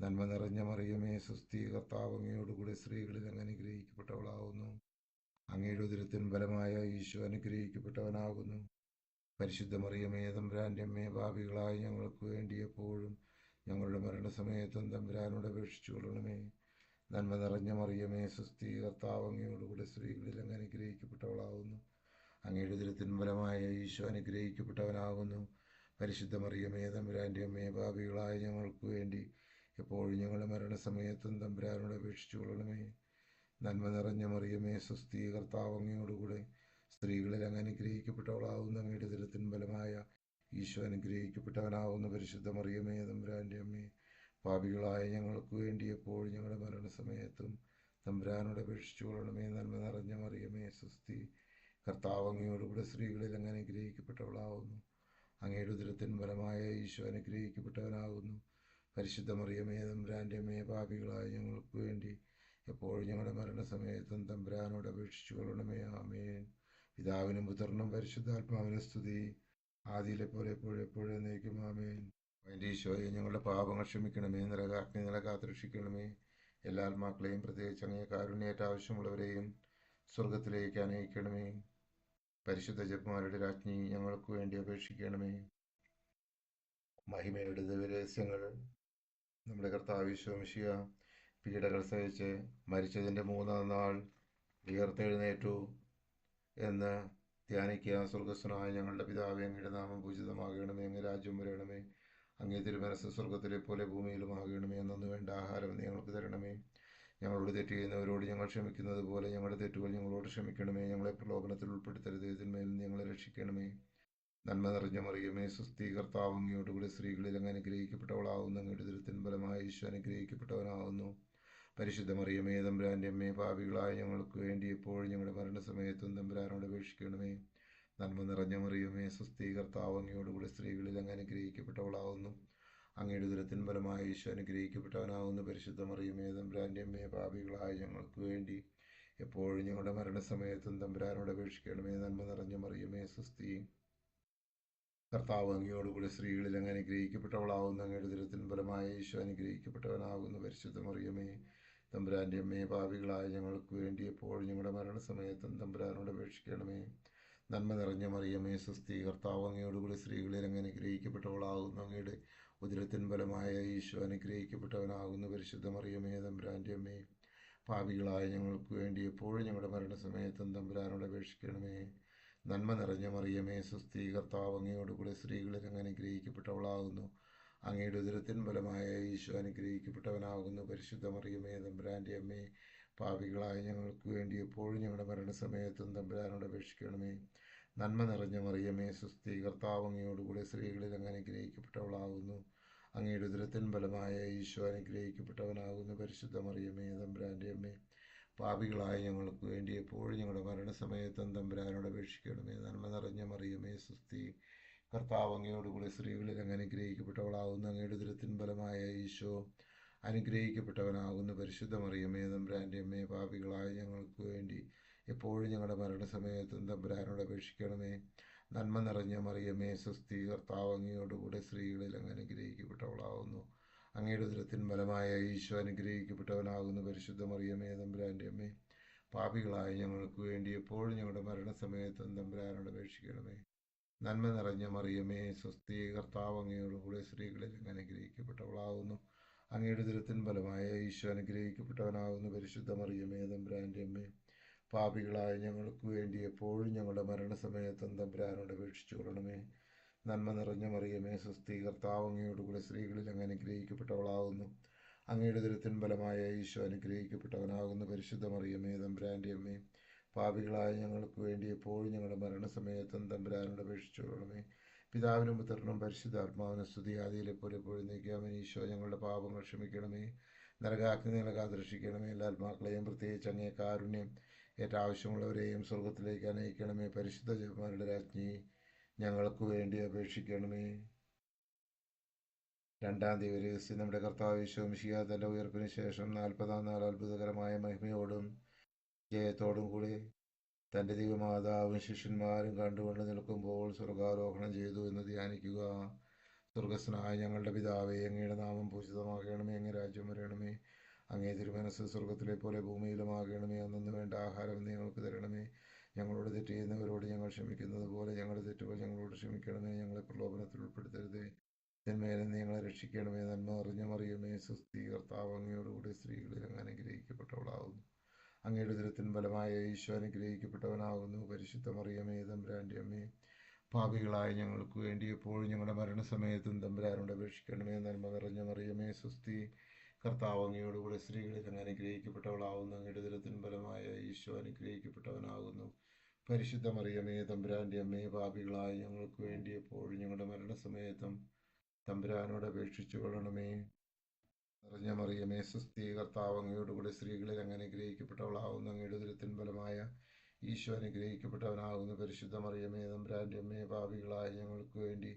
നന്മ നിറഞ്ഞ മറിയമേ സുസ്ഥി, കർത്താവ് അങ്ങയോടുകൂടെ സ്ത്രീകളിൽ അങ്ങ് അനുഗ്രഹിക്കപ്പെട്ടവളാവുന്നു. അങ്ങയുടെ ഉദരത്തിൻ ഫലമായ ഈശോ അനുഗ്രഹിക്കപ്പെട്ടവനാകുന്നു. പരിശുദ്ധ മറിയമേ തമ്പുരാൻ്റെ അമ്മേ, പാപികളായ ഞങ്ങൾക്ക് വേണ്ടി എപ്പോഴും ഞങ്ങളുടെ മരണസമയത്തും തമ്പുരാനോട് അപേക്ഷിച്ചു കൊള്ളണമേ. നന്മ നിറഞ്ഞ മറിയമേ സുസ്ഥി, കർത്താവ് അങ്ങയോടുകൂടെ സ്ത്രീകളിൽ അങ്ങ് അനുഗ്രഹിക്കപ്പെട്ടവളാവുന്നു. അങ്ങയുടെ ഉദരത്തിൻ ഫലമായ ഈശോ അനുഗ്രഹിക്കപ്പെട്ടവനാകുന്നു. പരിശുദ്ധ മറിയമേ തമ്പുരാൻ്റെ അമ്മേ, പാപികളായ ഞങ്ങൾക്ക് വേണ്ടി എപ്പോഴും ഞങ്ങളുടെ മരണസമയത്തും തമ്പുരാനോട് അപേക്ഷിച്ചു കൊള്ളണമേ. നന്മ നിറഞ്ഞ മറിയമേ സുസ്ഥി, കർത്താവ് അങ്ങയോടുകൂടെ സ്ത്രീകളിൽ അങ്ങ് അനുഗ്രഹിക്കപ്പെട്ടവളാവുന്നു. അങ്ങയുടെ ഉദരത്തിൻ ഫലമായ ഈശോ അനുഗ്രഹിക്കപ്പെട്ടവനാവുന്നു. പരിശുദ്ധ മറിയമേ തമ്പുരാൻ്റെ അമ്മേ, പാപികളായ ഞങ്ങൾക്ക് വേണ്ടി എപ്പോഴും ഞങ്ങളുടെ മരണസമയത്തും തമ്പുരാനോട് അപേക്ഷിച്ചു കൊള്ളണമേ. നന്മ നിറഞ്ഞ മറിയമേ സുസ്ഥി, കർത്താവ് അങ്ങയോടുകൂടെ സ്ത്രീകളിൽ അങ്ങ് അനുഗ്രഹിക്കപ്പെട്ടവളാവുന്നു. അങ്ങയുടെ ഉദരത്തിൻ ഫലമായ ഈശോ അനുഗ്രഹിക്കപ്പെട്ടവനാകുന്നു. പരിശുദ്ധ മറിയമേ തമ്പുരാൻ്റെ അമ്മേ, പാപികളായ ഞങ്ങൾക്ക് വേണ്ടി എപ്പോഴും ഞങ്ങളുടെ മരണസമയത്തും തമ്പുരാനോട് അപേക്ഷിച്ചു കൊള്ളണമേ. ആമേൻ. പിതാവിനും പുത്രനും പരിശുദ്ധാത്മാവിനും സ്തുതി, ആദിയിലെ പോലെ എപ്പോഴും എന്നേക്കും. ആമേൻ. എൻ്റെ ഈശോയെ, ഞങ്ങളുടെ പാപങ്ങൾ ക്ഷമിക്കണമേ, നില കാത്തുരക്ഷിക്കണമേ. എല്ലാ ആത്മാക്കളെയും, പ്രത്യേകിച്ച് അങ്ങേ കാരുണ്യേറ്റ ആവശ്യമുള്ളവരെയും സ്വർഗത്തിലേക്ക് അനയിക്കണമേ. പരിശുദ്ധ ജപമാരുടെ രാജ്ഞി, ഞങ്ങൾക്ക് വേണ്ടി അപേക്ഷിക്കണമേ. മഹിമയുടെ ദിവ്യരഹസ്യങ്ങൾ. നമ്മുടെ കർത്താവ് ഈശോ മിശിഹ പീഡകൾ സഹിച്ച് മരിച്ചതിൻ്റെ 3-ാം നാൾ ഉയർത്തെഴുന്നേറ്റു എന്ന് ധ്യാനിക്കുക. സ്വർഗസ്വനായ ഞങ്ങളുടെ പിതാവേ, അങ്ങയുടെ നാമം പൂജിതമാകണമേ. അങ്ങ് രാജ്യം വരണമേ. അങ്ങേ തിരുമനസ്സ് സ്വർഗത്തിലെ പോലെ ഭൂമിയിലുമാകണമേ. അന്നു വേണ്ട ആഹാരം എന്ന് ഞങ്ങൾക്ക് തരണമേ. ഞങ്ങളോട് തെറ്റ് ചെയ്യുന്നവരോട് ഞങ്ങൾ ക്ഷമിക്കുന്നത് പോലെ ഞങ്ങളുടെ തെറ്റുകൾ ഞങ്ങളോട് ക്ഷമിക്കണമേ. ഞങ്ങളെ പ്രലോഭനത്തിൽ ഉൾപ്പെടുത്തരുത്, ഇതിന്മേൽ ഞങ്ങളെ രക്ഷിക്കണമേ. നന്മ നിറഞ്ഞ മറിയമേ സുസ്ഥി, കർത്താവ് അങ്ങയോടുകൂടി സ്ത്രീകളിൽ അങ്ങ് അനുഗ്രഹിക്കപ്പെട്ടവളാവുന്നു. അങ്ങയുടെ ഉദരത്തിൻ ഫലമായ ഈശോ അനുഗ്രഹിക്കപ്പെട്ടവനാവുന്നു. പരിശുദ്ധ മറിയമേ തമ്പുരാൻ്റെ അമ്മേ, പാപികളായ ഞങ്ങൾക്ക് വേണ്ടി എപ്പോഴും ഞങ്ങളുടെ മരണസമയത്തും തമ്പുരാനോട് അപേക്ഷിക്കണമേ. നന്മ നിറഞ്ഞ മറിയമേ സുസ്ഥി, കർത്താവ് അങ്ങയോടുകൂടി സ്ത്രീകളിൽ അങ്ങ് അനുഗ്രഹിക്കപ്പെട്ടവളാവുന്നു. അങ്ങയുടെ ഉദരത്തിൻ ഫലമായ ഈശോ അനുഗ്രഹിക്കപ്പെട്ടവനാവുന്നു. പരിശുദ്ധ മറിയമേ തമ്പുരാൻ്റെ അമ്മേ, പാപികളായ ഞങ്ങൾക്ക് വേണ്ടി എപ്പോഴും ഞങ്ങളുടെ മരണസമയത്തും തമ്പുരാനോട് അപേക്ഷിക്കണമേ. നന്മ നിറഞ്ഞ മറിയമേ സുസ്ഥി, കർത്താവ് അങ്ങയോടുകൂടി സ്ത്രീകളിൽ അങ്ങ് അനുഗ്രഹിക്കപ്പെട്ടവളാവുന്നു. അങ്ങയുടെ ഉദരത്തിൻ ഫലമായ ഈശോ അനുഗ്രഹിക്കപ്പെട്ടവനാകുന്നു. പരിശുദ്ധ മറിയമേ തമ്പുരാൻ്റെ അമ്മേ, പാപികളായ ഞങ്ങൾക്ക് വേണ്ടി എപ്പോഴും ഞങ്ങളുടെ മരണസമയത്തും തമ്പുരാനോട് അപേക്ഷിക്കണമേ. നന്മ നിറഞ്ഞ മറിയമേ സുസ്ഥി, കർത്താവ് അങ്ങയോടുകൂടി സ്ത്രീകളിൽ അങ്ങ് അനുഗ്രഹിക്കപ്പെട്ടവളാകുന്നു. അങ്ങയുടെ ഉദരത്തിൻ ഫലമായ ഈശോ അനുഗ്രഹിക്കപ്പെട്ടവനാകുന്നു. പരിശുദ്ധ മറിയമേ തമ്പുരാൻ്റെ അമ്മേ, പാപികളായ ഞങ്ങൾക്ക് വേണ്ടി എപ്പോഴും ഞങ്ങളുടെ മരണസമയത്തും തമ്പുരാനോട് അപേക്ഷിക്കണമേ. നന്മ നിറഞ്ഞ മറിയമേ സുസ്ഥി, കർത്താവ് അങ്ങയോടുകൂടി സ്ത്രീകളിൽ അങ്ങ് അനുഗ്രഹിക്കപ്പെട്ടവളാകുന്നു. അങ്ങയുടെ ഉദരത്തിൻ ഫലമായ ഈശോ അനുഗ്രഹിക്കപ്പെട്ടവനാകുന്നു. പരിശുദ്ധ മറിയമേ തമ്പുരാൻ്റെ അമ്മേ, പാപികളായ ഞങ്ങൾക്ക് വേണ്ടി എപ്പോഴും ഞങ്ങളുടെ മരണസമയത്തും തമ്പുരാനോട് അപേക്ഷിക്കണമേ. നന്മ നിറഞ്ഞ മറിയമേ സുസ്ഥി, കർത്താവ് അങ്ങയോടുകൂടി സ്ത്രീകളിൽ അങ്ങ് അനുഗ്രഹിക്കപ്പെട്ടവളാകുന്നു. അങ്ങയുടെ ഉദരത്തിൻ ഫലമായ ഈശോ അനുഗ്രഹിക്കപ്പെട്ടവനാകുന്നു. പരിശുദ്ധ മറിയമേ തമ്പുരാൻ്റെ അമ്മേ, പാപികളായ ഞങ്ങൾക്ക് വേണ്ടി എപ്പോഴും ഞങ്ങളുടെ മരണസമയത്തും തമ്പുരാനോട് അപേക്ഷിക്കണമേ. നന്മ നിറഞ്ഞ മറിയമേ സുസ്ഥി, കർത്താവ് അങ്ങയോടുകൂടി സ്ത്രീകളിൽ അങ്ങ് അനുഗ്രഹിക്കപ്പെട്ടവളാകുന്നു. അങ്ങയുടെ ഉദരത്തിൻ ഫലമായ ഈശോ അനുഗ്രഹിക്കപ്പെട്ടവനാകുന്നു. പരിശുദ്ധ മറിയമേ തമ്പുരാൻ്റെ അമ്മേ, പാപികളായ ഞങ്ങൾക്ക് വേണ്ടി എപ്പോഴും ഞങ്ങളുടെ മരണസമയത്തും തമ്പുരാനോട് അപേക്ഷിക്കണമേ. നന്മ നിറഞ്ഞ മറിയമേ സുസ്ഥി, കർത്താവ് അങ്ങയോടുകൂടെ സ്ത്രീകളിൽ അങ്ങ് അനുഗ്രഹിക്കപ്പെട്ടവളാകുന്നു. അങ്ങയുടെ ഉദരത്തിൻ ഫലമായ ഈശോ അനുഗ്രഹിക്കപ്പെട്ടവനാകുന്നു. പരിശുദ്ധ മറിയമേ തമ്പുരാൻ്റെ അമ്മേ, പാപികളായ ഞങ്ങൾക്ക് വേണ്ടി എപ്പോഴും ഞങ്ങളുടെ മരണസമയത്തും തമ്പുരാനോട് അപേക്ഷിക്കണമേ. നന്മ നിറഞ്ഞ മറിയമേ സുസ്ഥി, കർത്താവ് അങ്ങയോടുകൂടെ സ്ത്രീകളിൽ അങ്ങ് അനുഗ്രഹിക്കപ്പെട്ടവളാകുന്നു. അങ്ങയുടെ ഉദരത്തിൻ ഫലമായ ഈശോ അനുഗ്രഹിക്കപ്പെട്ടവനാകുന്നു. പരിശുദ്ധ മറിയമേ തമ്പുരാൻ്റെ അമ്മേ, പാപികളായ ഞങ്ങൾക്ക് വേണ്ടി എപ്പോഴും ഞങ്ങളുടെ മരണസമയത്തും തമ്പുരാനോട് അപേക്ഷിച്ചു കൊള്ളണമേ. നന്മ നിറഞ്ഞ മറിയമേ സുസ്ഥി, കർത്താവ് അങ്ങയോടുകൂടി സ്ത്രീകളിൽ അങ്ങ് അനുഗ്രഹിക്കപ്പെട്ടവളാകുന്നു. അങ്ങയുടെ ഉദരത്തിൻ ഫലമായ ഈശോ അനുഗ്രഹിക്കപ്പെട്ടവനാകുന്നു. പരിശുദ്ധ മറിയമേ തമ്പുരാൻ്റെ അമ്മേ, പാപികളായ ഞങ്ങൾക്ക് വേണ്ടി എപ്പോഴും ഞങ്ങളുടെ മരണസമയത്തും തമ്പുരാനോട് അപേക്ഷിച്ചു കൊള്ളണമേ. പിതാവിനും പുത്രനും പരിശുദ്ധാത്മാവിനും സ്തുതി, ആദിയിലെ പോലെ എപ്പോഴും നീക്കാമേ. ഈശോ ഞങ്ങളുടെ പാപങ്ങൾ ക്ഷമിക്കണമേ, നരകാഗ്നികളെ കാത്തുരക്ഷിക്കണമേ. എല്ലാ ആത്മാക്കളെയും, പ്രത്യേകിച്ച് അങ്ങേ കാരുണ്യം ഏറ്റവും ആവശ്യമുള്ളവരെയും സ്വർഗത്തിലേക്ക് അനയിക്കണമേ. പരിശുദ്ധ ജപമാരുടെ രാജ്ഞി, ഞങ്ങൾക്ക് വേണ്ടി അപേക്ഷിക്കണമേ. 2-ാം ദിവ്യരഹസ്യം. നമ്മുടെ കർത്താവ് ഈശോ മിശിഹാ തൻ്റെ ഉയർപ്പിന് ശേഷം 40-ാം നാൾ അത്ഭുതകരമായ മഹിമയോടും ജയത്തോടും കൂടി തൻ്റെ ദൈവമാതാവും ശിഷ്യന്മാരും കണ്ടുകൊണ്ട് നിൽക്കുമ്പോൾ സ്വർഗാരോഹണം ചെയ്തു എന്ന് ധ്യാനിക്കുക. സ്വർഗസ്നായ ഞങ്ങളുടെ പിതാവേ, അങ്ങയുടെ നാമം പൂജിതമാകണമേ, അങ്ങേ രാജ്യം വരണമേ, അങ്ങേ തിരുമനസ് സ്വർഗത്തിലെ പോലെ ഭൂമിയിലുമാകണമേ. അന്നു വേണ്ട ആഹാരം ഞങ്ങൾക്ക് തരണമേ. ഞങ്ങളോട് തെറ്റ് ചെയ്യുന്നവരോട് ഞങ്ങൾ ക്ഷമിക്കുന്നത് പോലെ ഞങ്ങളുടെ തെറ്റുകൾ ഞങ്ങളോട് ക്ഷമിക്കണമേ. ഞങ്ങളെ പ്രലോഭനത്തിൽ ഉൾപ്പെടുത്തരുതേ, തിന്മയിൽ നിന്ന് ഞങ്ങളെ രക്ഷിക്കണമേ. നന്മ അറിഞ്ഞ മറിയമേ, സ്വസ്തി, കർത്താവ് അങ്ങയോടുകൂടി സ്ത്രീകളിൽ അങ്ങ് അനുഗ്രഹിക്കപ്പെട്ടവളാകുന്നു. അങ്ങയുടെ ഉദരത്തിൻ ഫലമായ ഈശോ അനുഗ്രഹിക്കപ്പെട്ടവനാകുന്നു. പരിശുദ്ധ മറിയമേ, തമ്പുരാന്റെ അമ്മേ, പാപികളായ ഞങ്ങൾക്ക് വേണ്ടി എപ്പോഴും ഞങ്ങളുടെ മരണസമയത്തും തമ്പുരാനോട് അപേക്ഷിക്കണമേ. നന്മ നിറഞ്ഞ മറിയമേ, സ്വസ്തി, കർത്താവ് അങ്ങയോടുകൂടി സ്ത്രീകളിൽ അങ്ങ് അനുഗ്രഹിക്കപ്പെട്ടവളാകുന്നു. അങ്ങയുടെ ഉദരത്തിൻ ഫലമായ ഈശോ അനുഗ്രഹിക്കപ്പെട്ടവനാകുന്നു. പരിശുദ്ധ മറിയമേ, തമ്പുരാന്റെ അമ്മേ, പാപികളായ ഞങ്ങൾക്ക് വേണ്ടി എപ്പോഴും ഞങ്ങളുടെ മരണസമയത്തും തമ്പുരാനോട് അപേക്ഷിച്ചു കൊള്ളണമേ. നിറഞ്ഞ മറിയമേ, സ്വസ്തി, കർത്താവ് അങ്ങയോടുകൂടി സ്ത്രീകളിൽ അങ്ങ് അനുഗ്രഹിക്കപ്പെട്ടവളാകുന്നു. അങ്ങയുടെ ഉദരത്തിൻ ഫലമായ ഈശോ അനുഗ്രഹിക്കപ്പെട്ടവനാകുന്നു. പരിശുദ്ധ മറിയമേ, തമ്പുരാന്റെ അമ്മേ, പാപികളായ ഞങ്ങൾക്ക് വേണ്ടി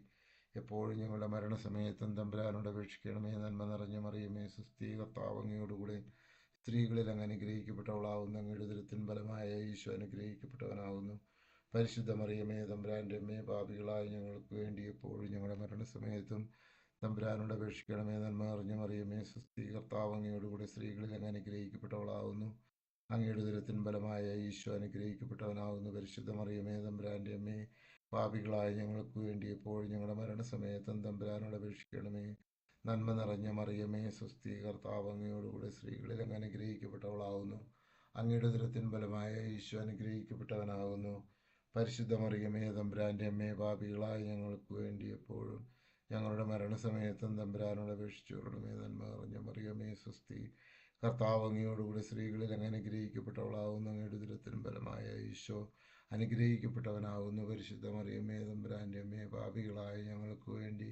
എപ്പോഴും ഞങ്ങളുടെ മരണസമയത്തും തമ്പുരാനോട് അപേക്ഷിക്കണമേ. നന്മ നിറഞ്ഞ മറിയമേ, സ്വസ്തി, കർത്താവ് അങ്ങയോടുകൂടി സ്ത്രീകളിൽ അങ്ങ് അനുഗ്രഹിക്കപ്പെട്ടവളാകുന്നു. അങ്ങയുടെ ഉദരത്തിൻ ഫലമായ ഈശോ അനുഗ്രഹിക്കപ്പെട്ടവനാകുന്നു. പരിശുദ്ധ മറിയമേ, തമ്പുരാന്റെ അമ്മേ, പാപികളായ ഞങ്ങൾക്ക് വേണ്ടി എപ്പോഴും ഞങ്ങളുടെ മരണസമയത്തും തമ്പുരാനോട് അപേക്ഷിക്കണമേ. നന്മ നിറഞ്ഞ മറിയമേ, സ്വസ്തി, കർത്താവ് അങ്ങയോടുകൂടി സ്ത്രീകളിൽ അങ്ങ് അനുഗ്രഹിക്കപ്പെട്ടവളാകുന്നു. അങ്ങയുടെ ഉദരത്തിൻ ഫലമായ ഈശോ അനുഗ്രഹിക്കപ്പെട്ടവനാകുന്നു. പരിശുദ്ധ മറിയമേ, തമ്പുരാന്റെ അമ്മേ, പാപികളായ ഞങ്ങൾക്ക് വേണ്ടി എപ്പോഴും ഞങ്ങളുടെ മരണസമയത്തും തമ്പുരാനോട് അപേക്ഷിക്കണമേ. നന്മ നിറഞ്ഞ മറിയമേ, സ്വസ്തി, കർത്താവ് അങ്ങയോടുകൂടി സ്ത്രീകളിൽ അങ്ങ് അനുഗ്രഹിക്കപ്പെട്ടവളാകുന്നു. അങ്ങയുടെ ഉദരത്തിൻ ഫലമായ ഈശോ അനുഗ്രഹിക്കപ്പെട്ടവനാകുന്നു. പരിശുദ്ധ മറിയമേ, തമ്പുരാന്റെ അമ്മേ, പാപികളായ ഞങ്ങൾക്ക് വേണ്ടി എപ്പോഴും ഞങ്ങളുടെ മരണസമയത്തും തമ്പുരാനോട് അപേക്ഷിച്ചു കൊള്ളണമേ. നന്മ നിറഞ്ഞ മറിയമേ, സ്വസ്തി, കർത്താവ് അങ്ങയോടുകൂടി സ്ത്രീകളിൽ അങ്ങ് അനുഗ്രഹിക്കപ്പെട്ടവളാകുന്നു. അങ്ങയുടെ ഉദരത്തിൻ ഫലമായ ഈശോ അനുഗ്രഹിക്കപ്പെട്ടവനാകുന്നു. പരിശുദ്ധ മറിയമേ, തമ്പുരാന്റെ അമ്മേ, പാപികളായ ഞങ്ങൾക്ക് വേണ്ടി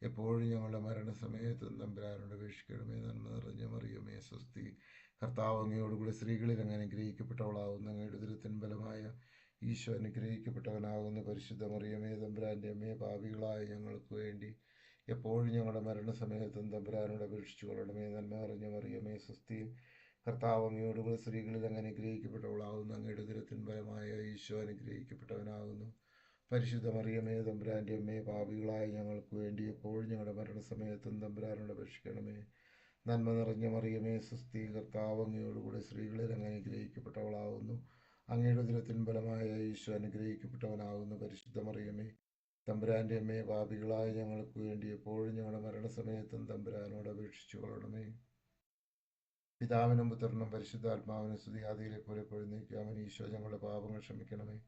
എപ്പോഴും ഞങ്ങളുടെ മരണസമയത്തും തമ്പുരാനോട് അപേക്ഷിക്കണമേ. നന്മ നിറഞ്ഞ മറിയമേ, സ്വസ്തി, കർത്താവ് അങ്ങയോടുകൂടി സ്ത്രീകളിൽ അങ്ങ് അനുഗ്രഹിക്കപ്പെട്ടവളാകുന്നു. അങ്ങയുടെ ഉദരത്തിൻ ഫലമായ ഈശോ അനുഗ്രഹിക്കപ്പെട്ടവനാകുന്നു. പരിശുദ്ധ മറിയമേ, തമ്പുരാന്റെ അമ്മേ, പാപികളായ ഞങ്ങൾക്ക് വേണ്ടി എപ്പോഴും ഞങ്ങളുടെ മരണസമയത്തും തമ്പുരാനോട് അപേക്ഷിച്ചു കൊള്ളണമേ. നന്മ നിറഞ്ഞ മറിയമേ, സ്വസ്തി, കർത്താവ് അങ്ങയോടുകൂടി സ്ത്രീകളിൽ അങ്ങ് അനുഗ്രഹിക്കപ്പെട്ടവളാകുന്നു. അങ്ങയുടെ ഉദരത്തിൻ ഫലമായ ഈശോ അനുഗ്രഹിക്കപ്പെട്ടവനാകുന്നു. പരിശുദ്ധ മറിയമേ, തമ്പുരാന്റെ അമ്മേ, പാപികളായ ഞങ്ങൾക്ക് വേണ്ടി എപ്പോഴും ഞങ്ങളുടെ മരണസമയത്തും തമ്പുരാനോട് അപേക്ഷിക്കണമേ. നന്മ നിറഞ്ഞ മറിയമേ, സ്വസ്തി, കർത്താവ് അങ്ങയോടുകൂടി സ്ത്രീകളിൽ അങ്ങ് അനുഗ്രഹിക്കപ്പെട്ടവളാകുന്നു. അങ്ങയുടെ ഉദരത്തിൻ ഫലമായ ഈശോ അനുഗ്രഹിക്കപ്പെട്ടവനാകുന്നു. പരിശുദ്ധ മറിയമേ, തമ്പുരാന്റെ അമ്മേ, പാപികളായ ഞങ്ങൾക്ക് വേണ്ടി എപ്പോഴും ഞങ്ങളുടെ മരണസമയത്തും തമ്പുരാനോട് അപേക്ഷിച്ചു കൊള്ളണമേ. പിതാവിനും പുത്രനും പരിശുദ്ധാത്മാവിനും സ്തുതി, ആദിയിലെ പോലെ എപ്പോഴും നീക്കാമൻ. ഈശോ ഞങ്ങളുടെ പാപങ്ങൾ ക്ഷമിക്കണമേ,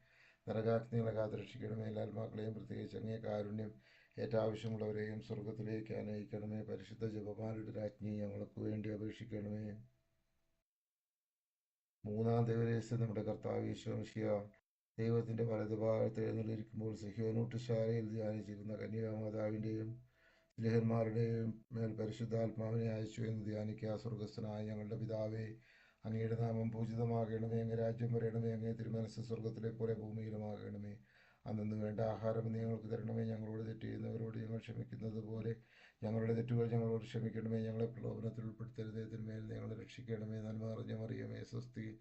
നരകാഗ്നികളെ കാത്തുരക്ഷിക്കണമേ. എല്ലാ ആത്മാക്കളെയും പ്രത്യേകിച്ച് അങ്ങേ കാരുണ്യം ഏറ്റാവശ്യമുള്ളവരെയും സ്വർഗത്തിലേക്ക് അനയിക്കണമേ. പരിശുദ്ധ ജപമാരുടെ രാജ്ഞി ഞങ്ങൾക്ക് വേണ്ടി അപേക്ഷിക്കണമേ. മൂന്നാം ദേവരേശ നമ്മുടെ കർത്താവ് ഈശോ മിശിഹാ ദൈവത്തിന്റെ വലതുഭാഗത്ത് എഴുന്നള്ളിരിക്കുമ്പോൾ സിഹ്യോനൂട്ടുശാലയിൽ ധ്യാനിച്ചിരുന്ന കന്യകാമാതാവിൻ്റെയും സ്ലേഹന്മാരുടെയും മേൽ പരിശുദ്ധാത്മാവിനെ അയച്ചു എന്ന് ധ്യാനിക്കുക. സ്വർഗസ്ഥനായ ഞങ്ങളുടെ പിതാവേ, അങ്ങയുടെ നാമം പൂജിതമാകണമേ. അങ്ങ് രാജ്യം വരണമേ. അങ്ങേ തിരുമനസ് സ്വർഗത്തിലെ പോലെ ഭൂമിയിലുമാകണമേ. അന്നു വേണ്ട ആഹാരം ഞങ്ങൾക്ക് തരണമേ. ഞങ്ങളോട് തെറ്റ് ചെയ്യുന്നവരോട് ഞങ്ങൾ ക്ഷമിക്കുന്നത് പോലെ ഞങ്ങളുടെ തെറ്റുകൾ ഞങ്ങളോട് ക്ഷമിക്കണമേ. ഞങ്ങളെ പ്രലോഭനത്തിൽ ഉൾപ്പെടുത്തരുതേ, തിന്മയിൽ ഞങ്ങളെ രക്ഷിക്കണമേ. നന്മ നിറഞ്ഞ മറിയമേ, സ്വസ്തി,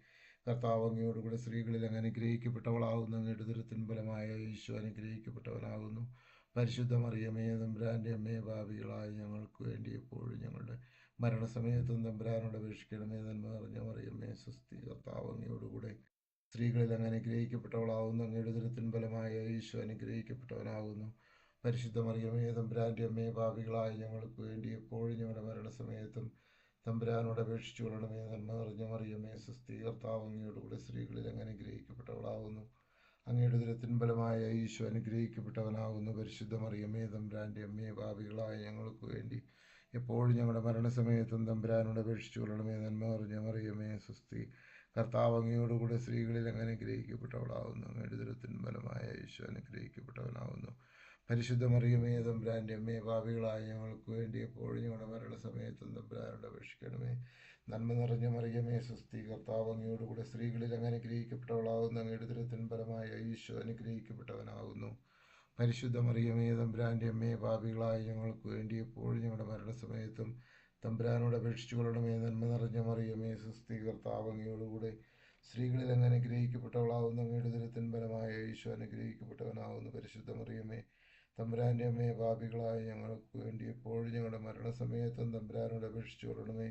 കർത്താവ് അങ്ങയോടുകൂടി സ്ത്രീകളിൽ അങ്ങ് അനുഗ്രഹിക്കപ്പെട്ടവളാകുന്നു. അങ്ങയുടെ ഉദരത്തിൻ ഫലമായ ഈശോ അനുഗ്രഹിക്കപ്പെട്ടവനാകുന്നു. പരിശുദ്ധ മറിയമേ, തമ്പുരാന്റെ അമ്മേ, പാപികളായ ഞങ്ങൾക്ക് വേണ്ടി എപ്പോഴും ഞങ്ങളുടെ മരണസമയത്തും തമ്പുരാനോട് അപേക്ഷിക്കണമേ. നന്മ നിറഞ്ഞ മറിയമേ, സ്വസ്തി, കർത്താവ് അങ്ങയോടുകൂടെ സ്ത്രീകളിൽ അങ്ങ് അനുഗ്രഹിക്കപ്പെട്ടവളാകുന്നു. അങ്ങയുടെ ഉദരത്തിൻ ഫലമായ ഈശോ അനുഗ്രഹിക്കപ്പെട്ടവനാകുന്നു. പരിശുദ്ധ മറിയമേ, തമ്പുരാന്റെ അമ്മേ, പാപികളായ ഞങ്ങൾക്ക് വേണ്ടി എപ്പോഴും ഞങ്ങളുടെ മരണസമയത്തും തമ്പുരാനോട് അപേക്ഷിച്ചു കൊള്ളണമേ. നന്മ നിറഞ്ഞ മറിയമേ, സ്വസ്തി, കർത്താവ് അങ്ങയോടുകൂടെ സ്ത്രീകളിൽ അങ്ങ് അനുഗ്രഹിക്കപ്പെട്ടവളാകുന്നു. അങ്ങയുടെ ഉദരത്തിൻ ഫലമായ ഈശോ അനുഗ്രഹിക്കപ്പെട്ടവനാകുന്നു. പരിശുദ്ധ മറിയമേ, തമ്പുരാന്റെ അമ്മേ, പാപികളായ ഞങ്ങൾക്ക് വേണ്ടി എപ്പോഴും ഞങ്ങളുടെ മരണസമയത്തും തമ്പുരാനോട് അപേക്ഷിച്ചു കൊള്ളണമേ. നന്മ നിറഞ്ഞ മറിയമേ, സ്വസ്തി, കർത്താവ് അങ്ങയോടുകൂടെ സ്ത്രീകളിൽ അങ്ങ് അനുഗ്രഹിക്കപ്പെട്ടവളാകുന്നു. അങ്ങയുടെ ഉദരത്തിൻ ഫലമായ ഈശോ അനുഗ്രഹിക്കപ്പെട്ടവനാകുന്നു. പരിശുദ്ധ മറിയമേ, തമ്പുരാന്റെ അമ്മേ, പാപികളായ ഞങ്ങൾക്ക് വേണ്ടി എപ്പോഴും ഞങ്ങളുടെ മരണസമയത്തും തമ്പുരാനോട് അപേക്ഷിക്കണമേ. നന്മ നിറഞ്ഞ മറിയമേ, സ്വസ്തി, കർത്താവ് അങ്ങയോടുകൂടെ സ്ത്രീകളിൽ അങ്ങ് അനുഗ്രഹിക്കപ്പെട്ടവളാകുന്നു. അങ്ങയുടെ ഉദരത്തിൻ ഫലമായ ഈശോ അനുഗ്രഹിക്കപ്പെട്ടവനാകുന്നു. പരിശുദ്ധ മറിയമേ, തമ്പുരാന്റെ അമ്മേ, പാപികളായ ഞങ്ങൾക്ക് വേണ്ടി എപ്പോഴും ഞങ്ങളുടെ മരണസമയത്തും തമ്പുരാനോട് അപേക്ഷിച്ചു കൊള്ളണമേ. നന്മ നിറഞ്ഞ മറിയമേ, സ്വസ്തി, കർത്താവ് അങ്ങയോടുകൂടെ സ്ത്രീകളിൽ അങ്ങ് അനുഗ്രഹിക്കപ്പെട്ടവളാകുന്നു. അങ്ങയുടെ ഉദരത്തിൻ ഫലമായ ഈശോ അനുഗ്രഹിക്കപ്പെട്ടവനാകുന്നു. പരിശുദ്ധ മറിയമേ, തമ്പുരാൻ്റെ അമ്മേ, പാപികളായ ഞങ്ങൾക്ക് വേണ്ടി എപ്പോഴും ഞങ്ങളുടെ മരണസമയത്തും തമ്പുരാനോട് അപേക്ഷിച്ചു കൊള്ളണമേ.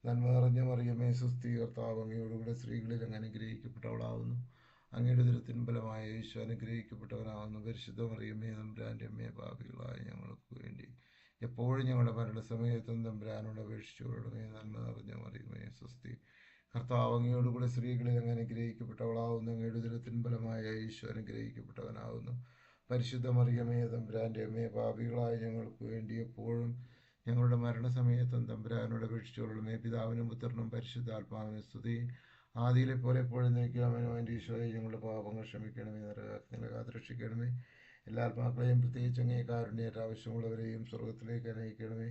നന്മ നിറഞ്ഞ മറിയമേ, സുസ്ഥി, കർത്താവ് അങ്ങയോടുകൂടെ സ്ത്രീകളിൽ അങ്ങ് അനുഗ്രഹിക്കപ്പെട്ടവളാവുന്നു. അങ്ങയുടെ ഉദരത്തിൻ ഫലമായ യേശു അനുഗ്രഹിക്കപ്പെട്ടവനാവുന്നു. പരിശുദ്ധ മറിയമേ, തമ്പുരാൻ്റെ അമ്മേ, പാപികളായ ഞങ്ങൾക്ക് വേണ്ടി എപ്പോഴും ഞങ്ങളുടെ മരണസമയത്തും തമ്പുരാനോട് അപേക്ഷിച്ചു കൊള്ളണമേ. നന്മ നിറഞ്ഞ മറിയമേ, സുസ്ഥി, കർത്താവ് അങ്ങയോടുകൂടെ സ്ത്രീകളിൽ അങ്ങ് അനുഗ്രഹിക്കപ്പെട്ടവളാവുന്നു. അങ്ങയുടെ ഉദരത്തിൻ ഫലമായ യേശു അനുഗ്രഹിക്കപ്പെട്ടവനാവുന്നു. പരിശുദ്ധ മറിയമേ, തമ്പുരാൻ്റെ അമ്മേ, പാപികളായ ഞങ്ങൾക്ക് വേണ്ടി എപ്പോഴും ഞങ്ങളുടെ മരണസമയത്തും തമ്പുരാനോട് അപേക്ഷിച്ചു കൊള്ളണമേ. പിതാവിനും പുത്രനും പരിശുദ്ധാത്മാവിനും സ്തുതി. ആദിയിലെ പോലെ എപ്പോഴും നയിക്കാമനോ. എൻ്റെ ഈശോയെ, ഞങ്ങളുടെ പാപങ്ങൾ ക്ഷമിക്കണമേ, നരകത്തിനെ കാത്തുരക്ഷിക്കണമേ. എല്ലാ ആത്മാക്കളെയും, പ്രത്യേകിച്ച് അങ്ങേ കാരുണ്യേറ്റ ആവശ്യമുള്ളവരെയും സ്വർഗത്തിലേക്ക് നയിക്കണമേ.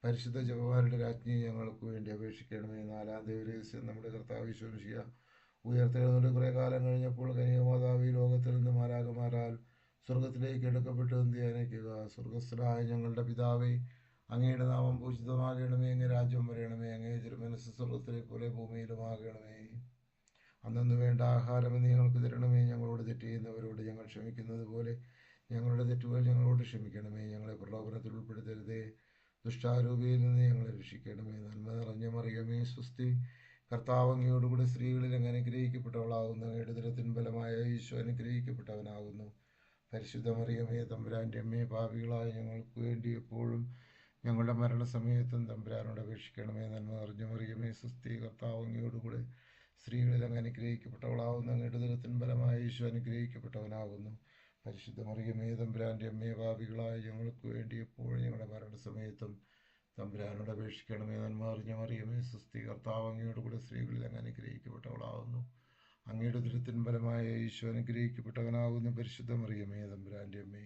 പരിശുദ്ധ ജപമാരുടെ രാജ്ഞി ഞങ്ങൾക്ക് വേണ്ടി അപേക്ഷിക്കണമേ. നാലാം ദൈവരഹസ്യം നമ്മുടെ കർത്താവ് യേശു മിശിഹ ഉയർത്തെഴുന്നേറ്റ് കുറേ കാലം കഴിഞ്ഞപ്പോൾ കന്യകമാതാവ് ഈ ലോകത്തിൽ നിന്ന് മാലാഖമാരാൽ സ്വർഗത്തിലേക്ക് എടുക്കപ്പെട്ടു എന്ന് ധ്യാനിക്കുക. സ്വർഗസ്ഥനായ ഞങ്ങളുടെ പിതാവേ, അങ്ങയുടെ നാമം പൂജിതമാകണമേ. അങ്ങേ രാജ്യം വരണമേ. അങ്ങേ തിരുമനസ്സ് സ്വർഗത്തിലെ പോലെ ഭൂമിയിലുമാകണമേ. അന്നു വേണ്ട ആഹാരം നീ ഞങ്ങൾക്ക് തരണമേ. ഞങ്ങളോട് തെറ്റ് ചെയ്യുന്നവരോട് ഞങ്ങൾ ക്ഷമിക്കുന്നത് പോലെ ഞങ്ങളുടെ തെറ്റുകൾ ഞങ്ങളോട് ക്ഷമിക്കണമേ. ഞങ്ങളെ പ്രലോഭനത്തിൽ ഉൾപ്പെടുത്തരുതേ, ദുഷ്ടാരൂപിയിൽ നിന്ന് ഞങ്ങളെ രക്ഷിക്കണമേ. നന്മ നിറഞ്ഞ മറിയമേ, സ്വസ്തി, കർത്താവ് അങ്ങയോടുകൂടി സ്ത്രീകളിൽ അങ്ങ് അനുഗ്രഹിക്കപ്പെട്ടവളാകുന്നു. അങ്ങയുടെ ഉദരത്തിൻ ഫലമായ ഈശോ അനുഗ്രഹിക്കപ്പെട്ടവനാകുന്നു. പരിശുദ്ധ മറിയമേ, തമ്പുരാൻ്റെ അമ്മേ, പാപികളായ ഞങ്ങൾക്ക് വേണ്ടി എപ്പോഴും ഞങ്ങളുടെ മരണസമയത്തും തമ്പുരാനോട് അപേക്ഷിക്കണമേ. നന്മ നിറഞ്ഞ മറിയമേ, സ്വസ്തി, കർത്താവ് അങ്ങയോടുകൂടെ സ്ത്രീകളിൽ അങ്ങ് അനുഗ്രഹിക്കപ്പെട്ടവളാകുന്നു. അങ്ങയുടെ ഉദരത്തിൻ ഫലമായ ഈശോ അനുഗ്രഹിക്കപ്പെട്ടവനാകുന്നു. പരിശുദ്ധ മറിയമേ, തമ്പുരാൻ്റെ അമ്മേ, പാപികളായ ഞങ്ങൾക്ക് വേണ്ടി എപ്പോഴും ഞങ്ങളുടെ മരണസമയത്തും തമ്പുരാനോട് അപേക്ഷിക്കണമേ. നന്മ നിറഞ്ഞ മറിയമേ, സ്വസ്തി, കർത്താവ് അങ്ങയോടുകൂടെ സ്ത്രീകളിൽ അങ്ങ് അനുഗ്രഹിക്കപ്പെട്ടവളാകുന്നു. അങ്ങയുടെ ഉദരത്തിൻ ഫലമായ ഈശോ അനുഗ്രഹിക്കപ്പെട്ടവനാകുന്നു. പരിശുദ്ധ മറിയമേ, തമ്പുരാൻ്റെ അമ്മേ,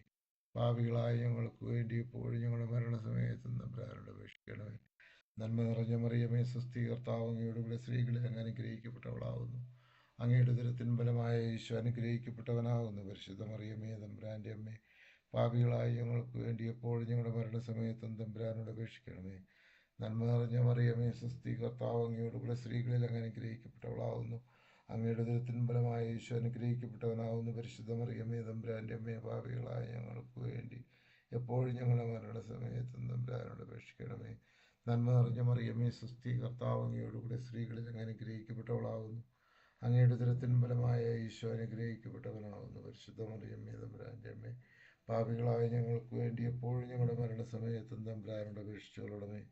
പാപികളായ ഞങ്ങൾക്ക് വേണ്ടി എപ്പോഴും ഞങ്ങളുടെ മരണസമയത്തും തമ്പുരാനോട് അപേക്ഷിക്കണമേ. നന്മ നിറഞ്ഞ മറിയമേ, സ്വസ്തി, കർത്താവ് അങ്ങയോടുകൂടെ സ്ത്രീകളിൽ അങ്ങ് അനുഗ്രഹിക്കപ്പെട്ടവളാകുന്നു. അങ്ങയുടെ ഉദരത്തിൻ ഫലമായ ഈശോ അനുഗ്രഹിക്കപ്പെട്ടവനാകുന്നു. പരിശുദ്ധ മറിയമേ, തമ്പുരാൻ്റെ അമ്മേ, പാപികളായ ഞങ്ങൾക്ക് വേണ്ടി എപ്പോഴും ഞങ്ങളുടെ മരണസമയത്തും തമ്പുരാനോട് അപേക്ഷിക്കണമേ. നന്മ നിറഞ്ഞ മറിയമേ, സ്വസ്തി, കർത്താവ് അങ്ങയോടുകൂടെ സ്ത്രീകളിൽ അങ്ങ് അനുഗ്രഹിക്കപ്പെട്ടവളാകുന്നു. അങ്ങയുടെ ഉദരത്തിൻ ഫലമായ ഈശോ അനുഗ്രഹിക്കപ്പെട്ടവനാകുന്നു. പരിശുദ്ധ മറിയമേ, തമ്പുരാൻ്റെ അമ്മേ, പാപികളായ ഞങ്ങൾക്ക് വേണ്ടി എപ്പോഴും ഞങ്ങളുടെ മരണസമയത്തും തമ്പുരാനോട് അപേക്ഷിക്കണമേ. നന്മ നിറഞ്ഞ മറിയമേ, സ്വസ്തി, കർത്താവ് അങ്ങയോടുകൂടെ സ്ത്രീകളിൽ അങ്ങ് അനുഗ്രഹിക്കപ്പെട്ടവളാകുന്നു. അങ്ങയുടെ ഉദരത്തിൻ ഫലമായ ഈശോ അനുഗ്രഹിക്കപ്പെട്ടവനാകുന്നു. പരിശുദ്ധ മറിയമേ, തമ്പുരാൻ്റെ അമ്മേ, പാപികളായ ഞങ്ങൾക്ക് വേണ്ടി എപ്പോഴും ഞങ്ങളുടെ മരണസമയത്തും തമ്പുരാനോട് അപേക്ഷിച്ചു കൊള്ളണമേ.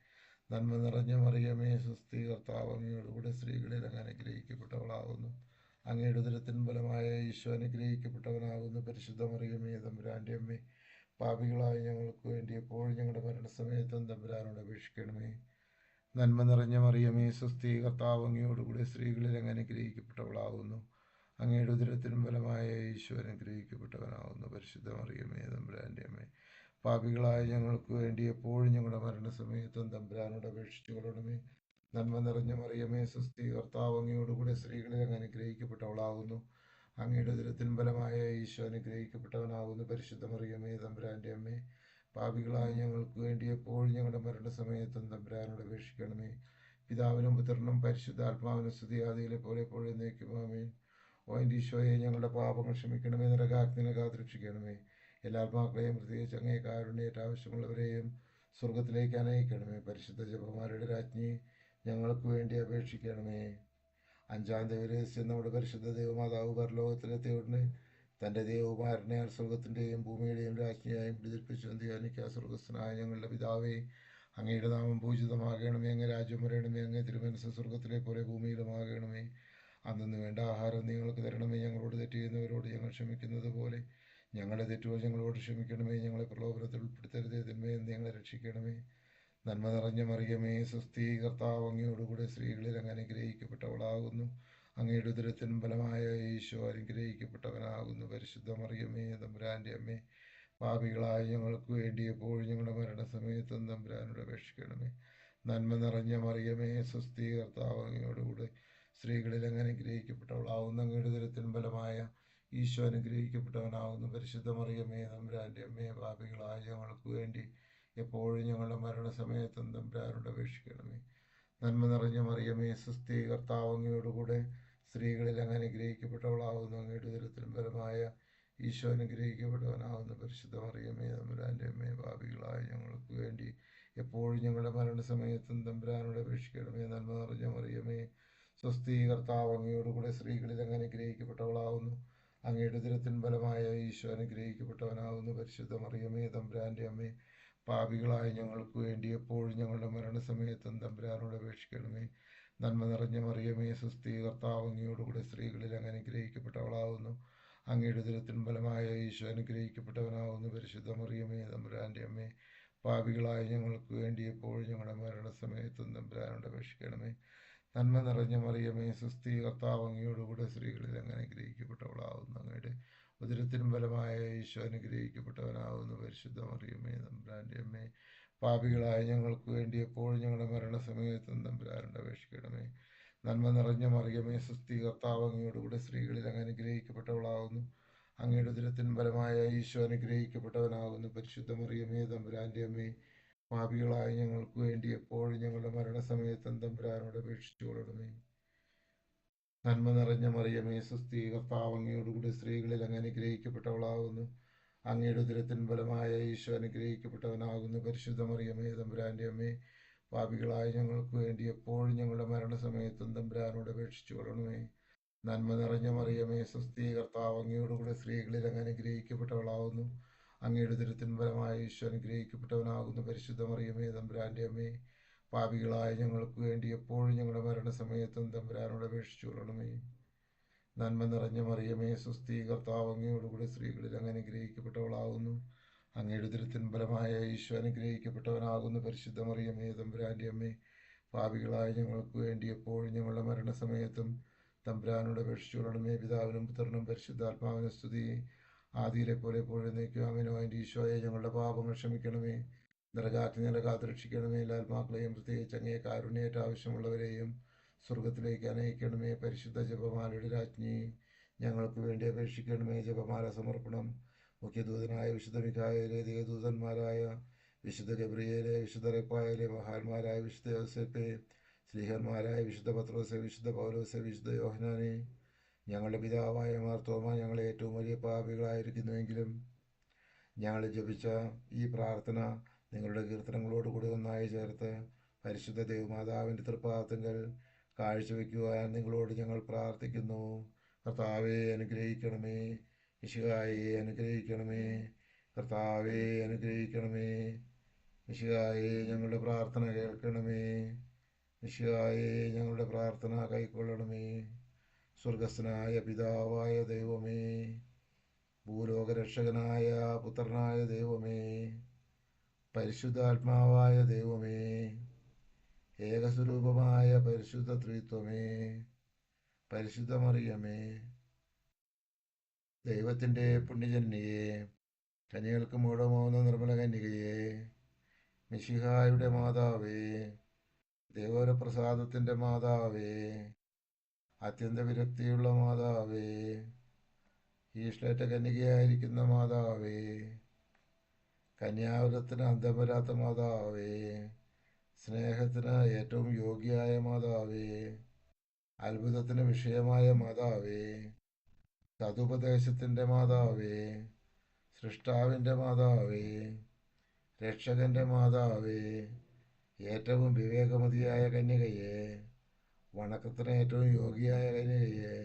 നന്മ നിറഞ്ഞ മറിയമേ, സ്വസ്തി, കർത്താവ് അങ്ങയോടുകൂടെ സ്ത്രീകളിൽ അങ്ങ് അനുഗ്രഹിക്കപ്പെട്ടവളാകുന്നു. അങ്ങയുടെ ഉദരത്തിൻ ഫലമായ ഈശോ അനുഗ്രഹിക്കപ്പെട്ടവനാകുന്നു. പരിശുദ്ധ മറിയമേ, തമ്പുരാൻ്റെ അമ്മേ, പാപികളായ ഞങ്ങൾക്ക് വേണ്ടി എപ്പോഴും ഞങ്ങളുടെ മരണസമയത്തും തമ്പുരാനോട് അപേക്ഷിക്കണമേ. നന്മ നിറഞ്ഞ മറിയമേ, സ്വസ്തി, കർത്താവ് അങ്ങയോടുകൂടെ സ്ത്രീകളിൽ അങ്ങ് അനുഗ്രഹിക്കപ്പെട്ടവളാകുന്നു. അങ്ങയുടെ ഉദരത്തിൻ ഫലമായ ഈശോ അനുഗ്രഹിക്കപ്പെട്ടവനാകുന്നു. പരിശുദ്ധ മറിയമേ, തമ്പുരാൻ്റെ അമ്മേ, പാപികളായ ഞങ്ങൾക്ക് വേണ്ടി എപ്പോഴും ഞങ്ങളുടെ മരണസമയത്തും തമ്പുരാനോട് അപേക്ഷിച്ചു കൊള്ളണമേ. നന്മ നിറഞ്ഞ മറിയമേ, സ്വസ്തി, കർത്താവ് അങ്ങയോടുകൂടെ സ്ത്രീകളിൽ അങ്ങ് അനുഗ്രഹിക്കപ്പെട്ടവളാകുന്നു. അങ്ങയുടെ ഉദരത്തിൻ ഫലമായ ഈശോ അനുഗ്രഹിക്കപ്പെട്ടവനാകുന്നു. പരിശുദ്ധ മറിയമേ, തമ്പുരാൻ്റെ അമ്മേ, പാപികളായ ഞങ്ങൾക്ക് വേണ്ടി എപ്പോഴും ഞങ്ങളുടെ മരണസമയത്തും തമ്പുരാനോട് അപേക്ഷിക്കണമേ. പിതാവിനും പുത്രനും പരിശുദ്ധാത്മാവിനും സ്തുതി, ആദിയിലെ പോലെ എപ്പോഴും എന്നേക്കും ആമേൻ. ഓ എൻ്റെ ഈശോയെ, ഞങ്ങളുടെ പാപങ്ങൾ ക്ഷമിക്കണമേ, നരകാഗ്നിയെ കാത്തുരക്ഷിക്കണമേ. എല്ലാ ആത്മാക്കളെയും, പ്രത്യേകിച്ച് അങ്ങേ കാരുണ്യേറ്റ ആവശ്യമുള്ളവരെയും സ്വർഗത്തിലേക്ക് അനയിക്കണമേ. പരിശുദ്ധ ജപമാരുടെ രാജ്ഞി ഞങ്ങൾക്ക് വേണ്ടി അപേക്ഷിക്കണമേ. അഞ്ചാം ദൈവരഹസ്യം നമ്മുടെ പരിശുദ്ധ ദൈവമാതാവ് പരലോകത്തിലെത്തിയ ഉടനെ തൻ്റെ ദൈവകുമാരനെ സ്വർഗത്തിൻ്റെയും ഭൂമിയുടെയും രാജ്ഞിയായും പ്രചരിപ്പിച്ചു ധ്യാനിക്കുക. സ്വർഗസ്ഥനായ ഞങ്ങളുടെ പിതാവേ, അങ്ങയുടെ നാമം പൂജിതമാകണമേ. അങ്ങ് രാജ്യം വരണമേ. അങ്ങ് തിരുമനസ്സ് സ്വർഗത്തിലെ പോലെ ഭൂമിയിലുമാകണമേ. അന്നു വേണ്ട ആഹാരം നിങ്ങൾക്ക് തരണമേ. ഞങ്ങളോട് തെറ്റ് ചെയ്യുന്നവരോട് ഞങ്ങൾ ക്ഷമിക്കുന്നത് പോലെ ഞങ്ങളുടെ തെറ്റുകൾ ഞങ്ങളോട് ക്ഷമിക്കണമേ. ഞങ്ങളെ പ്രലോഭനത്തിൽ ഉൾപ്പെടുത്തരുതേ, തിന്മയിൽ നിന്ന് ഞങ്ങളെ രക്ഷിക്കണമേ. നന്മ നിറഞ്ഞ മറിയമേ, സ്വസ്തി, കർത്താവ് അങ്ങയോടുകൂടെ സ്ത്രീകളിൽ അങ്ങ് അനുഗ്രഹിക്കപ്പെട്ടവളാകുന്നു. അങ്ങയുടെ ഉദരത്തിൻ ഫലമായ ഈശോ അനുഗ്രഹിക്കപ്പെട്ടവനാകുന്നു. പരിശുദ്ധ മറിയമേ, തമ്പുരാൻ്റെ അമ്മേ, പാപികളായ ഞങ്ങൾക്ക് വേണ്ടി എപ്പോഴും ഞങ്ങളുടെ മരണസമയത്തും തമ്പുരാനോട് അപേക്ഷിക്കണമേ. നന്മ നിറഞ്ഞ മറിയമേ, സ്വസ്തി, കർത്താവ് അങ്ങയോടുകൂടെ സ്ത്രീകളിൽ അങ്ങ് അനുഗ്രഹിക്കപ്പെട്ടവളാകുന്നു. അങ്ങയുടെ ഉദരത്തിൻ ഫലമായ ഈശോ അനുഗ്രഹിക്കപ്പെട്ടവനാകുന്നു. പരിശുദ്ധ മറിയമേ, തമ്പുരാൻ്റെ അമ്മേ, പാപികളായ ഞങ്ങൾക്ക് വേണ്ടി എപ്പോഴും ഞങ്ങളുടെ മരണസമയത്തും തമ്പുരാനോട് അപേക്ഷിക്കണമേ. നന്മ നിറഞ്ഞ മറിയമേ, സ്വസ്തി, കർത്താവ് അങ്ങയോടുകൂടെ സ്ത്രീകളിൽ അങ്ങ് അനുഗ്രഹിക്കപ്പെട്ടവളാകുന്നു. അങ്ങയുടെ ഉദരത്തിൻ ഫലമായ ഈശോ അനുഗ്രഹിക്കപ്പെട്ടവനാകുന്ന പരിശുദ്ധ മറിയമേ തമ്പുരാൻ്റെ അമ്മേ, പാപികളായ ഞങ്ങൾക്ക് വേണ്ടി എപ്പോഴും ഞങ്ങളുടെ മരണസമയത്തും തമ്പുരാനോട് അപേക്ഷിക്കണമേ. നന്മ നിറഞ്ഞ മറിയമേ, സ്വസ്തി, കർത്താവ് അങ്ങയോടുകൂടെ സ്ത്രീകളിൽ അങ്ങ് അനുഗ്രഹിക്കപ്പെട്ടവളാവുന്നു. അങ്ങയുടെ ഉദരത്തിൻ ഫലമായ ഈശോ അനുഗ്രഹിക്കപ്പെട്ടവനാകുന്നു. പരിശുദ്ധ മറിയമേ തമ്പുരാൻ്റെ അമ്മേ, പാപികളായ ഞങ്ങൾക്ക് വേണ്ടി എപ്പോഴും ഞങ്ങളുടെ മരണസമയത്തും തമ്പുരാനോട് അപേക്ഷിക്കണമേ. നന്മ നിറഞ്ഞ മറിയമേ, സ്വസ്തി, കർത്താവ് അങ്ങയോടുകൂടെ സ്ത്രീകളിൽ അങ്ങ് അനുഗ്രഹിക്കപ്പെട്ടവളാവുന്നു. അങ്ങയുടെ ഉദരത്തിൻ ഫലമായ ഈശോ അനുഗ്രഹിക്കപ്പെട്ടവനാകുന്നു. പരിശുദ്ധ മറിയമേ തമ്പുരാൻ്റെ അമ്മേ, പാപികളായ ഞങ്ങൾക്ക് വേണ്ടി എപ്പോഴും ഞങ്ങളുടെ മരണസമയത്തും തമ്പുരാനോട് അപേക്ഷിക്കണമേ. നന്മ നിറഞ്ഞ മറിയമേ, സ്വസ്തി, കർത്താവ് അങ്ങയോടുകൂടെ സ്ത്രീകളിൽ അങ്ങ് അനുഗ്രഹിക്കപ്പെട്ടവളാവുന്നു. അങ്ങയുടെ ഉദരത്തിനും ഫലമായ ഈശോ അനുഗ്രഹിക്കപ്പെട്ടവനാകുന്നു. പരിശുദ്ധ മറിയമേ തമ്പുരാൻ്റെ അമ്മേ, പാപികളായ ഞങ്ങൾക്ക് വേണ്ടി എപ്പോഴും ഞങ്ങളുടെ മരണസമയത്തും തമ്പുരാനോട് അപേക്ഷിക്കണമേ. നന്മ നിറഞ്ഞ മറിയമേ, സ്വസ്തി, കർത്താവ് അങ്ങയോടുകൂടെ സ്ത്രീകളിൽ അങ്ങ് അനുഗ്രഹിക്കപ്പെട്ടവളാകുന്നു. അങ്ങയുടെ ഉദരത്തിൻ ഫലമായ ഈശോ അനുഗ്രഹിക്കപ്പെട്ടവനാകുന്നു. പരിശുദ്ധ മറിയമേ തമ്പുരാൻ്റെ അമ്മേ, പാപികളായ ഞങ്ങൾക്ക് വേണ്ടി എപ്പോഴും ഞങ്ങളുടെ മരണസമയത്തും തമ്പുരാനോട് അപേക്ഷിച്ചുകൊള്ളണമേ. നന്മ നിറഞ്ഞ മറിയമേ, സ്വസ്തി, കർത്താവ് അങ്ങയോടുകൂടി സ്ത്രീകളിൽ അങ്ങ് അനുഗ്രഹിക്കപ്പെട്ടവളാകുന്നു. അങ്ങയുടെ ഉദരത്തിൻ ഫലമായ ഈശോ അനുഗ്രഹിക്കപ്പെട്ടവനാകുന്നു. പരിശുദ്ധ മറിയമേ തമ്പുരാൻ്റെ അമ്മേ, പാപികളായ ഞങ്ങൾക്ക് വേണ്ടി എപ്പോഴും ഞങ്ങളുടെ മരണസമയത്തും തമ്പുരാനോട് അപേക്ഷിച്ചുകൊള്ളണമേ. നന്മ നിറഞ്ഞ മറിയമേ, സ്വസ്തി, കർത്താവ് അങ്ങയോടുകൂടി സ്ത്രീകളിൽ അങ്ങ് അനുഗ്രഹിക്കപ്പെട്ടവളാകുന്നു. അങ്ങയുടെ ഉദരത്തിൻ ഫലമായ ഈശോ അനുഗ്രഹിക്കപ്പെട്ടവനാകുന്നു. പരിശുദ്ധ മറിയമേ തമ്പുരാൻ്റെ അമ്മേ, പാപികളായ ഞങ്ങൾക്ക് വേണ്ടി എപ്പോഴും ഞങ്ങളുടെ മരണസമയത്തും തമ്പുരാനോട് അപേക്ഷിച്ചുകൊള്ളണമേ. നന്മ നിറഞ്ഞ മറിയമേ, സ്വസ്തി, കർത്താവ് അങ്ങയോടുകൂടി സ്ത്രീകളിൽ അങ്ങ് അനുഗ്രഹിക്കപ്പെട്ടവളാകുന്നു. അങ്ങയുടെ ഉദരത്തിൻ ഫലമായ ഈശോ അനുഗ്രഹിക്കപ്പെട്ടവനാകുന്നു. പരിശുദ്ധ മറിയമേ തമ്പുരാൻ്റെ അമ്മേ, പാപികളായ ഞങ്ങൾക്ക് വേണ്ടി എപ്പോഴും ഞങ്ങളുടെ മരണസമയത്തും തമ്പുരാനോട് അപേക്ഷിച്ചുകൊള്ളണമേ. പിതാവിനും പുത്രനും പരിശുദ്ധാത്മാവിനും സ്തുതി, ആദിയിലെ പോലെ എപ്പോഴും നീക്കുവാമേനോ. എൻ്റെ ഈശോയെ, ഞങ്ങളുടെ പാപങ്ങൾ ക്ഷമിക്കണമേ. നരകാഗ്നിയെ കാത്തുരക്ഷിക്കണമേ. എല്ലാ ആത്മാക്കളെയും, പ്രത്യേകിച്ച് അങ്ങേ കാരുണ്യേറ്റ ആവശ്യമുള്ളവരെയും സ്വർഗത്തിലേക്ക് അനയിക്കണമേ. പരിശുദ്ധ ജപമാലയുടെ രാജ്ഞി, ഞങ്ങൾക്ക് വേണ്ടി അപേക്ഷിക്കണമേ. ജപമാല സമർപ്പണം. മുഖ്യദൂതനായ വിശുദ്ധ മിഖായേലെ, ദേവദൂതന്മാരായ വിശുദ്ധ ഗബ്രിയേലെ, വിശുദ്ധ റെപ്പായേലെ, മഹാന്മാരായ വിശുദ്ധ യോസേപ്പെ, സ്ലീഹന്മാരായ വിശുദ്ധ പത്രോസെ, വിശുദ്ധ പൗലോസെ, വിശുദ്ധ യോഹനാനെ, ഞങ്ങളുടെ പിതാവായ മാർത്തോമ, ഞങ്ങളെ ഏറ്റവും വലിയ പാപികളായിരിക്കുന്നുവെങ്കിലും ഞങ്ങൾ ജപിച്ച ഈ പ്രാർത്ഥന നിങ്ങളുടെ കീർത്തനങ്ങളോടുകൂടി ഒന്നായി ചേർത്ത് പരിശുദ്ധ ദൈവമാതാവിൻ്റെ തൃപ്പാദത്തിങ്കൽ കാഴ്ചവെക്കുവാൻ നിങ്ങളോട് ഞങ്ങൾ പ്രാർത്ഥിക്കുന്നു. കർത്താവെ അനുഗ്രഹിക്കണമേ. മിശിഹായെ അനുഗ്രഹിക്കണമേ. കർത്താവെ അനുഗ്രഹിക്കണമേ. മിശിഹായെ ഞങ്ങളുടെ പ്രാർത്ഥന കേൾക്കണമേ. മിശിഹായെ ഞങ്ങളുടെ പ്രാർത്ഥന കൈക്കൊള്ളണമേ. സ്വർഗസ്ഥനായ പിതാവായ ദൈവമേ, ഭൂലോകരക്ഷകനായ പുത്രനായ ദൈവമേ, പരിശുദ്ധാത്മാവായ ദൈവമേ, ഏകസ്വരൂപമായ പരിശുദ്ധ ത്രിത്വമേ, പരിശുദ്ധ മറിയമേ, ദൈവത്തിൻ്റെ പുണ്യജന്യയെ, കന്യകൾക്ക് മൂഢമാവുന്ന നിർമ്മല കന്യകയെ, മിശിഹായുടെ മാതാവേ, ദേവരപ്രസാദത്തിൻ്റെ മാതാവേ, അത്യന്ത വിരക്തിയുള്ള മാതാവേ, ഈശ്ലേറ്റ കന്യകയായിരിക്കുന്ന മാതാവേ, കന്യാവരത്തിന് അന്തം വരാത്ത മാതാവേ, സ്നേഹത്തിന് ഏറ്റവും യോഗ്യയായ മാതാവേ, അത്ഭുതത്തിന് വിഷയമായ മാതാവേ, സതുപദേശത്തിൻ്റെ മാതാവേ, സൃഷ്ടാവിൻ്റെ മാതാവേ, രക്ഷകൻ്റെ മാതാവേ, ഏറ്റവും വിവേകമതിയായ കന്യകയെ, വണക്കത്തിന് ഏറ്റവും യോഗ്യയായ കന്യകയെ,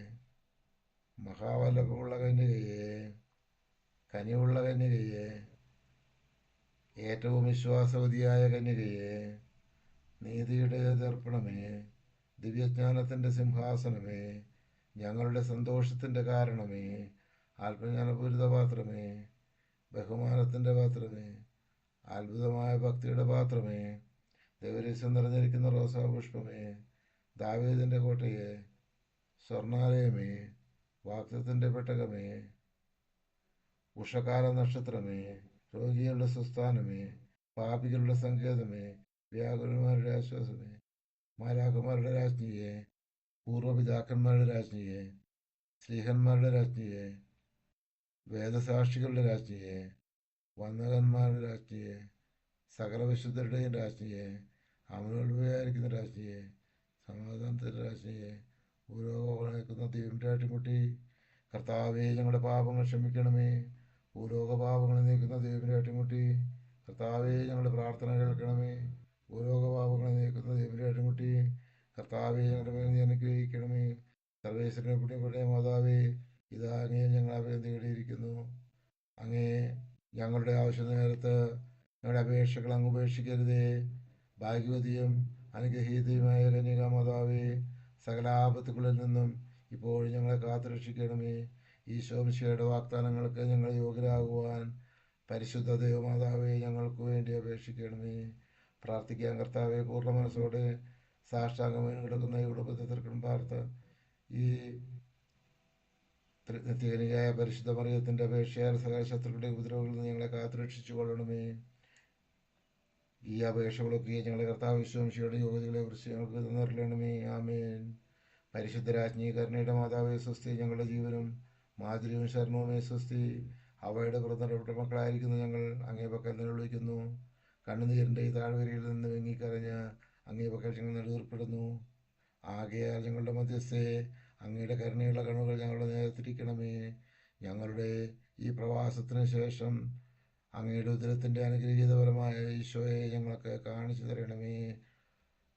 മഹാവല്ലഭമുള്ള കന്യകയെ, കനിവുള്ള കന്യകയെ, ഏറ്റവും വിശ്വാസവതിയായ കന്യകയെ, നീതിയുടെ ദർപ്പണമേ, ദിവ്യജ്ഞാനത്തിൻ്റെ സിംഹാസനമേ, ഞങ്ങളുടെ സന്തോഷത്തിൻ്റെ കാരണമേ, ആത്മജ്ഞാനപൂരിത പാത്രമേ, ബഹുമാനത്തിൻ്റെ പാത്രമേ, അത്ഭുതമായ ഭക്തിയുടെ പാത്രമേ, ദൈവരഹസ്യം നിറഞ്ഞിരിക്കുന്ന റോസാപുഷ്പമേ, ദാവീദിൻ്റെ കോട്ടയെ, സ്വർണാലയമേ, വാഗ്ദത്തത്തിൻ്റെ പെട്ടകമേ, ഉഷകാല നക്ഷത്രമേ, രോഗികളുടെ സുസ്ഥാനമേ, പാപികളുടെ സങ്കേതമേ, വ്യാകുലന്മാരുടെ ആശ്വാസമേ, മാലാഖമാരുടെ രാജ്ഞിയെ, പൂർവ്വപിതാക്കന്മാരുടെ രാജ്ഞിയെ, സ്ലീഹന്മാരുടെ രാജ്ഞിയെ, വേദസാക്ഷികളുടെ രാജ്ഞിയെ, വന്ദകന്മാരുടെ രാജ്ഞിയെ, സകല വിശുദ്ധരുടെയും രാജ്ഞിയെ, അമലോത്ഭവിയായിരിക്കുന്ന രാജ്ഞിയെ, സമാധാനത്തിൻ്റെ രാജ്ഞിയെ, ഭൂലോകങ്ങളേക്കുന്ന ദിവ്യരാട്ടിൻകുട്ടി, കർത്താവെ, ഞങ്ങളുടെ പാപങ്ങൾ ക്ഷമിക്കണമേ. ഭൂലോക പാപങ്ങൾ നീക്കുന്ന ദൈവത്തിൻ്റെ ഏറ്റുമുട്ടി കർത്താവെ, ഞങ്ങളുടെ പ്രാർത്ഥന കേൾക്കണമേ. ഭൂലോക പാപങ്ങൾ നീക്കുന്ന ദൈവത്തിൻ്റെ ഏറ്റുമുട്ടി കർത്താവെ, ഞങ്ങളുടെ മേൽ നീ അനുഗ്രഹിക്കണമേ. സർവേശ്വരനെ പുണ്യപ്പെട്ട മാതാവേ, ഇതാ അങ്ങേ ഞങ്ങൾ അഭയം തേടിയിരിക്കുന്നു. അങ്ങേ ഞങ്ങളുടെ ആവശ്യ നേരത്ത് ഞങ്ങളുടെ അപേക്ഷകൾ അങ്ങ് ഉപേക്ഷിക്കരുതേ. ഭാഗ്യവതിയും അനുഗ്രഹീതയുമായ കന്യകാ മാതാവേ, സകല ആപത്തുകളിൽ നിന്നും ഇപ്പോഴും ഞങ്ങളെ കാത്തുരക്ഷിക്കണമേ. ഈശോ മിശിഹായുടെ വാഗ്ദാനങ്ങൾക്ക് ഞങ്ങൾ യോഗ്യരാകുവാൻ പരിശുദ്ധ ദൈവമാതാവേ, ഞങ്ങൾക്ക് വേണ്ടി അപേക്ഷിക്കണമേ. പ്രാർത്ഥിക്കാൻ കർത്താവെ, പൂർണ്ണ മനസ്സോടെ സാഷ്ടാംഗം കിടക്കുന്ന ഈ കുടുംബത്തെ തൃക്കൺ പാർത്ത് ഈ നിത്യകനികയായ പരിശുദ്ധ മറിയത്തിൻ്റെ അപേക്ഷയാൽ സകല ശത്രുക്കളുടെ ഉപദ്രവങ്ങളിൽ നിന്ന് ഞങ്ങളെ കാത്തുരക്ഷിച്ചു കൊള്ളണമേ. ഈ അപേക്ഷകളൊക്കെ ഞങ്ങളുടെ കർത്താവ് വിശ്വംശിയുടെ യോഗ്യതകളെ കുറിച്ച് ഞങ്ങൾക്ക് തന്നറിയണമേ. ആമേൻ. പരിശുദ്ധരാജ്ഞി കരുണയുടെ മാതാവേ സ്വസ്തി, ഞങ്ങളുടെ ജീവനും മാധുര്യവും ശരണവുമേ സ്വസ്തി. അവയുടെ പുറത്തിടപെട്ട മക്കളായിരിക്കുന്ന ഞങ്ങൾ അങ്ങേ പക്കൽ നിലവിളിക്കുന്നു. കണ്ണുനീരിൻ്റെ ഈ താഴ്വരയിൽ നിന്ന് വെങ്ങിക്കരഞ്ഞ് അങ്ങേ പക്കൽ ഞങ്ങൾ നെടുവേർപ്പെടുന്നു. ആകയാൽ ഞങ്ങളുടെ മധ്യസ്ഥെ, അങ്ങയുടെ കരുണയുള്ള കണ്ണുകൾ ഞങ്ങളുടെ നേരത്തിരിക്കണമേ. ഞങ്ങളുടെ ഈ പ്രവാസത്തിന് ശേഷം അങ്ങയുടെ ഉദരത്തിൻ്റെ അനുഗ്രഹീതപരമായ ഈശോയെ ഞങ്ങൾക്ക് കാണിച്ചു തരണമേ.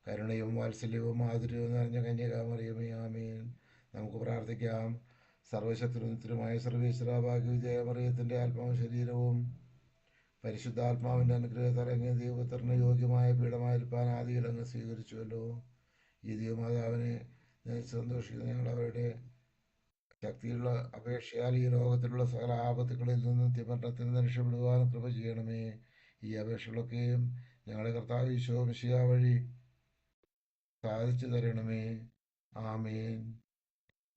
കരുണയും വാത്സല്യവും മാധുര്യവും നിറഞ്ഞ കന്യകാമറിയമേ, ആമേൻ. നമുക്ക് പ്രാർത്ഥിക്കാം. സർവശക്തനുമായ സർവേശ്വര ഭാഗ്യവിജയ മറിയത്തിൻ്റെ ആത്മാവും ശരീരവും പരിശുദ്ധാത്മാവിൻ്റെ അനുഗ്രഹത്താൽ അങ്ങേ ദൈവപുത്രന് യോഗ്യമായ പീഠമായിരിക്കാൻ ആദിയിൽ അങ്ങ് സ്വീകരിച്ചുവല്ലോ. ഈ ദൈവമാതാവിനെ സന്തോഷിക്കുന്ന ഞങ്ങൾ അവരുടെ ശക്തിയുള്ള അപേക്ഷയാൽ ഈ ലോകത്തിലുള്ള സകല ആപത്തുകളിൽ നിന്നും നിത്യമരണത്തിൽ നിന്ന് രക്ഷപ്പെടുവാനും കൃപ ചെയ്യണമേ. ഈ അപേക്ഷകളൊക്കെയും ഞങ്ങളുടെ കർത്താവ് ഈശോ മിശിഹാ വഴി സാധിച്ചു തരണമേ. ആമേൻ.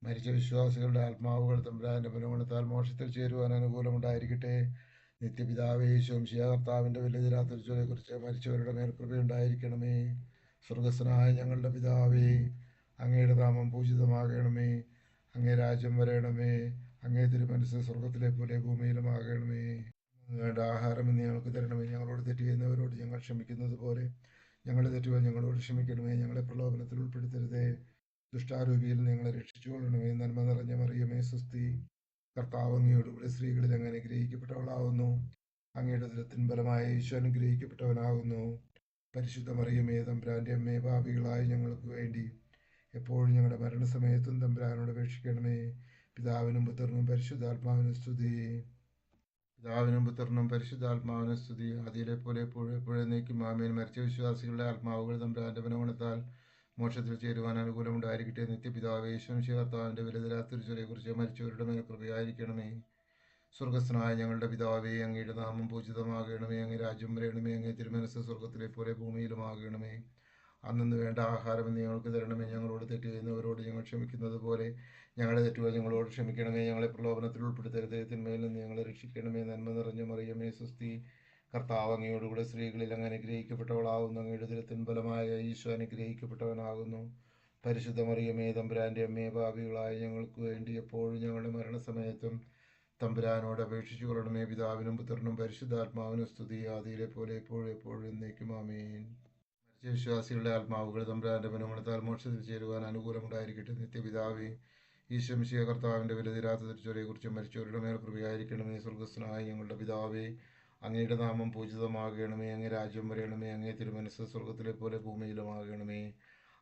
മരിച്ച വിശ്വാസികളുടെ ആത്മാവുകൾ തമ്പുരാന്റെ പുനഗുണത്താൽ മോക്ഷത്തിൽ ചേരുവാൻ അനുകൂലമുണ്ടായിരിക്കട്ടെ. നിത്യപിതാവേ, ഈശോ മിശിഹാ കർത്താവിൻ്റെ വലിയ കുറിച്ച് മരിച്ചവരുടെ മേൽ കൃപയുണ്ടായിരിക്കണമേ. സ്വർഗസ്ഥനായ ഞങ്ങളുടെ പിതാവേ, അങ്ങയുടെ നാമം പൂജിതമാകണമേ. അങ്ങേ രാജ്യം വരണമേ. അങ്ങേ തിരുമനസ് സ്വർഗത്തിലെ പോലെ ഭൂമിയിലുമാകണമേ. വേണ്ട ആഹാരം ഇന്ന് ഞങ്ങൾക്ക് തരണമേ. ഞങ്ങളോട് തെറ്റ് ചെയ്യുന്നവരോട് ഞങ്ങൾ ക്ഷമിക്കുന്നത് പോലെ ഞങ്ങളുടെ തെറ്റുകൾ ഞങ്ങളോട് ക്ഷമിക്കണമേ. ഞങ്ങളെ പ്രലോഭനത്തിൽ ഉൾപ്പെടുത്തരുതേ, ദുഷ്ടാരൂപിയിൽ ഞങ്ങളെ രക്ഷിച്ചുകൊള്ളണമേ. നന്മ നിറഞ്ഞ മറിയമേ സ്വസ്തി, കർത്താവ് അങ്ങയോടുകൂടി സ്ത്രീകളിൽ അങ്ങ് അനുഗ്രഹിക്കപ്പെട്ടവളാകുന്നു. അങ്ങയുടെ ഉദരത്തിൻ ബലമായ ഈശോ അനുഗ്രഹിക്കപ്പെട്ടവനാകുന്നു. പരിശുദ്ധ മറിയമേ, തമ്പുരാന്റെ അമ്മേ, പാപികളായ ഞങ്ങൾക്ക് വേണ്ടി എപ്പോഴും ഞങ്ങളുടെ മരണസമയത്തും തമ്പുരാനോട് അപേക്ഷിക്കണമേ. പിതാവിനും പുത്രനും പരിശുദ്ധാത്മാവിനും സ്തുതി. പിതാവിനും പുത്രനും പരിശുദ്ധാത്മാവിനും സ്തുതി. ആദിയിലെ പോലെ എപ്പോഴും നീക്കും. ആമേൻ. മരിച്ച വിശ്വാസികളുടെ ആത്മാവുകൾ തമ്പുരാന്റെ പുനഗുണത്താൽ മോക്ഷത്തിൽ ചേരുവാൻ അനുകൂലമുണ്ടായിരിക്കട്ടെ. നിത്യപിതാവേ, ഈശോമിശിഹാ കർത്താവിൻ്റെ വലുതിരാത്തിരിച്ചവരെക്കുറിച്ച് മരിച്ചവരുടെ മേൽ കൃപയായിരിക്കണമേ. സ്വർഗസ്ഥനായ ഞങ്ങളുടെ പിതാവേ, അങ്ങയുടെ നാമം പൂജിതമാകണമേ. അങ്ങേ രാജ്യം വരണമേ. അങ്ങേ തിരുമനസ് സ്വർഗത്തിലെ പോലെ ഭൂമിയിലുമാകണമേ. അന്നു വേണ്ട ആഹാരം ഇന്ന് ഞങ്ങൾക്ക് തരണമേ. ഞങ്ങളോട് തെറ്റ് ചെയ്യുന്നവരോട് ഞങ്ങൾ ക്ഷമിക്കുന്നത് പോലെ ഞങ്ങളുടെ തെറ്റുകൾ ഞങ്ങളോട് ക്ഷമിക്കണമേ. ഞങ്ങളെ പ്രലോഭനത്തിൽ ഉൾപ്പെടുത്തരുതേ, തിന്മയിൽ നിന്ന് ഞങ്ങളെ രക്ഷിക്കണമേ. നന്മ നിറഞ്ഞ മറിയമേ സ്വസ്തി, കർത്താവ് അങ്ങയോടുകൂടെ സ്ത്രീകളിൽ അങ്ങ് അനുഗ്രഹിക്കപ്പെട്ടവളാകുന്നു. അങ്ങയുടെ ഉദരത്തിൻ ബലമായ ഈശോ അനുഗ്രഹിക്കപ്പെട്ടവനാകുന്നു. പരിശുദ്ധ മറിയമേ, തമ്പുരാന്റെ അമ്മയെ, പാപികളായ ഞങ്ങൾക്ക് വേണ്ടി എപ്പോഴും ഞങ്ങളുടെ മരണസമയത്തും തമ്പുരാനോട് അപേക്ഷിച്ചു കൊള്ളണമേ. പിതാവിനും പുത്രനും പരിശുദ്ധാത്മാവിനും സ്തുതി, ആദിയിലെ പോലെ എപ്പോഴും എന്നേക്കും. ആമേൻ. മരിച്ച വിശ്വാസികളുടെ ആത്മാവുകൾ തമ്പുരാന്റെ പുനഗുണത്താൽ മോക്ഷത്തിൽ ചേരുവാൻ അനുകൂലമുണ്ടായിരിക്കട്ടെ. നിത്യപിതാവേ, ഈശോ മിശിഹാ കർത്താവിൻ്റെ വിലതീരാത്ത തിരിച്ചവരെക്കുറിച്ച് മരിച്ചവരുടെ മേൽ കൃപയായിരിക്കണമേ. സ്വർഗസ്ഥനായ ഞങ്ങളുടെ പിതാവേ, അങ്ങയുടെ നാമം പൂജിതമാകണമേ. അങ്ങേ രാജ്യം വരണമേ. അങ്ങേ തിരുമനസ് സ്വർഗത്തിലെ പോലെ ഭൂമിയിലുമാകണമേ.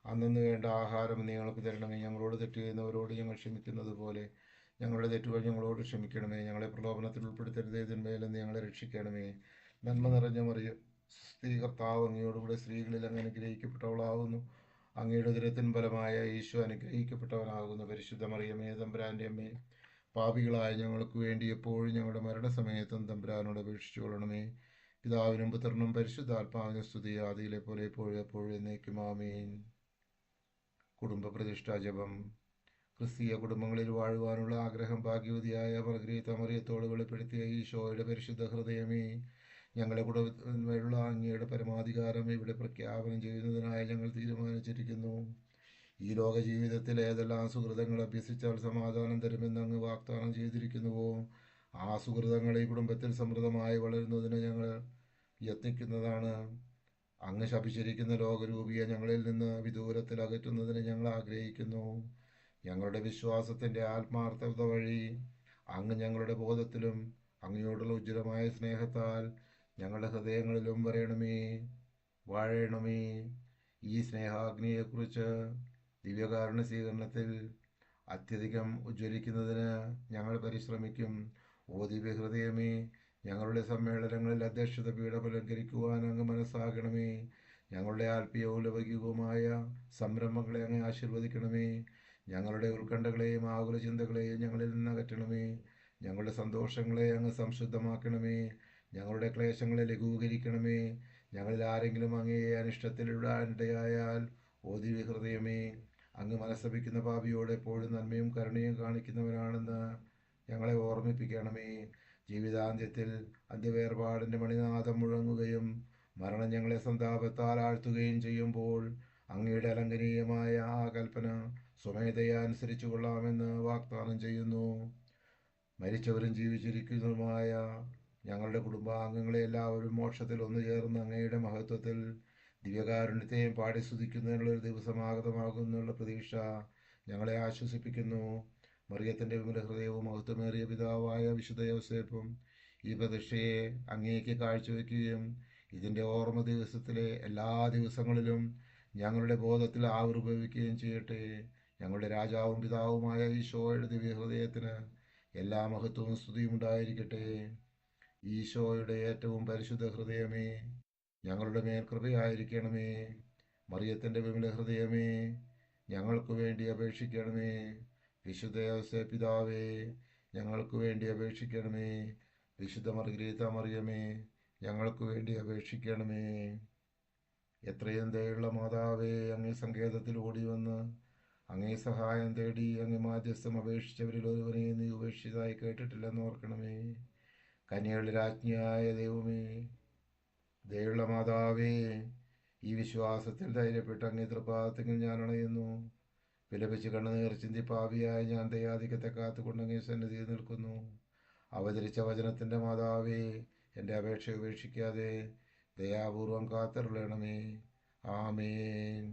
അന്നു വേണ്ട ആഹാരം ഞങ്ങൾക്ക് തരണമേ. ഞങ്ങളോട് തെറ്റ് ചെയ്യുന്നവരോട് ഞങ്ങൾ ക്ഷമിക്കുന്നത് പോലെ ഞങ്ങളുടെ തെറ്റുകൾ ഞങ്ങളോട് ക്ഷമിക്കണമേ. ഞങ്ങളെ പ്രലോഭനത്തിൽ ഉൾപ്പെടുത്തരുതേ, തിന്മയിൽ നിന്ന് ഞങ്ങളെ രക്ഷിക്കണമേ. നന്മ നിറഞ്ഞ മറിയം സ്ത്രീ, കർത്താവ് അങ്ങയോടുകൂടെ സ്ത്രീകളിൽ അങ്ങ് അനുഗ്രഹിക്കപ്പെട്ടവളാകുന്നു. അങ്ങയുടെ ഉദരത്തിൻ ഫലമായ ഈശോ അനുഗ്രഹിക്കപ്പെട്ടവനാകുന്നു. പരിശുദ്ധ മറിയമേ, തമ്പുരാന്റെ അമ്മേ, പാപികളായ ഞങ്ങൾക്ക് വേണ്ടി എപ്പോഴും ഞങ്ങളുടെ മരണസമയത്തും തമ്പുരാനോട് അപേക്ഷിച്ചു കൊള്ളണമേ. പിതാവിനും പുത്രനും പരിശുദ്ധാത്മാവിനും സ്തുതി, ആദിയിലെ പോലെ എപ്പോഴും എന്നേക്കും. ആമേൻ. കുടുംബ പ്രതിഷ്ഠാ ജപം. ക്രിസ്തീയ കുടുംബങ്ങളിൽ വാഴുവാനുള്ള ആഗ്രഹം ഭാഗ്യവതിയായ മർഗ്രീത്ത മറിയത്തോട് വെളിപ്പെടുത്തിയ ഈശോയുടെ പരിശുദ്ധ ഹൃദയമേ, ഞങ്ങളുടെ കുടുംബത്തിന്മേലുള്ള അങ്ങയുടെ പരമാധികാരം ഇവിടെ പ്രഖ്യാപനം ചെയ്യുന്നതിനായി ഞങ്ങൾ തീരുമാനിച്ചിരിക്കുന്നു. ഈ ലോക ജീവിതത്തിൽ ഏതെല്ലാം സുഹൃതങ്ങൾ അഭ്യസിച്ചാൽ സമാധാനം തരുമെന്ന് അങ്ങ് വാഗ്ദാനം ചെയ്തിരിക്കുന്നുവോ, ആ സുഹൃതങ്ങൾ ഈ കുടുംബത്തിൽ സമൃദ്ധമായി വളരുന്നതിന് ഞങ്ങൾ യത്നിക്കുന്നതാണ്. അങ്ങ് ശപിച്ചിരിക്കുന്ന ലോകരൂപിയെ ഞങ്ങളിൽ നിന്ന് വിദൂരത്തിൽ അകറ്റുന്നതിന് ഞങ്ങൾ ആഗ്രഹിക്കുന്നു. ഞങ്ങളുടെ വിശ്വാസത്തിൻ്റെ ആത്മാർത്ഥത വഴി അങ്ങ് ഞങ്ങളുടെ ബോധത്തിലും അങ്ങയോടുള്ള ഉജ്ജ്വലമായ സ്നേഹത്താൽ ഞങ്ങളുടെ ഹൃദയങ്ങളിലും വരയണമേ, വാഴണമേ. ഈ സ്നേഹാഗ്നിയെക്കുറിച്ച് ദിവ്യകാരുണ്യ സ്വീകരണത്തിൽ അത്യധികം ഉജ്ജ്വലിക്കുന്നതിന് ഞങ്ങൾ പരിശ്രമിക്കും. ഓ ദിവ്യഹൃദയമേ, ഞങ്ങളുടെ സമ്മേളനങ്ങളിൽ അധ്യക്ഷത പീഠം അലങ്കരിക്കുവാൻ അങ്ങ് മനസ്സാകണമേ. ഞങ്ങളുടെ ആത്മീയവും ലൗകികവുമായ സംരംഭങ്ങളെ അങ്ങ് ആശീർവദിക്കണമേ. ഞങ്ങളുടെ ഉത്കണ്ഠകളെയും ആകുല ചിന്തകളെയും ഞങ്ങളിൽ നിന്ന് അകറ്റണമേ. ഞങ്ങളുടെ സന്തോഷങ്ങളെ അങ്ങ് സംശുദ്ധമാക്കണമേ. ഞങ്ങളുടെ ക്ലേശങ്ങളെ ലഘൂകരിക്കണമേ. ഞങ്ങളിൽ ആരെങ്കിലും അങ്ങയെ അനിഷ്ടത്തിലിടാനിടയായാൽ ഓ ദിവ്യഹൃദയമേ, അങ്ങ് മനസ്സപിക്കുന്ന പാപിയോട് എപ്പോഴും നന്മയും കരുണയും കാണിക്കുന്നവനാണെന്ന് ഞങ്ങളെ ഓർമ്മിപ്പിക്കണമേ. ജീവിതാന്ത്യത്തിൽ അന്ത്യവേർപാടിൻ്റെ മണിനാദം മുഴങ്ങുകയും മരണം ഞങ്ങളെ സന്താപത്താൽ ആഴ്ത്തുകയും ചെയ്യുമ്പോൾ അങ്ങയുടെ അലംഘനീയമായ ആ കൽപ്പന സ്വമേധയാ അനുസരിച്ചു കൊള്ളാമെന്ന് വാഗ്ദാനം ചെയ്യുന്നു. മരിച്ചവരും ജീവിച്ചിരിക്കുന്നതുമായ ഞങ്ങളുടെ കുടുംബാംഗങ്ങളെ എല്ലാവരും മോക്ഷത്തിൽ ഒന്നുചേർന്ന് അങ്ങയുടെ മഹത്വത്തിൽ ദിവ്യകാരുണ്യത്തെയും പാടി സ്തുതിക്കുന്നതിനുള്ളൊരു ദിവസമാഗതമാകുന്നുള്ള പ്രതീക്ഷ ഞങ്ങളെ ആശ്വസിപ്പിക്കുന്നു. മറിയത്തിൻ്റെ വിമല ഹൃദയവും മഹത്വമേറിയ പിതാവായ വിശുദ്ധ യോസേപ്പും ഈ പ്രതിഷ്ഠയെ അങ്ങേക്ക് കാഴ്ചവെക്കുകയും ഇതിൻ്റെ ഓർമ്മ ദിവസത്തിലെ എല്ലാ ദിവസങ്ങളിലും ഞങ്ങളുടെ ബോധത്തിൽ ആവിർഭവിക്കുകയും ചെയ്യട്ടെ. ഞങ്ങളുടെ രാജാവും പിതാവുമായ ഈശോയുടെ ദിവ്യഹൃദയത്തിന് എല്ലാ മഹത്വവും സ്തുതിയും ഉണ്ടായിരിക്കട്ടെ. ഈശോയുടെ ഏറ്റവും പരിശുദ്ധ ഹൃദയമേ, ഞങ്ങളുടെ മേൽ കൃപയായിരിക്കണമേ. മറിയത്തിൻ്റെ വിമല ഹൃദയമേ, ഞങ്ങൾക്ക് വേണ്ടി അപേക്ഷിക്കണമേ. വിശുദ്ധ യോസേപ്പ് പിതാവേ, ഞങ്ങൾക്ക് വേണ്ടി അപേക്ഷിക്കണമേ. വിശുദ്ധ മർഗരീത്ത മറിയമേ, ഞങ്ങൾക്ക് വേണ്ടി അപേക്ഷിക്കണമേ. എത്രയും ദയുള്ള മാതാവേ, അങ്ങേ സങ്കേതത്തിൽ ഓടി വന്ന് അങ്ങേ സഹായം തേടി അങ്ങേ മാധ്യസ്ഥം അപേക്ഷിച്ചവരിൽ ഒരുവനെ നീ ഉപേക്ഷിച്ചതായി കേട്ടിട്ടില്ലെന്ന് ഓർക്കണമേ. കന്യകളുടെ രാജ്ഞിയായ ദൈവമേ, ദയുള്ള മാതാവേ, ഈ വിശ്വാസത്തിൽ ധൈര്യപ്പെട്ട് അങ്ങേ തൃപ്പാദത്തിൽ ഞാൻ അണയുന്നു. വിലപിച്ച് കണ്ണുനീർ ചിന്തി പാപിയായ ഞാൻ ദയാധിക്യത്തെ കാത്തുകൊണ്ട് അങ്ങേ സന്നിധിയിൽ നിൽക്കുന്നു. അവതരിച്ച വചനത്തിൻ്റെ മാതാവേ, എൻ്റെ അപേക്ഷ ഉപേക്ഷിക്കാതെ ദയാപൂർവം കാത്തരുളണമേ. ആമേൻ.